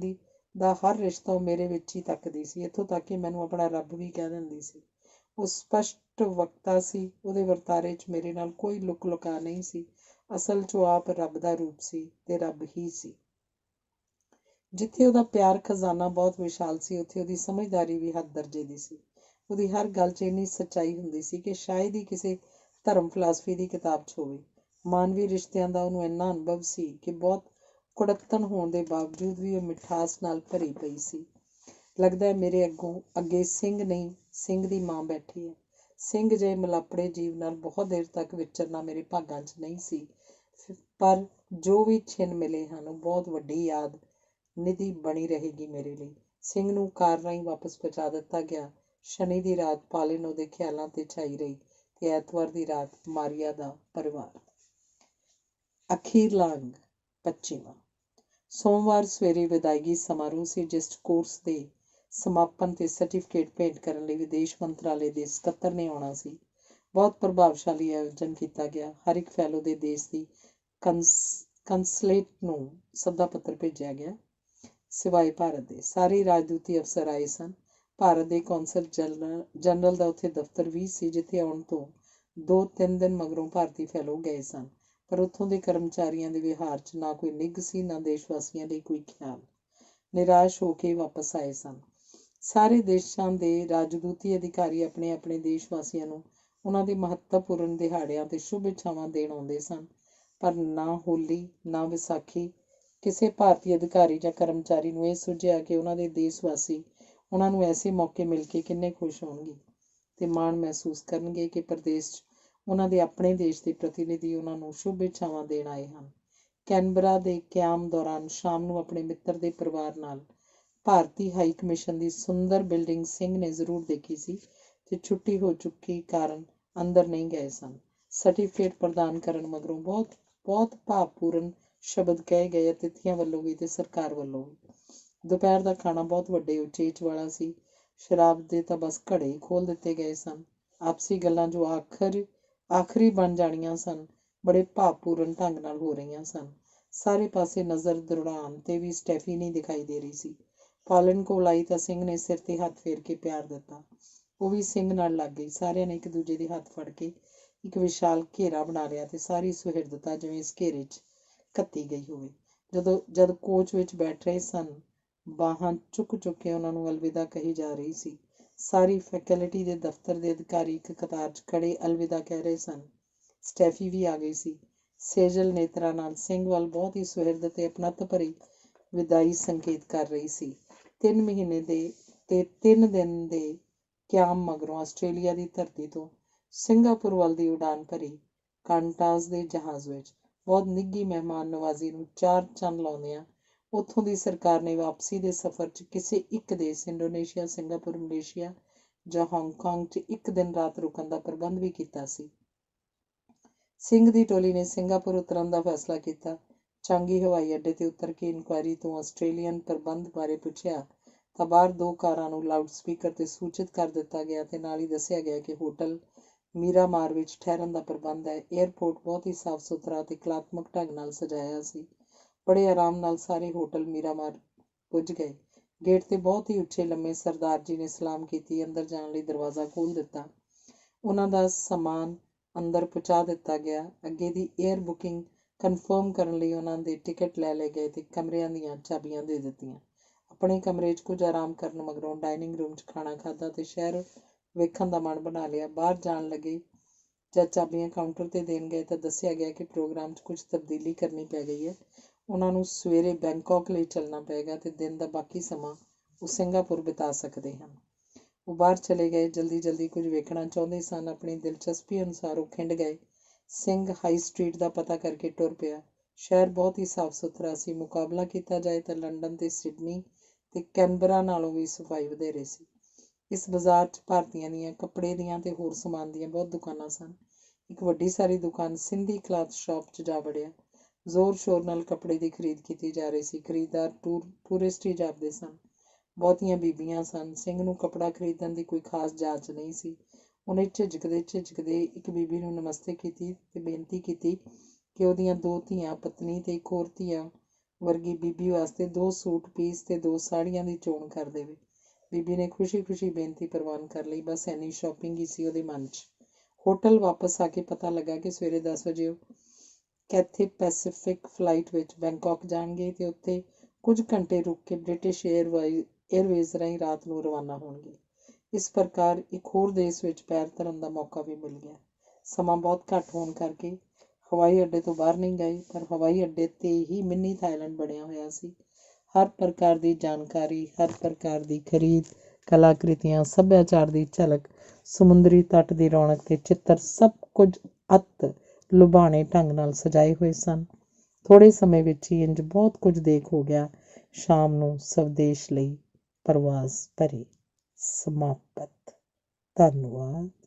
ਦਾ ਹਰ ਰਿਸ਼ਤਾ ਉਹ ਮੇਰੇ ਵਿੱਚ ਹੀ ਤੱਕਦੀ ਸੀ, ਇੱਥੋਂ ਤੱਕ ਕਿ ਮੈਨੂੰ ਆਪਣਾ ਰੱਬ ਵੀ ਕਹਿ ਦਿੰਦੀ ਸੀ। ਉਹ ਸਪਸ਼ਟ ਵਕਤਾ ਸੀ। ਉਹਦੇ ਵਰਤਾਰੇ 'ਚ ਮੇਰੇ ਨਾਲ ਕੋਈ ਲੁਕ ਲੁਕਾ ਨਹੀਂ ਸੀ। ਅਸਲ 'ਚ ਉਹ ਆਪ ਰੱਬ ਦਾ ਰੂਪ ਸੀ ਤੇ ਰੱਬ ਹੀ ਸੀ। ਜਿੱਥੇ ਉਹਦਾ ਪਿਆਰ ਖਜ਼ਾਨਾ ਬਹੁਤ ਵਿਸ਼ਾਲ ਸੀ, ਉੱਥੇ ਉਹਦੀ ਸਮਝਦਾਰੀ ਵੀ ਹੱਦ ਦਰਜੇ ਦੀ ਸੀ। ਉਹਦੀ ਹਰ ਗੱਲ 'ਚ ਇੰਨੀ ਸੱਚਾਈ ਹੁੰਦੀ ਸੀ ਕਿ ਸ਼ਾਇਦ ਹੀ ਕਿਸੇ ਧਰਮ ਫਿਲਾਸਫੀ ਦੀ ਕਿਤਾਬ 'ਚ ਹੋਵੇ। ਮਾਨਵੀ ਰਿਸ਼ਤਿਆਂ ਦਾ ਉਹਨੂੰ ਇੰਨਾ ਅਨੁਭਵ ਸੀ ਕਿ ਬਹੁਤ ਕੁੜੱਤਣ ਹੋਣ ਦੇ ਬਾਵਜੂਦ ਵੀ ਉਹ ਮਿਠਾਸ ਨਾਲ ਭਰੀ ਪਈ ਸੀ। ਲੱਗਦਾ ਹੈ ਮੇਰੇ ਅੱਗੇ ਸਿੰਘ ਨਹੀਂ, ਸਿੰਘ ਦੀ ਮਾਂ ਬੈਠੀ ਹੈ। ਸਿੰਘ ਜਿਹੇ ਮਲਾਪੜੇ ਜੀਵ ਨਾਲ ਬਹੁਤ ਦੇਰ ਤੱਕ ਵਿਚਰਨਾ ਮੇਰੇ ਭਾਗਾਂ 'ਚ ਨਹੀਂ ਸੀ, ਪਰ ਜੋ ਵੀ ਛਿਨ ਮਿਲੇ ਹਨ ਉਹ ਬਹੁਤ ਵੱਡੀ ਯਾਦ ਨਿਧੀ ਬਣੀ ਰਹੇਗੀ ਮੇਰੇ ਲਈ। ਸਿੰਘ ਨੂੰ ਕਾਰ ਰਾਹੀਂ ਵਾਪਸ ਪਹੁੰਚਾ ਦਿੱਤਾ ਗਿਆ ਸ਼ਨੀ ਦੀ ਰਾਤ ਪਾਲਿਨ ਉਹਦੇ ਖਿਆਲਾਂ 'ਤੇ ਛਾਈ ਰਹੀ ਤੇ ਐਤਵਾਰ ਦੀ ਰਾਤ ਮਾਰੀਆ ਦਾ ਪਰਿਵਾਰ। ਅਖੀਰਲਾ ਅੰਗ 25ਵਾਂ। ਸੋਮਵਾਰ ਸਵੇਰੇ ਵਿਦਾਇਗੀ ਸਮਾਰੋਹ ਸੀ, ਜਿਸ ਕੋਰਸ ਦੇ ਸਮਾਪਨ ਤੇ ਸਰਟੀਫਿਕੇਟ ਭੇਂਟ ਕਰਨ ਲਈ ਵਿਦੇਸ਼ ਮੰਤਰਾਲੇ ਦੇ ਸਕੱਤਰ ਨੇ ਆਉਣਾ ਸੀ। ਬਹੁਤ ਪ੍ਰਭਾਵਸ਼ਾਲੀ ਆਯੋਜਨ ਕੀਤਾ ਗਿਆ। ਹਰ ਇੱਕ ਫੈਲੋ ਦੇ ਦੇਸ਼ ਦੀ ਕੰਸਲੇਟ ਨੂੰ ਸੱਦਾ ਪੱਤਰ ਭੇਜਿਆ ਗਿਆ। ਸਿਵਾਏ ਭਾਰਤ ਦੇ ਸਾਰੇ ਰਾਜਦੂਤੀ ਅਫਸਰ ਆਏ ਸਨ। ਭਾਰਤ ਦੇ ਕੌਂਸਲ ਜਨਰਲ ਦਾ ਉੱਥੇ ਦਫ਼ਤਰ ਵੀ ਸੀ, ਜਿੱਥੇ ਆਉਣ ਤੋਂ 2-3 ਦਿਨ ਮਗਰੋਂ ਭਾਰਤੀ ਫੈਲੋ ਗਏ ਸਨ। ਪਰ ਉੱਥੋਂ ਦੇ ਕਰਮਚਾਰੀਆਂ ਦੇ ਵਿਹਾਰ 'ਚ ਨਾ ਕੋਈ ਨਿੱਘ ਸੀ, ਨਾ ਦੇਸ਼ ਵਾਸੀਆਂ ਲਈ ਕੋਈ ਖਿਆਲ। ਨਿਰਾਸ਼ ਹੋ ਕੇ ਵਾਪਸ ਆਏ ਸਨ। ਸਾਰੇ ਦੇਸ਼ਾਂ ਦੇ ਰਾਜਦੂਤੀ ਅਧਿਕਾਰੀ ਆਪਣੇ ਆਪਣੇ ਦੇਸ਼ ਵਾਸੀਆਂ ਨੂੰ ਉਹਨਾਂ ਦੇ ਮਹੱਤਵਪੂਰਨ ਦਿਹਾੜਿਆਂ 'ਤੇ ਸ਼ੁਭ ਇੱਛਾਵਾਂ ਦੇਣ ਆਉਂਦੇ ਸਨ, ਪਰ ਨਾ ਹੋਲੀ, ਨਾ ਵਿਸਾਖੀ। ਕਿਸੇ ਭਾਰਤੀ ਅਧਿਕਾਰੀ ਜਾਂ ਕਰਮਚਾਰੀ ਨੂੰ ਇਹ ਸੁਝਿਆ ਕਿ ਉਹਨਾਂ ਦੇ ਦੇਸ਼ ਵਾਸੀ ਉਹਨਾਂ ਨੂੰ ਐਸੇ ਮੌਕੇ ਮਿਲ ਕੇ ਕਿੰਨੇ ਖੁਸ਼ ਹੋਣਗੇ ਤੇ ਮਾਣ ਮਹਿਸੂਸ ਕਰਨਗੇ ਕਿ ਪ੍ਰਦੇਸ਼ 'ਚ ਉਹਨਾਂ ਦੇ ਆਪਣੇ ਦੇਸ਼ ਦੇ ਪ੍ਰਤੀਨਿਧੀ ਉਹਨਾਂ ਨੂੰ ਸ਼ੁਭ ਇੱਛਾਵਾਂ ਦੇਣ ਆਏ ਹਨ। ਕੈਨਬਰਾ ਦੇ ਕਿਆਮ ਦੌਰਾਨ ਸ਼ਾਮ ਨੂੰ ਆਪਣੇ ਮਿੱਤਰ ਦੇ ਪਰਿਵਾਰ ਨਾਲ ਭਾਰਤੀ ਹਾਈ ਕਮਿਸ਼ਨ ਦੀ ਸੁੰਦਰ ਬਿਲਡਿੰਗ ਸਿੰਘ ਨੇ ਜ਼ਰੂਰ ਦੇਖੀ ਸੀ ਤੇ ਛੁੱਟੀ ਹੋ ਚੁੱਕੀ ਕਾਰਨ ਅੰਦਰ ਨਹੀਂ ਗਏ ਸਨ। ਸਰਟੀਫਿਕੇਟ ਪ੍ਰਦਾਨ ਕਰਨ ਮਗਰੋਂ ਬਹੁਤ ਭਾਵਪੂਰਨ ਸ਼ਬਦ ਕਹੇ ਗਏ, ਅਤਿਥੀਆਂ ਵੱਲੋਂ ਵੀ ਤੇ ਸਰਕਾਰ ਵੱਲੋਂ ਵੀ। ਦੁਪਹਿਰ ਦਾ ਖਾਣਾ ਬਹੁਤ ਵੱਡੇ ਉਚੇਚ ਵਾਲਾ ਸੀ। ਸ਼ਰਾਬ ਦੇ ਤਾਂ ਬਸ ਘੜੇ ਹੀ ਖੋਲ੍ਹ ਦਿੱਤੇ ਗਏ ਸਨ। ਆਪਸੀ ਗੱਲਾਂ ਜੋ ਆਖਰੀ ਬਣ ਜਾਣੀਆਂ ਸਨ, ਬੜੇ ਭਾਵਪੂਰਨ ਢੰਗ ਨਾਲ ਹੋ ਰਹੀਆਂ ਸਨ। ਸਾਰੇ ਪਾਸੇ ਨਜ਼ਰ ਦੌੜਾਉਣ 'ਤੇ ਵੀ ਸਟੈਫੀ ਨਹੀਂ ਦਿਖਾਈ ਦੇ ਰਹੀ ਸੀ। ਪਾਲਿਨ ਕੋਲ ਆਈ ਤਾਂ ਸਿੰਘ ਨੇ ਸਿਰ 'ਤੇ ਹੱਥ ਫੇਰ ਕੇ ਪਿਆਰ ਦਿੱਤਾ। ਉਹ ਵੀ ਸਿੰਘ ਨਾਲ ਲੱਗ ਗਈ। ਸਾਰਿਆਂ ਨੇ ਇੱਕ ਦੂਜੇ ਦੇ ਹੱਥ ਫੜ ਕੇ ਇੱਕ ਵਿਸ਼ਾਲ ਘੇਰਾ ਬਣਾ ਲਿਆ ਤੇ ਸਾਰੀ ਸੁਹਿਰਦਤਾ ਜਿਵੇਂ ਇਸ ਘੇਰੇ 'ਚ ਘੱਤੀ ਗਈ ਹੋਵੇ। ਜਦ ਕੋਚ ਵਿੱਚ ਬੈਠ ਰਹੇ ਸਨ, ਬਾਹਾਂ ਚੁੱਕ ਕੇ ਉਹਨਾਂ ਨੂੰ ਅਲਵਿਦਾ ਕਹੀ ਜਾ ਰਹੀ ਸੀ। ਸਾਰੀ ਫੈਕਲਟੀ ਦੇ ਦਫ਼ਤਰ ਦੇ ਅਧਿਕਾਰੀ ਇੱਕ ਕਤਾਰ 'ਚ ਖੜੇ ਅਲਵਿਦਾ ਕਹਿ ਰਹੇ ਸਨ। ਸਟੈਫੀ ਵੀ ਆ ਗਈ ਸੀ, ਸੇਜਲ ਨੇਤਰਾਂ ਨਾਲ ਸਿੰਘ ਵੱਲ ਬਹੁਤ ਹੀ ਸੁਹਿਰਦ ਤੇ ਅਪਣੱਤ ਭਰੀ ਵਿਦਾਈ ਸੰਕੇਤ ਕਰ ਰਹੀ ਸੀ। 3 ਮਹੀਨੇ ਦੇ ਤੇ 3 ਦਿਨ ਦੇ ਕਿਆਮ ਮਗਰੋਂ ਆਸਟ੍ਰੇਲੀਆ ਦੀ ਧਰਤੀ ਤੋਂ ਸਿੰਗਾਪੁਰ ਵੱਲ ਦੀ ਉਡਾਨ ਭਰੀ ਕਾਂਟਾਸ ਦੇ ਜਹਾਜ਼ ਵਿੱਚ ਬਹੁਤ ਨਿੱਘੀ ਮਹਿਮਾਨ ਨਵਾਜ਼ੀ ਨੂੰ 4 ਚੰਨ ਲਾਉਂਦਿਆਂ ਉੱਥੋਂ ਦੀ ਸਰਕਾਰ ਨੇ ਵਾਪਸੀ ਦੇ ਸਫ਼ਰ 'ਚ ਕਿਸੇ ਇੱਕ ਦੇਸ਼, ਇੰਡੋਨੇਸ਼ੀਆ, ਸਿੰਗਾਪੁਰ, ਮਲੇਸ਼ੀਆ ਜਾਂ ਹਾਂਗਕਾਂਗ 'ਚ 1 ਦਿਨ ਰਾਤ ਰੁਕਣ ਦਾ ਪ੍ਰਬੰਧ ਵੀ ਕੀਤਾ ਸੀ। ਸਿੰਘ ਦੀ ਟੋਲੀ ਨੇ ਸਿੰਗਾਪੁਰ ਉਤਰਨ ਦਾ ਫੈਸਲਾ ਕੀਤਾ। ਚਾਂਗੀ ਹਵਾਈ ਅੱਡੇ 'ਤੇ ਉਤਰ ਕੇ ਇਨਕੁਆਇਰੀ ਤੋਂ ਆਸਟ੍ਰੇਲੀਅਨ ਪ੍ਰਬੰਧ ਬਾਰੇ ਪੁੱਛਿਆ ਤਾਂ ਬਾਹਰ 2 ਕਾਰਾਂ ਨੂੰ ਲਾਊਡ ਸਪੀਕਰ 'ਤੇ ਸੂਚਿਤ ਕਰ ਦਿੱਤਾ ਗਿਆ ਤੇ ਨਾਲ ਹੀ ਦੱਸਿਆ ਗਿਆ ਕਿ ਹੋਟਲ ਮੀਰਾਮਾਰ ਵਿੱਚ ਠਹਿਰਨ ਦਾ ਪ੍ਰਬੰਧ ਹੈ। ਏਅਰਪੋਰਟ ਬਹੁਤ ਹੀ ਸਾਫ਼ ਸੁਥਰਾ ਤੇ ਕਲਾਤਮਕ ਢੰਗ ਨਾਲ ਸਜਾਇਆ ਸੀ। ਬੜੇ ਆਰਾਮ ਨਾਲ ਸਾਰੇ ਹੋਟਲ ਮੀਰਾਮਾਰ ਪੁੱਜ ਗਏ। ਗੇਟ 'ਤੇ ਬਹੁਤ ਹੀ ਉੱਚੇ ਲੰਮੇ ਸਰਦਾਰ ਜੀ ਨੇ ਸਲਾਮ ਕੀਤੀ। ਅੰਦਰ ਜਾਣ ਲਈ ਦਰਵਾਜ਼ਾ ਖੋਲ੍ਹ ਦਿੱਤਾ। ਉਹਨਾਂ ਦਾ ਸਾਮਾਨ ਅੰਦਰ ਪਹੁੰਚਾ ਦਿੱਤਾ ਗਿਆ। ਅੱਗੇ ਦੀ ਏਅਰ ਬੁਕਿੰਗ ਕਨਫਰਮ ਕਰਨ ਲਈ ਉਹਨਾਂ ਦੇ ਟਿਕਟ ਲੈ ਲਏ ਗਏ ਤੇ ਕਮਰਿਆਂ ਦੀਆਂ ਚਾਬੀਆਂ ਦੇ ਦਿੱਤੀਆਂ। ਆਪਣੇ ਕਮਰੇ 'ਚ ਕੁਝ ਆਰਾਮ ਕਰਨ ਮਗਰੋਂ ਡਾਇਨਿੰਗ ਰੂਮ 'ਚ ਖਾਣਾ ਖਾਧਾ ਤੇ ਸ਼ਹਿਰ ਵੇਖਣ ਦਾ ਮਨ ਬਣਾ ਲਿਆ। ਬਾਹਰ ਜਾਣ ਲੱਗੇ ਜਦ ਚਾਬੀਆਂ ਕਾਊਂਟਰ 'ਤੇ ਦੇਣ ਗਏ ਤਾਂ ਦੱਸਿਆ ਗਿਆ ਕਿ ਪ੍ਰੋਗਰਾਮ 'ਚ ਕੁਝ ਤਬਦੀਲੀ ਕਰਨੀ ਪੈ ਗਈ ਹੈ। ਉਹਨਾਂ ਨੂੰ ਸਵੇਰੇ ਬੈਂਕਾਕ ਲਈ ਚੱਲਣਾ ਪਏਗਾ ਤੇ ਦਿਨ ਦਾ ਬਾਕੀ ਸਮਾਂ ਉਹ ਸਿੰਗਾਪੁਰ ਬਿਤਾ ਸਕਦੇ ਹਨ। ਉਹ ਬਾਹਰ ਚਲੇ ਗਏ। ਜਲਦੀ ਕੁਝ ਵੇਖਣਾ ਚਾਹੁੰਦੇ ਸਨ। ਆਪਣੀ ਦਿਲਚਸਪੀ ਅਨੁਸਾਰ ਉਹ ਖਿੰਡ ਗਏ। ਸਿੰਘ ਹਾਈ ਸਟਰੀਟ ਦਾ ਪਤਾ ਕਰਕੇ ਟੁਰ ਪਿਆ। ਸ਼ਹਿਰ ਬਹੁਤ ਹੀ ਸਾਫ਼ ਸੁਥਰਾ ਸੀ। ਮੁਕਾਬਲਾ ਕੀਤਾ ਜਾਏ ਤਾਂ ਲੰਡਨ ਤੇ ਸਿਡਨੀ ਤੇ ਕੈਨਬਰਾ ਨਾਲੋਂ ਵੀ ਸਫਾਈ ਵਧੇਰੇ ਸੀ। ਇਸ ਬਾਜ਼ਾਰ 'ਚ ਭਾਰਤੀਆਂ ਦੀਆਂ ਕੱਪੜੇ ਦੀਆਂ ਤੇ ਹੋਰ ਸਮਾਨ ਦੀਆਂ ਬਹੁਤ ਦੁਕਾਨਾਂ ਸਨ। ਇੱਕ ਵੱਡੀ ਸਾਰੀ ਦੁਕਾਨ ਸਿੰਧੀ ਕਲਾਥ ਸ਼ਾਪ 'ਚ ਜਾ ਵੜਿਆ। ਜ਼ੋਰ ਸ਼ੋਰ ਨਾਲ ਕੱਪੜੇ ਦੀ ਖਰੀਦ ਕੀਤੀ ਜਾ ਰਹੀ ਸੀ। ਖਰੀਦਦਾਰ ਟੂਰਿਸਟ ਹੀ ਜਾਪਦੇ ਸਨ। ਬਹੁਤੀਆਂ ਬੀਬੀਆਂ ਸਨ। ਸਿੰਘ ਨੂੰ ਕੱਪੜਾ ਖਰੀਦਣ ਦੀ ਕੋਈ ਖਾਸ ਜਾਚ ਨਹੀਂ ਸੀ। ਉਹਨੇ ਝਿਜਕਦੇ ਇੱਕ ਬੀਬੀ ਨੂੰ ਨਮਸਤੇ ਕੀਤੀ ਤੇ ਬੇਨਤੀ ਕੀਤੀ ਕਿ ਉਹਦੀਆਂ 2 ਧੀਆਂ, ਪਤਨੀ ਤੇ ਇੱਕ ਹੋਰ ਧੀਆਂ ਵਰਗੀ ਬੀਬੀ ਵਾਸਤੇ 2 ਸੂਟ ਪੀਸ ਤੇ 2 ਸਾੜੀਆਂ ਦੀ ਚੋਣ ਕਰ ਦੇਵੇ। ਬੀਬੀ ਨੇ ਖੁਸ਼ੀ ਬੇਨਤੀ ਪ੍ਰਵਾਨ ਕਰ ਲਈ। ਬਸ ਇੰਨੀ ਸ਼ਾਪਿੰਗ ਹੀ ਸੀ ਉਹਦੇ ਮਨ 'ਚ। ਹੋਟਲ ਵਾਪਸ ਆ ਕੇ ਪਤਾ ਲੱਗਾ ਕਿ ਸਵੇਰੇ 10 ਵਜੇ ਉਹ ਕੈਥੇ ਪੈਸੀਫਿਕ ਫਲਾਈਟ ਵਿੱਚ ਬੈਂਕਾਕ ਜਾਣਗੇ ਤੇ ਉੱਥੇ ਕੁਝ ਘੰਟੇ ਰੁਕ ਕੇ ਬ੍ਰਿਟਿਸ਼ ਏਅਰਵੇਜ਼ ਰਾਹੀਂ ਰਾਤ ਨੂੰ ਰਵਾਨਾ ਹੋਣਗੇ। ਇਸ ਪ੍ਰਕਾਰ ਇੱਕ ਹੋਰ ਦੇਸ਼ ਵਿੱਚ ਪੈਰ ਧਰਨ ਦਾ ਮੌਕਾ ਵੀ ਮਿਲ ਗਿਆ। ਸਮਾਂ ਬਹੁਤ ਘੱਟ ਹੋਣ ਕਰਕੇ ਹਵਾਈ ਅੱਡੇ ਤੋਂ ਬਾਹਰ ਨਹੀਂ ਗਏ, ਪਰ ਹਵਾਈ ਅੱਡੇ 'ਤੇ ਹੀ ਮਿੰਨੀ ਥਾਈਲੈਂਡ ਬਣਿਆ ਹੋਇਆ ਸੀ। ਹਰ ਪ੍ਰਕਾਰ ਦੀ ਜਾਣਕਾਰੀ, ਹਰ ਪ੍ਰਕਾਰ ਦੀ ਖਰੀਦ, ਕਲਾਕ੍ਰਿਤੀਆਂ, ਸੱਭਿਆਚਾਰ ਦੀ ਝਲਕ, ਸਮੁੰਦਰੀ ਤੱਟ ਦੀ ਰੌਣਕ ਤੇ ਚਿੱਤਰ ਸਭ ਕੁਝ ਅਤਿ ਲੁਭਾਣੇ ਢੰਗ ਨਾਲ ਸਜਾਏ ਹੋਏ ਸਨ। ਥੋੜ੍ਹੇ ਸਮੇਂ ਵਿੱਚ ਹੀ ਇੰਜ ਬਹੁਤ ਕੁਝ ਦੇਖ ਹੋ ਗਿਆ। ਸ਼ਾਮ ਨੂੰ ਸਵਦੇਸ਼ ਲਈ ਪਰਵਾਜ਼ ਭਰੀ। ਸਮਾਪਤ। ਧੰਨਵਾਦ।